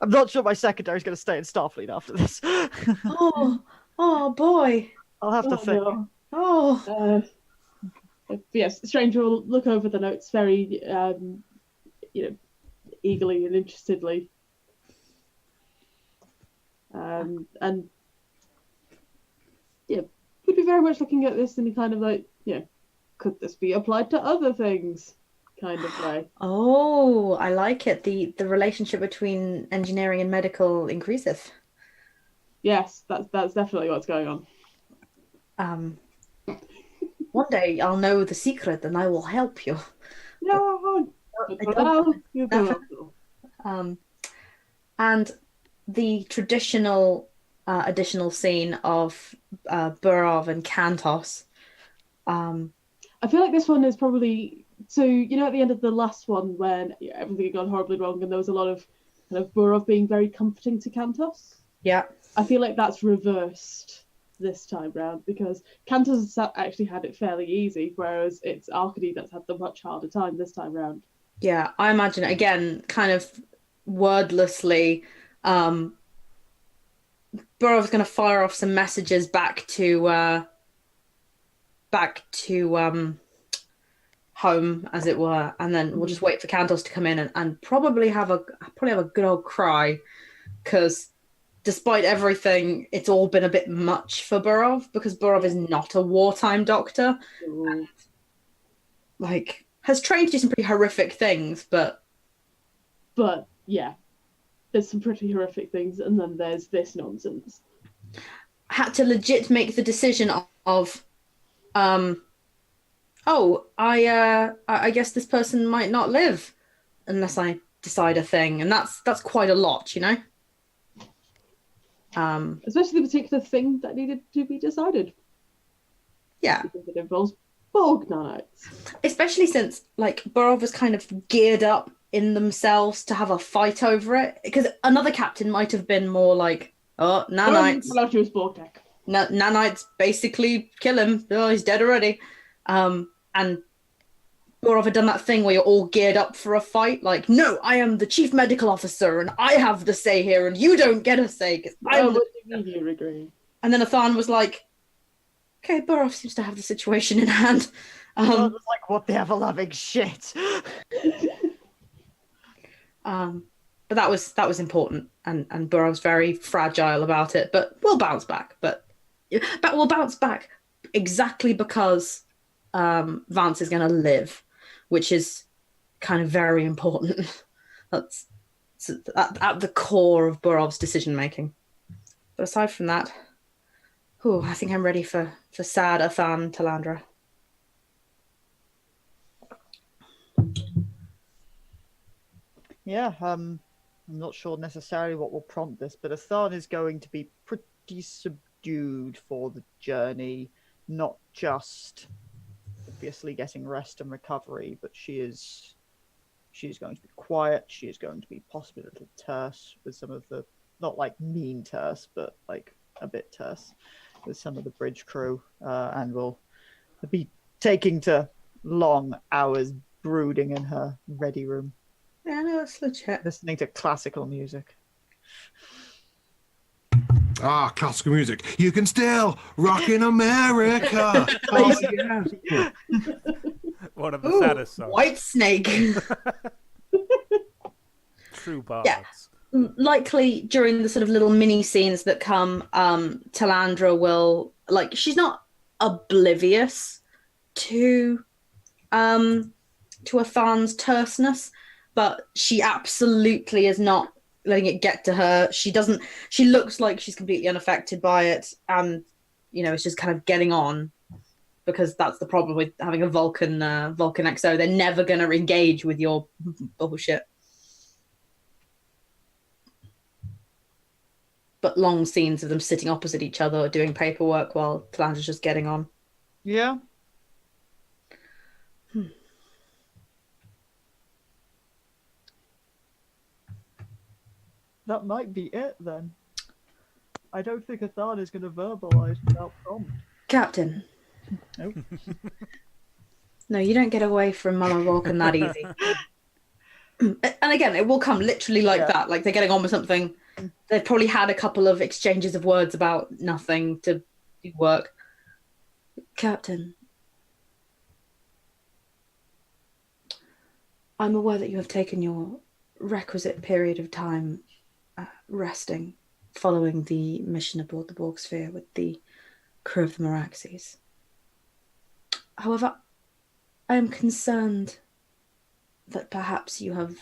I'm not sure my secondary is going to stay in Starfleet after this. Oh boy. I'll have to think. No. Oh. Yes, Strange will look over the notes very, eagerly and interestedly. And we'd be very much looking at this in a kind of like, could this be applied to other things kind of way? Oh, I like it. The relationship between engineering and medical increases. Yes, that's definitely what's going on. One day I'll know the secret and I will help you. No, you go. And the traditional additional scene of Burov and Kantos. I feel like this one is probably so. At the end of the last one, when everything had gone horribly wrong, and there was a lot of kind of Burov being very comforting to Kantos. Yeah, I feel like that's reversed this time round because Kantos has actually had it fairly easy, whereas it's Arkady that's had the much harder time this time round. Yeah, I imagine again, kind of wordlessly, Burov's going to fire off some messages back to home, as it were, and then we'll just wait for Kantos to come in and probably have a good old cry, because despite everything, it's all been a bit much for Burov, because Burov is not a wartime doctor. And, has trained to do some pretty horrific things, but yeah, there's some pretty horrific things, and then there's this nonsense. Had to legit make the decision of I guess this person might not live unless I decide a thing, and that's quite a lot, Especially the particular thing that needed to be decided. Yeah, because it involves Borg nanites. Especially since Burov was kind of geared up in themselves to have a fight over it, because another captain might have been more like, oh, nanites. Nanites basically kill him. Oh, he's dead already. And Burov had done that thing where you're all geared up for a fight. Like, no, I am the chief medical officer and I have the say here and you don't get a say because I'm you agree. And then Athan was like, okay, Burov seems to have the situation in hand. Was like, what the ever-loving shit. But that was important, and Burov's very fragile about it. But we'll bounce back. But we'll bounce back exactly because Vance is going to live, which is kind of very important. That's at the core of Burov's decision making. But aside from that, I think I'm ready for sad Athan Talandra. Yeah, I'm not sure necessarily what will prompt this, but Athan is going to be pretty subdued for the journey, not just obviously getting rest and recovery, but she is going to be quiet. She is going to be possibly a little terse with some of the, not like mean terse, but like a bit terse with some of the bridge crew, and will be taking to long hours brooding in her ready room. Yeah, no, that's legit. Listening to classical music. Ah, classical music. You can still rock in America. Oh, yes. One of the Ooh, saddest songs. White Snake. True Yeah. bards. Likely during the sort of little mini scenes that come, Talandra will, like, she's not oblivious to Athan's terseness, but she absolutely is not letting it get to her. She looks like she's completely unaffected by it, and it's just kind of getting on, because that's the problem with having a Vulcan XO. They're never going to engage with your bullshit. But long scenes of them sitting opposite each other doing paperwork while Talandra's just getting on. Yeah. That might be it then. I don't think Athan is going to verbalize without prompt. Captain. Nope. No, you don't get away from Mama Vulcan that easy. And again, it will come literally like that. Like they're getting on with something. They've probably had a couple of exchanges of words about nothing to do work. Captain, I'm aware that you have taken your requisite period of time resting following the mission aboard the Borg Sphere with the crew of the Meraxes. However, I am concerned that perhaps you have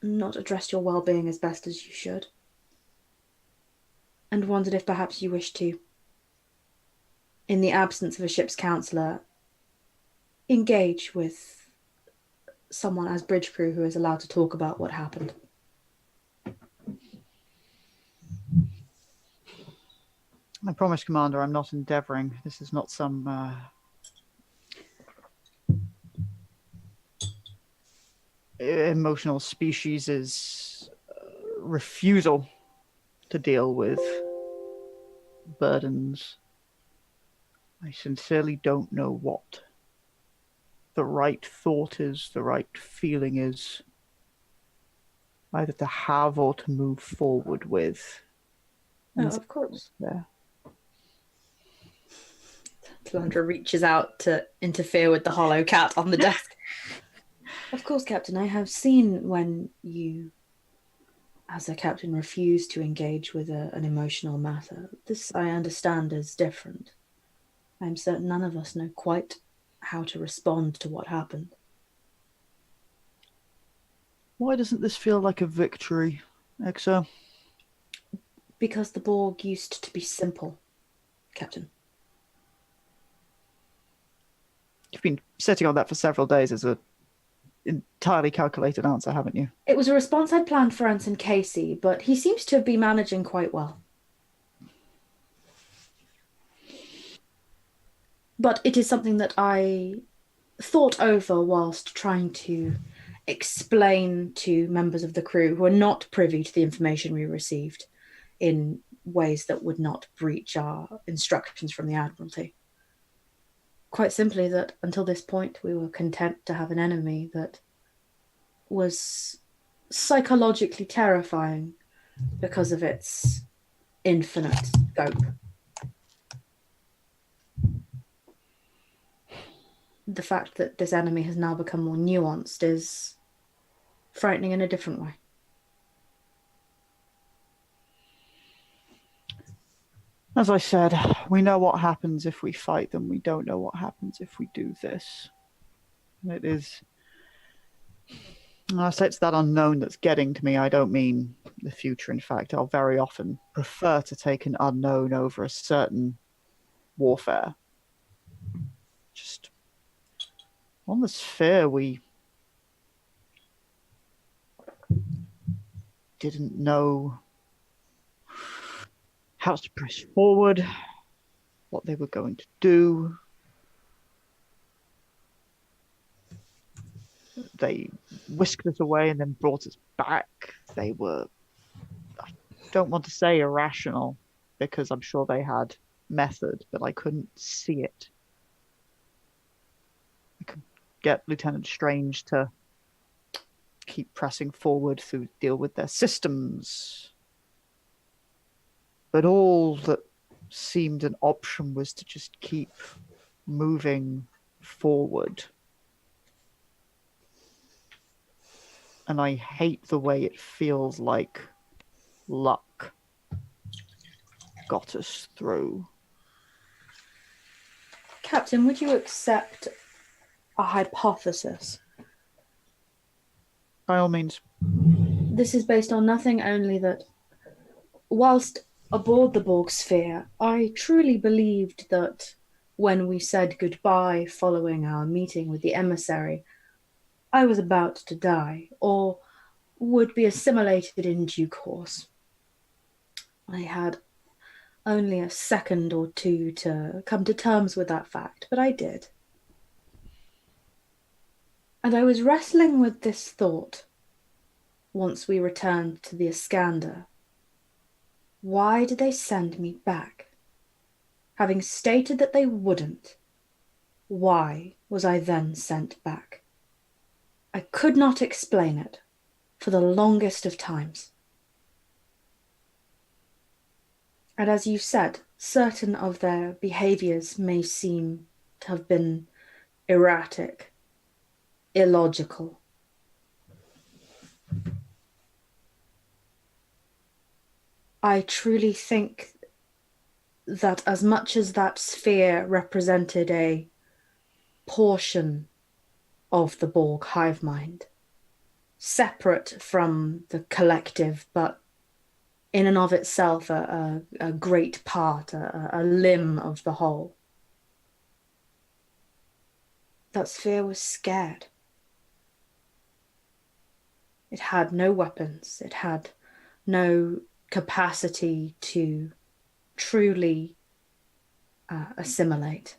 not addressed your well-being as best as you should, and wondered if perhaps you wish to, in the absence of a ship's counselor, engage with someone as bridge crew who is allowed to talk about what happened. I promise, Commander, I'm not endeavoring. This is not some emotional species' refusal to deal with burdens. I sincerely don't know what the right thought is, the right feeling is, either to have or to move forward with. Oh, of course. There. Talandra reaches out to interfere with the hollow cat on the desk. Of course, Captain, I have seen when you, as a captain, refuse to engage with an emotional matter. This, I understand, is different. I'm certain none of us know quite how to respond to what happened. Why doesn't this feel like a victory, Exo? Because the Borg used to be simple, Captain. You've been sitting on that for several days as an entirely calculated answer, haven't you? It was a response I'd planned for Ensign Casey, but he seems to be managing quite well. But it is something that I thought over whilst trying to explain to members of the crew who are not privy to the information we received in ways that would not breach our instructions from the Admiralty. Quite simply that until this point we were content to have an enemy that was psychologically terrifying because of its infinite scope. The fact that this enemy has now become more nuanced is frightening in a different way. As I said, we know what happens if we fight them. We don't know what happens if we do this. And it is... When I say it's that unknown that's getting to me, I don't mean the future. In fact, I'll very often prefer to take an unknown over a certain warfare. Just on the sphere, we didn't know how to press forward, what they were going to do. They whisked us away and then brought us back. They were, I don't want to say irrational, because I'm sure they had method, but I couldn't see it. I could get Lieutenant Strange to keep pressing forward to deal with their systems. But all that seemed an option was to just keep moving forward. And I hate the way it feels like luck got us through. Captain, would you accept a hypothesis? By all means. This is based on nothing only that, whilst aboard the Borg sphere, I truly believed that when we said goodbye following our meeting with the emissary, I was about to die, or would be assimilated in due course. I had only a second or two to come to terms with that fact, but I did. And I was wrestling with this thought once we returned to the Iskandar. Why did they send me back? Having stated that they wouldn't, why was I then sent back? I could not explain it for the longest of times. And as you said, certain of their behaviors may seem to have been erratic, illogical. I truly think that as much as that sphere represented a portion of the Borg hive mind, separate from the collective, but in and of itself a great part, a limb of the whole, that sphere was scared. It had no weapons. It had no capacity to truly assimilate.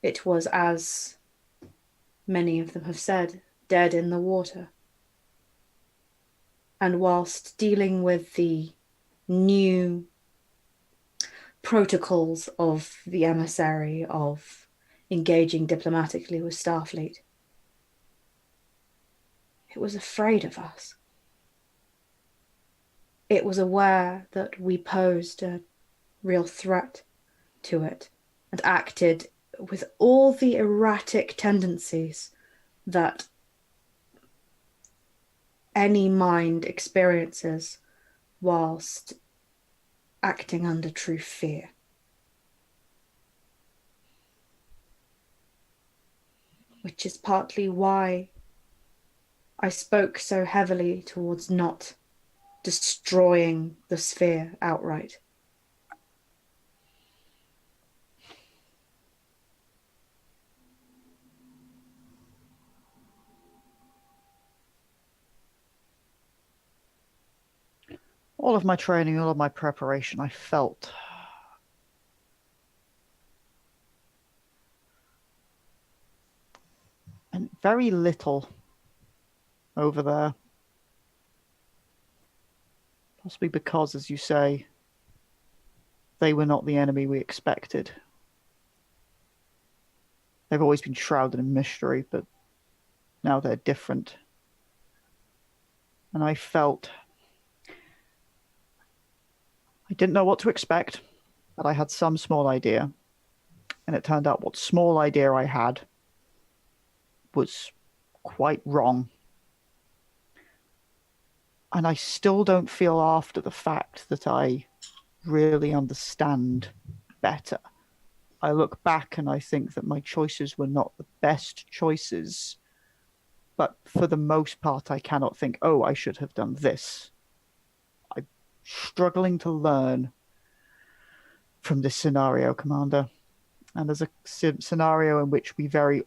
It was, as many of them have said, dead in the water. And whilst dealing with the new protocols of the emissary, of engaging diplomatically with Starfleet, it was afraid of us. It was aware that we posed a real threat to it and acted with all the erratic tendencies that any mind experiences whilst acting under true fear. Which is partly why I spoke so heavily towards not destroying the sphere outright. All of my training, all of my preparation, I felt and very little over there. Possibly because, as you say, they were not the enemy we expected. They've always been shrouded in mystery, but now they're different. And I felt I didn't know what to expect, but I had some small idea. And it turned out what small idea I had was quite wrong. And I still don't feel after the fact that I really understand better. I look back and I think that my choices were not the best choices, but for the most part, I cannot think, oh, I should have done this. I'm struggling to learn from this scenario, Commander. And there's a scenario in which we very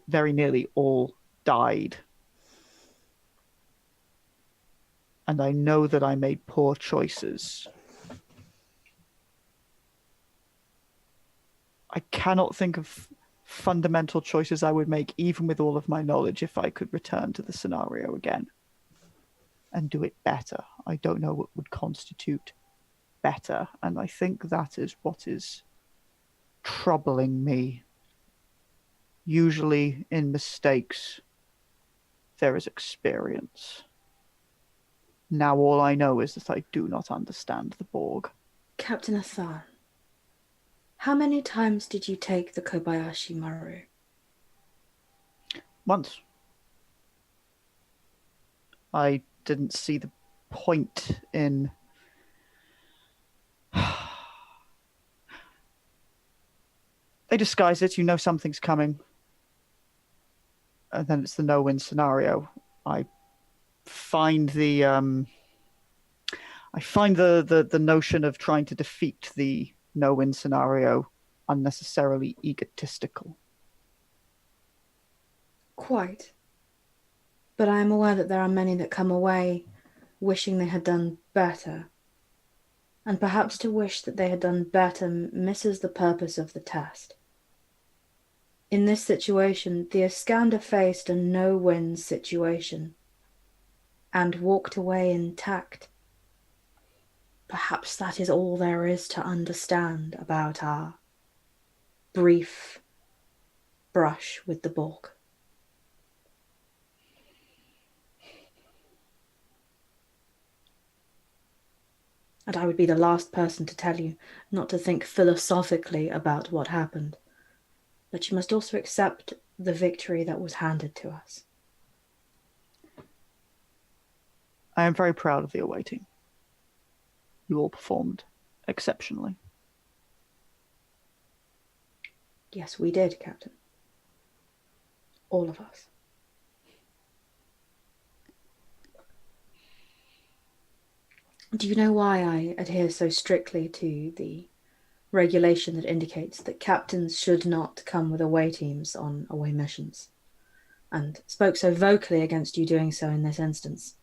nearly all died. And I know that I made poor choices. I cannot think of fundamental choices I would make, even with all of my knowledge, if I could return to the scenario again and do it better. I don't know what would constitute better. And I think that is what is troubling me. Usually in mistakes, there is experience. Now all I know is that I do not understand the Borg. Captain Athan, how many times did you take the Kobayashi Maru? Once. I didn't see the point in... They disguise it, you know something's coming. And then it's the no-win scenario. I find the notion of trying to defeat the no-win scenario unnecessarily egotistical. Quite. But I am aware that there are many that come away wishing they had done better. And perhaps to wish that they had done better misses the purpose of the test. In this situation, the Iskandar faced a no-win situation and walked away intact. Perhaps that is all there is to understand about our brief brush with the Borg. And I would be the last person to tell you not to think philosophically about what happened. But you must also accept the victory that was handed to us. I am very proud of the awaiting. You all performed exceptionally. Yes, we did, Captain. All of us. Do you know why I adhere so strictly to the regulation that indicates that captains should not come with away teams on away missions, and spoke so vocally against you doing so in this instance?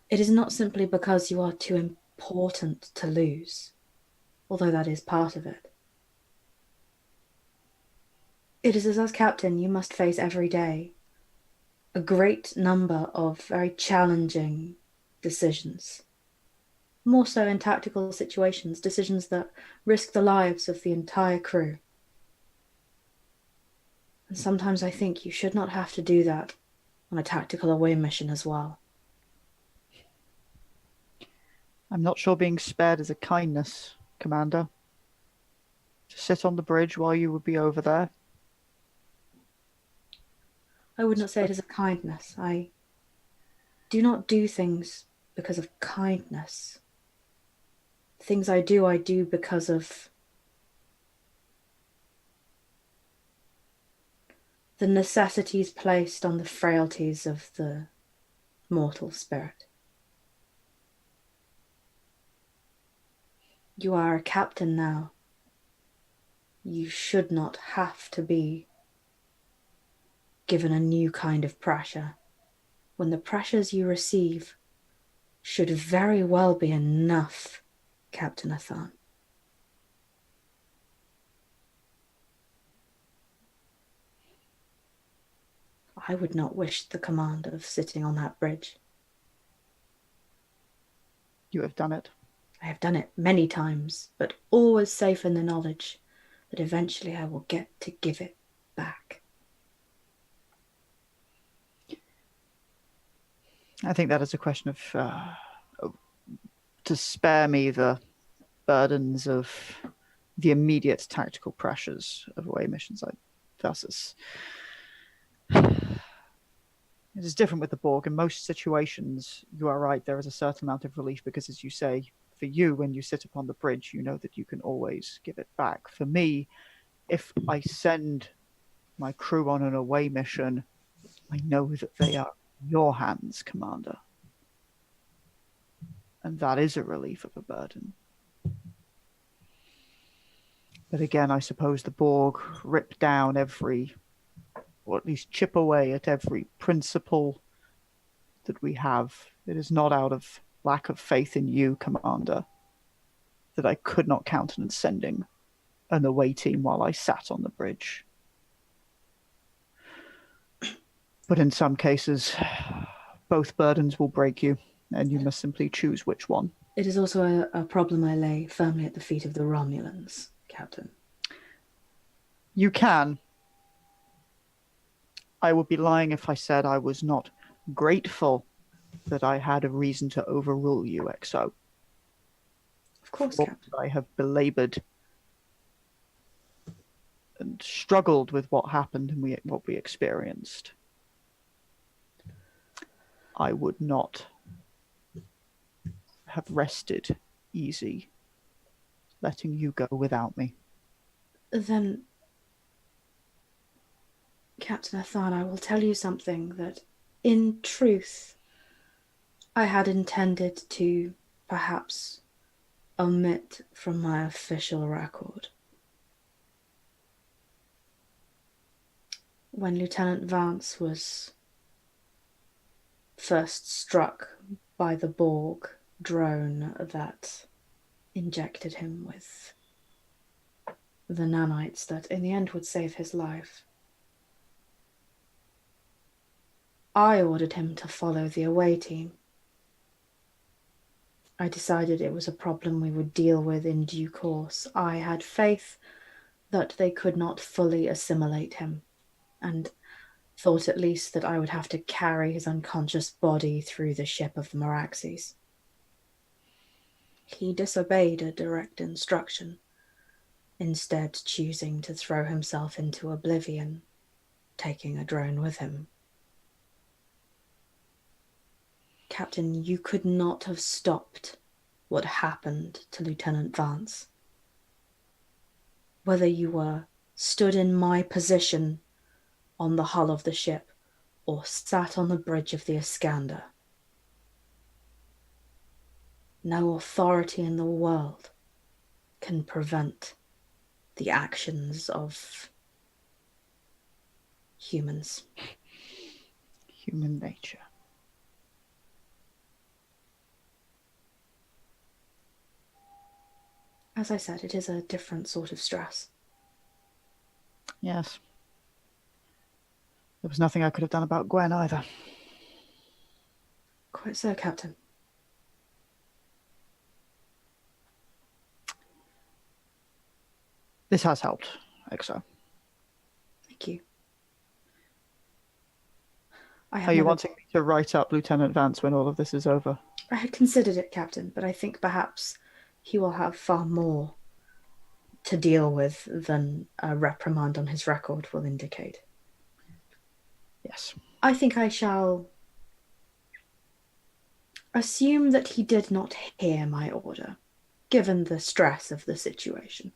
It is not simply because you are too important to lose, although that is part of it. It is as captain you must face every day a great number of very challenging decisions. More so in tactical situations, decisions that risk the lives of the entire crew. And sometimes I think you should not have to do that on a tactical away mission as well. I'm not sure being spared is a kindness, Commander. To sit on the bridge while you would be over there. I would not say it is a kindness. I do not do things because of kindness. Things I do because of the necessities placed on the frailties of the mortal spirit. You are a captain now. You should not have to be given a new kind of pressure when the pressures you receive should very well be enough, Captain Athan. I would not wish the command of sitting on that bridge. You have done it. I have done it many times, but always safe in the knowledge that eventually I will get to give it back. I think that is a question of to spare me the burdens of the immediate tactical pressures of away missions. It is different with the Borg. In most situations, you are right, there is a certain amount of relief because, as you say, for you, when you sit upon the bridge, you know that you can always give it back. For me, if I send my crew on an away mission, I know that they are in your hands, Commander. And that is a relief of a burden. But again, I suppose the Borg rip down every, or at least chip away at every principle that we have. It is not out of lack of faith in you, Commander, that I could not countenance sending an away team while I sat on the bridge. But in some cases, both burdens will break you, and you must simply choose which one. It is also a problem I lay firmly at the feet of the Romulans, Captain. You can. I would be lying if I said I was not grateful that I had a reason to overrule you, XO. Of course, what Captain. I have belabored and struggled with what happened and what we experienced, I would not have rested easy letting you go without me. Then, Captain Athan, I will tell you something that, in truth, I had intended to perhaps omit from my official record. When Lieutenant Vance was first struck by the Borg drone that injected him with the nanites that in the end would save his life, I ordered him to follow the away team. I decided it was a problem we would deal with in due course. I had faith that they could not fully assimilate him, and thought at least that I would have to carry his unconscious body through the ship of the Meraxes. He disobeyed a direct instruction, instead choosing to throw himself into oblivion, taking a drone with him. Captain, you could not have stopped what happened to Lieutenant Vance. Whether you were stood in my position on the hull of the ship or sat on the bridge of the Iskandar, no authority in the world can prevent the actions of humans. Human nature. As I said, it is a different sort of stress. Yes. There was nothing I could have done about Gwen either. Quite so, Captain. This has helped, Exo. Thank you. Are you wanting me to write up Lieutenant Vance when all of this is over? I had considered it, Captain, but I think perhaps he will have far more to deal with than a reprimand on his record will indicate. Yes. I think I shall assume that he did not hear my order, given the stress of the situation.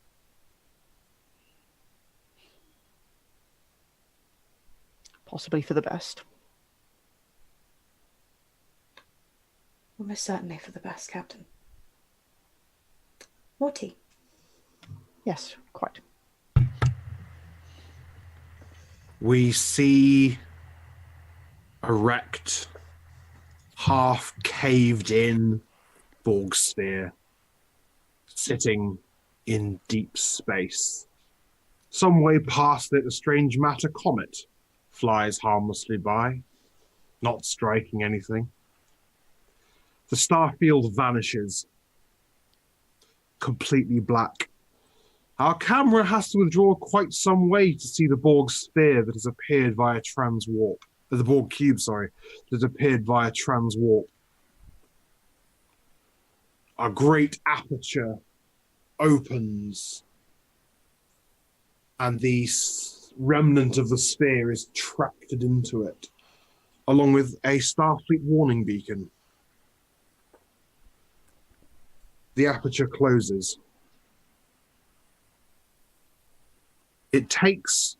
Possibly for the best. Almost certainly for the best, Captain. More tea? Yes, quite. We see a wrecked, half caved in Borg sphere sitting in deep space. Some way past it, a strange matter comet flies harmlessly by, not striking anything. The starfield vanishes, completely black. Our camera has to withdraw quite some way to see the Borg sphere that has appeared via transwarp. The Borg cube, sorry, that has appeared via transwarp. A great aperture opens, and the remnant of the sphere is tracted into it, along with a Starfleet warning beacon. The aperture closes. It takes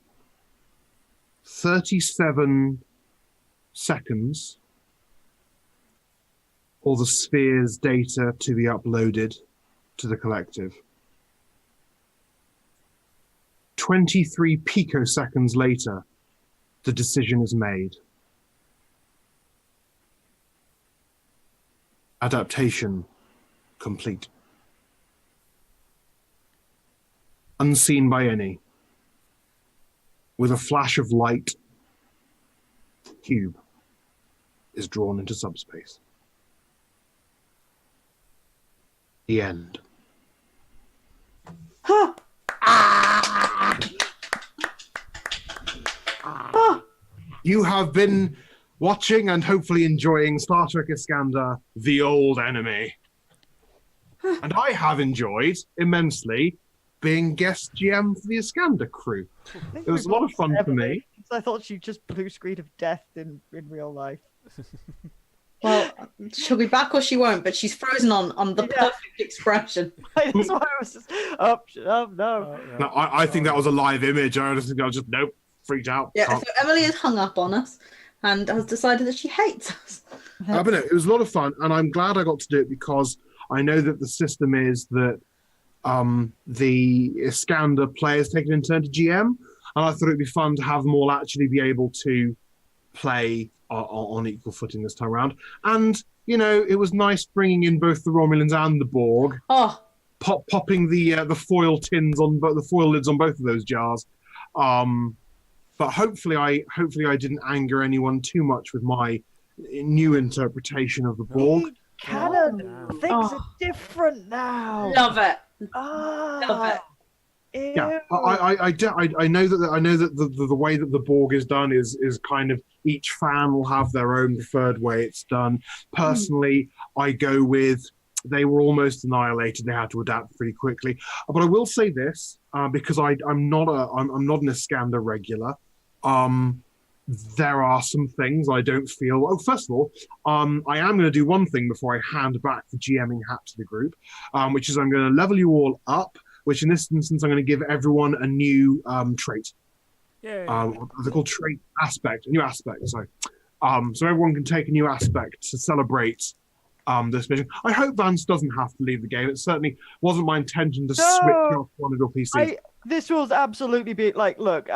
37 seconds for the sphere's data to be uploaded to the collective. 23 picoseconds later, the decision is made. Adaptation complete. Unseen by any. With a flash of light, the cube is drawn into subspace. The end. Ha! You have been watching and hopefully enjoying Star Trek Iskandar, The Old Enemy. And I have enjoyed immensely being guest GM for the Iskandar crew. It was a lot of fun for me. I thought she just blue screen of death in real life. Well, she'll be back or she won't, but she's frozen on the perfect expression. That's why I was just no. No, I think that was a live image. I just think I was just nope, freaked out. Yeah, so Emily is hung up on us and has decided that she hates us. But no, it was a lot of fun, and I'm glad I got to do it because I know that the system is that the Iskandar players take it in turn to GM, and I thought it'd be fun to have them all actually be able to play on equal footing this time around. And you know, it was nice bringing in both the Romulans and the Borg. Oh, Popping the foil tins on the foil lids on both of those jars. But hopefully I didn't anger anyone too much with my new interpretation of the Borg. Canon things are different now. love it. Love it. Yeah, I know that the way that the Borg is done is kind of each fan will have their own preferred way it's done. Personally, I go with they were almost annihilated. They had to adapt pretty quickly. But I will say this because I'm not an Iskandar regular. There are some things I don't feel. Oh, first of all, I am going to do one thing before I hand back the GMing hat to the group, which is I'm going to level you all up. Which in this instance, I'm going to give everyone a new trait. Yay. They're called trait aspect, a new aspect. So everyone can take a new aspect to celebrate this mission. I hope Vance doesn't have to leave the game. It certainly wasn't my intention to switch off one of your PCs. This will absolutely be like, look,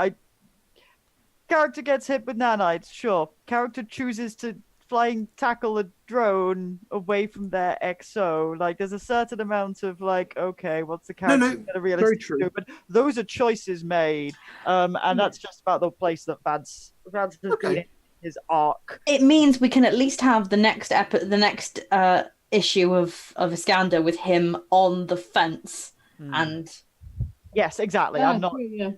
character gets hit with nanites, sure. Character chooses to flying tackle a drone away from their XO. Like, there's a certain amount of like, okay, what's the character going to realistically do? But those are choices made, and that's just about the place that Vance has been in his arc. It means we can at least have the next issue of Iskandar with him on the fence, and yes, exactly. Yeah, I'm not. true,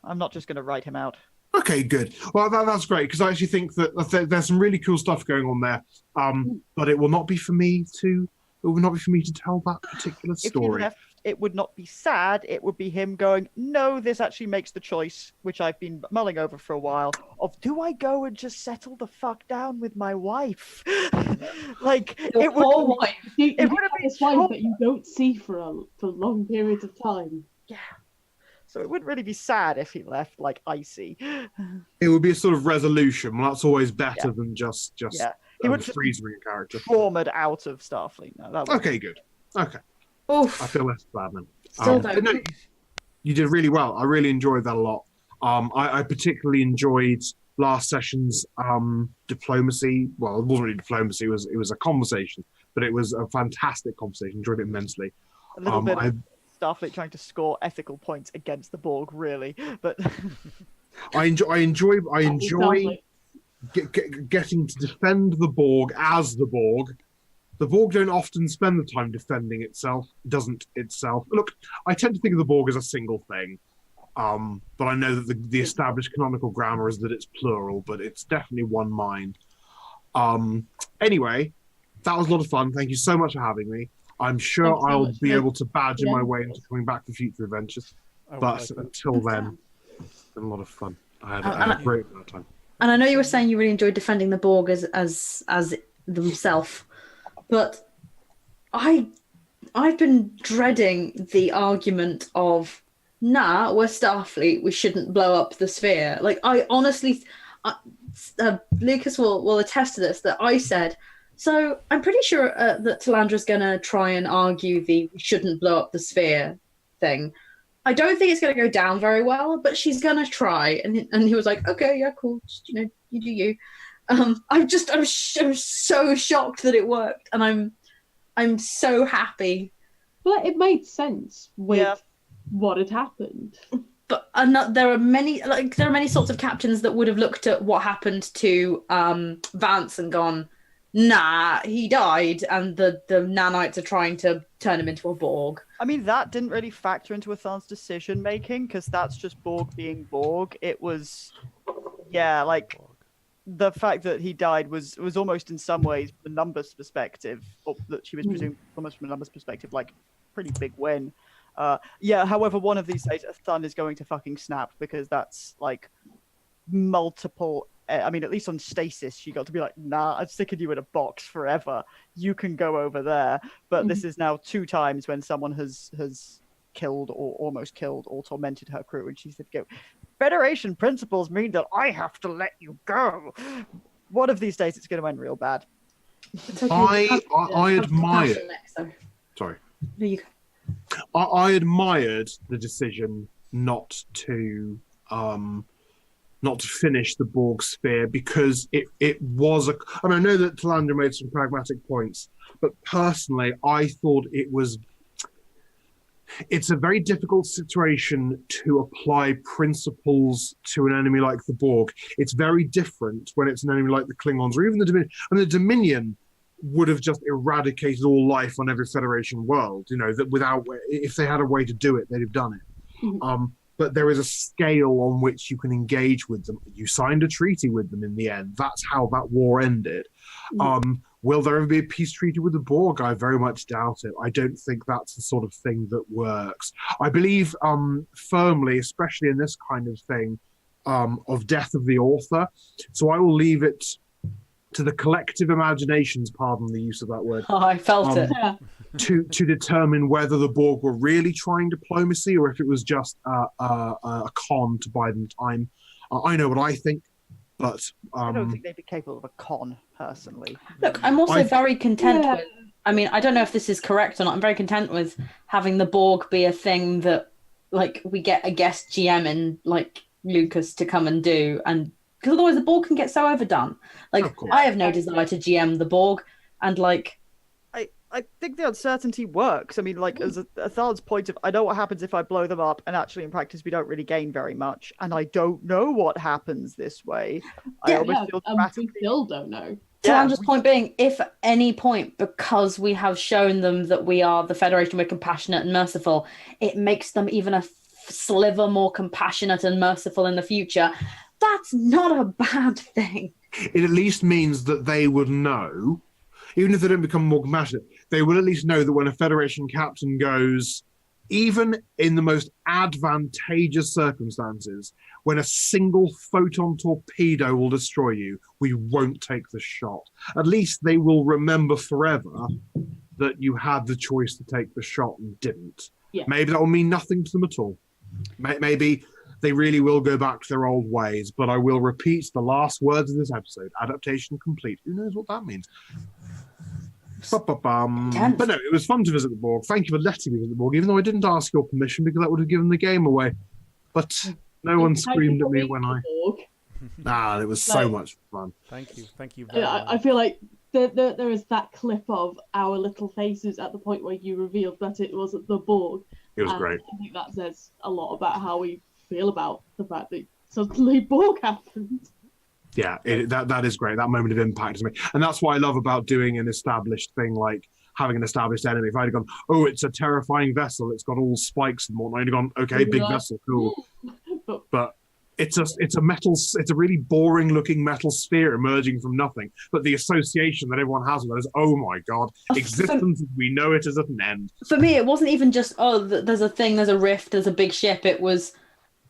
I'm not just going to write him out. Okay, good. Well, that's great because I actually think that there's some really cool stuff going on there. But it will not be for me to. It will not be for me to tell that particular story. If he left, it would not be sad. It would be him going, no, this actually makes the choice, which I've been mulling over for a while, of do I go and just settle the fuck down with my wife? Like, your poor wife. It would have been this wife that you don't see for long periods of time. Yeah. So it wouldn't really be sad if he left like icy. It would be a sort of resolution. Well, that's always better than just He would freezing a character. Traumatized out of Starfleet. No, Okay, good. Okay. Oof. I feel less bad then. Still don't. No, you did really well. I really enjoyed that a lot. I particularly enjoyed last session's diplomacy. Well, it wasn't really diplomacy. It was a conversation, but it was a fantastic conversation. Enjoyed it immensely. A little bit of Starfleet trying to score ethical points against the Borg, really. But I enjoy getting to defend the Borg as the Borg. The Borg don't often spend the time defending itself. Look, I tend to think of the Borg as a single thing. But I know that the established canonical grammar is that it's plural, but it's definitely one mind. Anyway, that was a lot of fun. Thank you so much for having me. I'm sure I'll be able to badger my way into coming back for future adventures. But until then, it's been a lot of fun. I had a great amount of time. And I know you were saying you really enjoyed defending the Borg as themselves, but I've been dreading the argument of, nah, we're Starfleet, we shouldn't blow up the sphere. Like, I honestly, Lucas will attest to this, that I said, so I'm pretty sure that Talandra's going to try and argue the we shouldn't blow up the sphere thing. I don't think it's going to go down very well, but she's going to try. And he was like, okay, yeah, cool. Just, you do you. I was so shocked that it worked, and I'm so happy. But it made sense with what had happened. But there are many sorts of captains that would have looked at what happened to Vance and gone, nah, he died, and the nanites are trying to turn him into a Borg. I mean, that didn't really factor into Athan's decision making because that's just Borg being Borg. It was, the fact that he died was almost in some ways, from a numbers perspective, or that she was presumed almost from a numbers perspective, like pretty big win. Yeah. However, one of these days, a thun is going to fucking snap because that's like multiple. I mean, at least on stasis, she got to be like, "Nah, I'm sticking you in a box forever. You can go over there." But this is now 2 times when someone has killed or almost killed or tormented her crew, and she said, "Go." Federation principles mean that I have to let you go. One of these days, it's going to end real bad. It's okay. I admire. Sorry. No, you I admired the decision not to finish the Borg sphere because it was I mean, I know that Talandra made some pragmatic points, but personally, I thought it's a very difficult situation to apply principles to an enemy like the Borg. It's very different when it's an enemy like the Klingons or even the Dominion. I mean, the Dominion would have just eradicated all life on every Federation world. You know, that if they had a way to do it, they'd have done it. But there is a scale on which you can engage with them. You signed a treaty with them in the end. That's how that war ended. Will there ever be a peace treaty with the Borg? I very much doubt it. I don't think that's the sort of thing that works. I believe firmly, especially in this kind of thing, of death of the author. So I will leave it to the collective imaginations, pardon the use of that word. Oh, I felt it. To determine whether the Borg were really trying diplomacy or if it was just a con to buy them time. I know what I think, but I don't think they'd be capable of a con, personally. Look, I'm also very content with. I mean, I don't know if this is correct or not. I'm very content with having the Borg be a thing that, like, we get a guest GM in, like Lucas, to come and do, and because otherwise the Borg can get so overdone. Like, I have no desire to GM the Borg, and like. I think the uncertainty works. I mean, like, as Athar's point of, I know what happens if I blow them up, and actually in practice we don't really gain very much, and I don't know what happens this way. I almost feel we still don't know. Talandra's point being, if at any point, because we have shown them that we are the Federation, we're compassionate and merciful, it makes them even a sliver more compassionate and merciful in the future, that's not a bad thing. It at least means that they would know, even if they don't become more compassionate, they will at least know that when a Federation captain goes, even in the most advantageous circumstances, when a single photon torpedo will destroy you, we won't take the shot. At least they will remember forever that you had the choice to take the shot and didn't. Yeah. Maybe that will mean nothing to them at all. Maybe they really will go back to their old ways, but I will repeat the last words of this episode. Adaptation complete. Who knows what that means? But no, it was fun to visit the Borg. Thank you for letting me visit the Borg, even though I didn't ask your permission because that would have given the game away. But no one screamed at me when I... it was so much fun. Thank you very much. I feel like there is that clip of our little faces at the point where you revealed that it was the Borg. It was great. I think that says a lot about how we feel about the fact that suddenly Borg happened. Yeah, that is great. That moment of impact is me. And that's what I love about doing an established thing, like having an established enemy. If I'd have gone, oh, it's a terrifying vessel, it's got all spikes and whatnot, I'd have gone, okay, big vessel, cool. But it's a really boring looking metal sphere emerging from nothing. But the association that everyone has with it is, oh my god, existence as we know it is at an end. For me, it wasn't even just, oh, there's a thing, there's a rift, there's a big ship. It was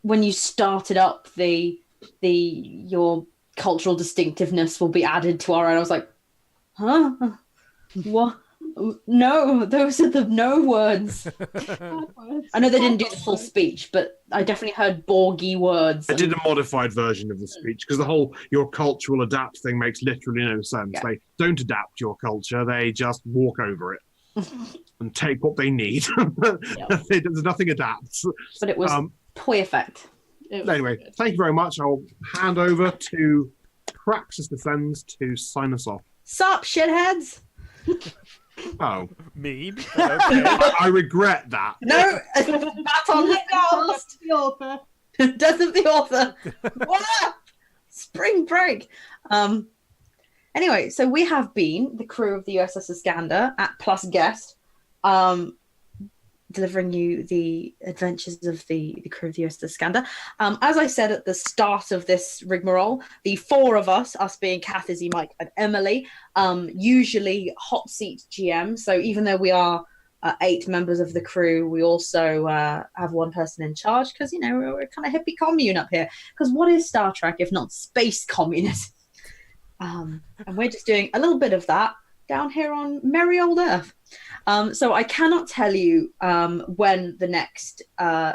when you started up your cultural distinctiveness will be added to our own. I was like, huh? What? No, those are the no words. I know they didn't do the full speech, but I definitely heard Borgy words. I did a modified version of the speech because the whole your culture will adapt thing makes literally no sense. Yeah. They don't adapt your culture, they just walk over it and take what they need. There's nothing adapts. But it was toy effect. Anyway, thank you very much. I'll hand over to Praxis Defends to sign us off. Sup, shitheads? Oh. Mean. Okay. I regret that. No, that's on the author. Death of the author. What up? Spring break. Anyway, so we have been the crew of the USS Iskandar at plus guest. delivering you the adventures of the crew of the USS Iskandar. As I said at the start of this rigmarole, the four of us being Kath, Izzy, Mike, and Emily, usually hot seat GM. So even though we are 8 members of the crew, we also have one person in charge because, you know, we're kind of hippie commune up here. Because what is Star Trek if not space communism? And we're just doing a little bit of that down here on merry old Earth. So I cannot tell you when the next USS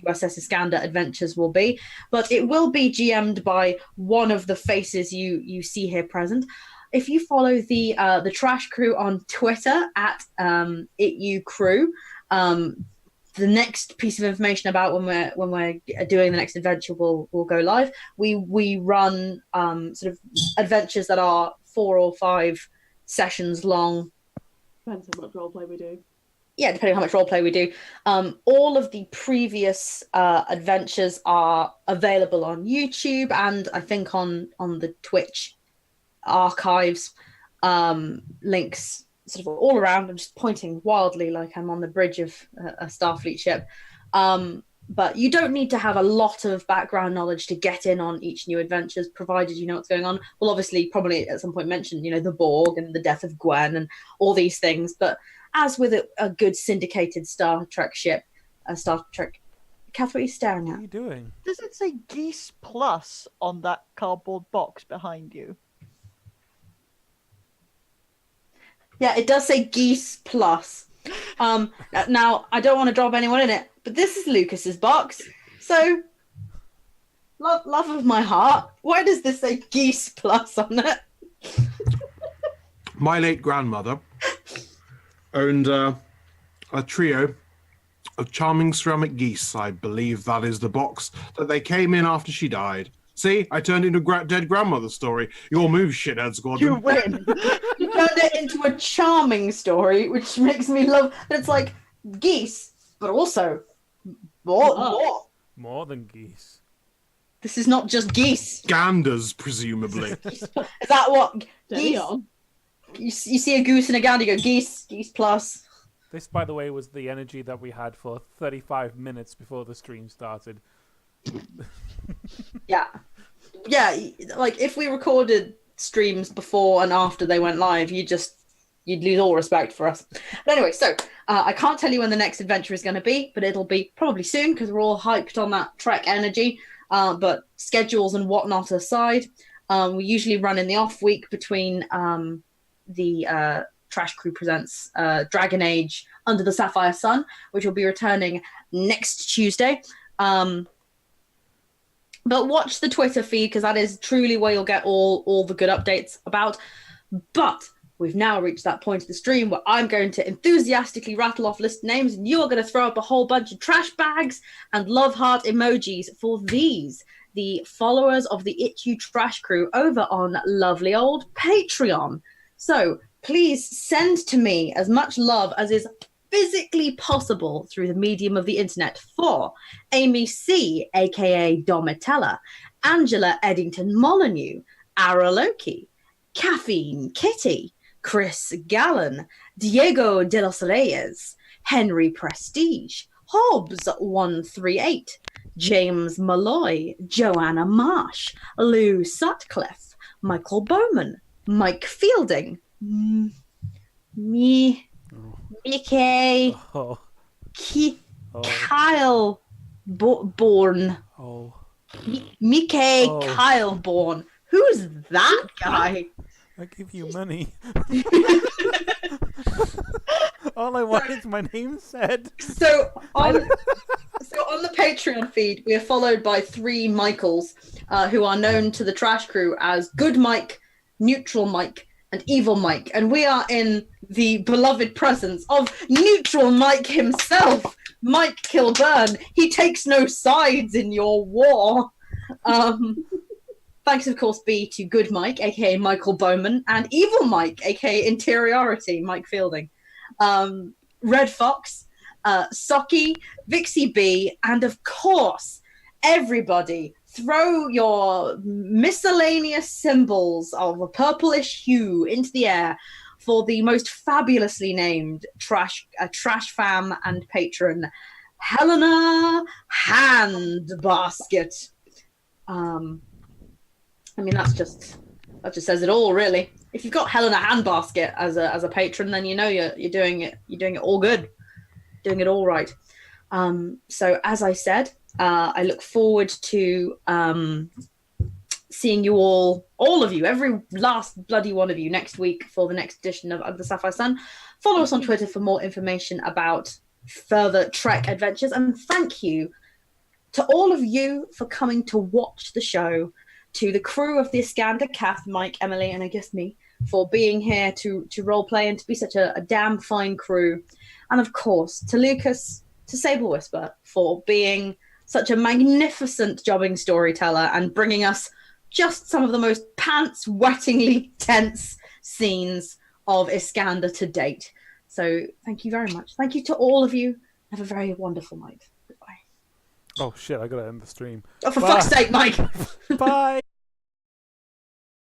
Iskandar adventures will be, but it will be GM'd by one of the faces you see here present. If you follow the Trash Crew on Twitter at @ItUCrew, the next piece of information about when we're doing the next adventure will go live. We run sort of adventures that are 4 or 5 sessions long. Depends how much roleplay we do. Yeah, depending on how much roleplay we do. All of the previous adventures are available on YouTube and I think on the Twitch archives. Links sort of all around. I'm just pointing wildly like I'm on the bridge of a Starfleet ship. But you don't need to have a lot of background knowledge to get in on each new adventures, provided you know what's going on. We'll obviously probably at some point mention, you know, the Borg and the death of Gwen and all these things. But as with a good syndicated Star Trek ship, Star Trek... Kath, what are you staring What at? are you doing? Does it say Geese Plus on that cardboard box behind you? Yeah, it does say Geese Plus. Now, I don't want to drop anyone in it, but this is Lucas's box. So, love of my heart, why does this say Geese Plus on it? My late grandmother owned a trio of charming ceramic geese. I believe that is the box that they came in after she died. See, I turned into a dead grandmother story. Your move, shithead squadron. You win! You turned it into a charming story, which makes me love. It's like geese, but also more. More than geese. This is not just geese. Ganders, presumably. Is that what Steady geese? on. You see a goose and a gander, you go Geese Plus. This, by the way, was the energy that we had for 35 minutes before the stream started. Yeah, like if we recorded streams before and after they went live, you'd lose all respect for us. But anyway, so I can't tell you when the next adventure is going to be, but it'll be probably soon because we're all hyped on that Trek energy. But schedules and whatnot aside, we usually run in the off week between the Trash Crew presents Dragon Age Under the Sapphire Sun, which will be returning next Tuesday. But watch the Twitter feed because that is truly where you'll get all the good updates about. But we've now reached that point of the stream where I'm going to enthusiastically rattle off list names and you are going to throw up a whole bunch of trash bags and love heart emojis for these, the followers of the @ItU Trash Crew over on lovely old Patreon. So please send to me as much love as is physically possible through the medium of the internet for Amy C, aka Domitella, Angela Eddington Molyneux, Ara Loki, Caffeine Kitty, Chris Gallen, Diego de los Reyes, Henry Prestige, Hobbs138, James Malloy, Joanna Marsh, Lou Sutcliffe, Michael Bowman, Mike Fielding, Mickey, Kyle Bourne, Mickey Kyle Bourne. Who's that guy? I give you money. All I want is my name said. So on the Patreon feed, we are followed by 3 Michaels who are known to the Trash Crew as Good Mike, Neutral Mike, and Evil Mike. And we are in the beloved presence of Neutral Mike himself, Mike Kilburn. He takes no sides in your war. Thanks, of course, be to Good Mike, aka Michael Bowman, and Evil Mike, aka Interiority, Mike Fielding. Red Fox, Socky, Vixie B, and of course, everybody, throw your miscellaneous symbols of a purplish hue into the air for the most fabulously named trash fam and patron, Helena Handbasket. I mean, that just says it all, really. If you've got Helena Handbasket as a patron, then you know you're doing it all good, doing it all right. So as I said, I look forward to seeing you all of you, every last bloody one of you, next week for the next edition of the Sapphire Sun. Follow us on Twitter for more information about further Trek adventures, and thank you to all of you for coming to watch the show, to the crew of the Iskandar, Kath, Mike, Emily, and I guess me, for being here to role play and to be such a damn fine crew, and of course to Lucas, to Sable Whisper, for being such a magnificent jobbing storyteller and bringing us just some of the most pants-wettingly tense scenes of Iskandar to date. So thank you very much. Thank you to all of you. Have a very wonderful night. Goodbye. Oh shit! I gotta end the stream. Oh, for fuck's sake, Mike! Bye.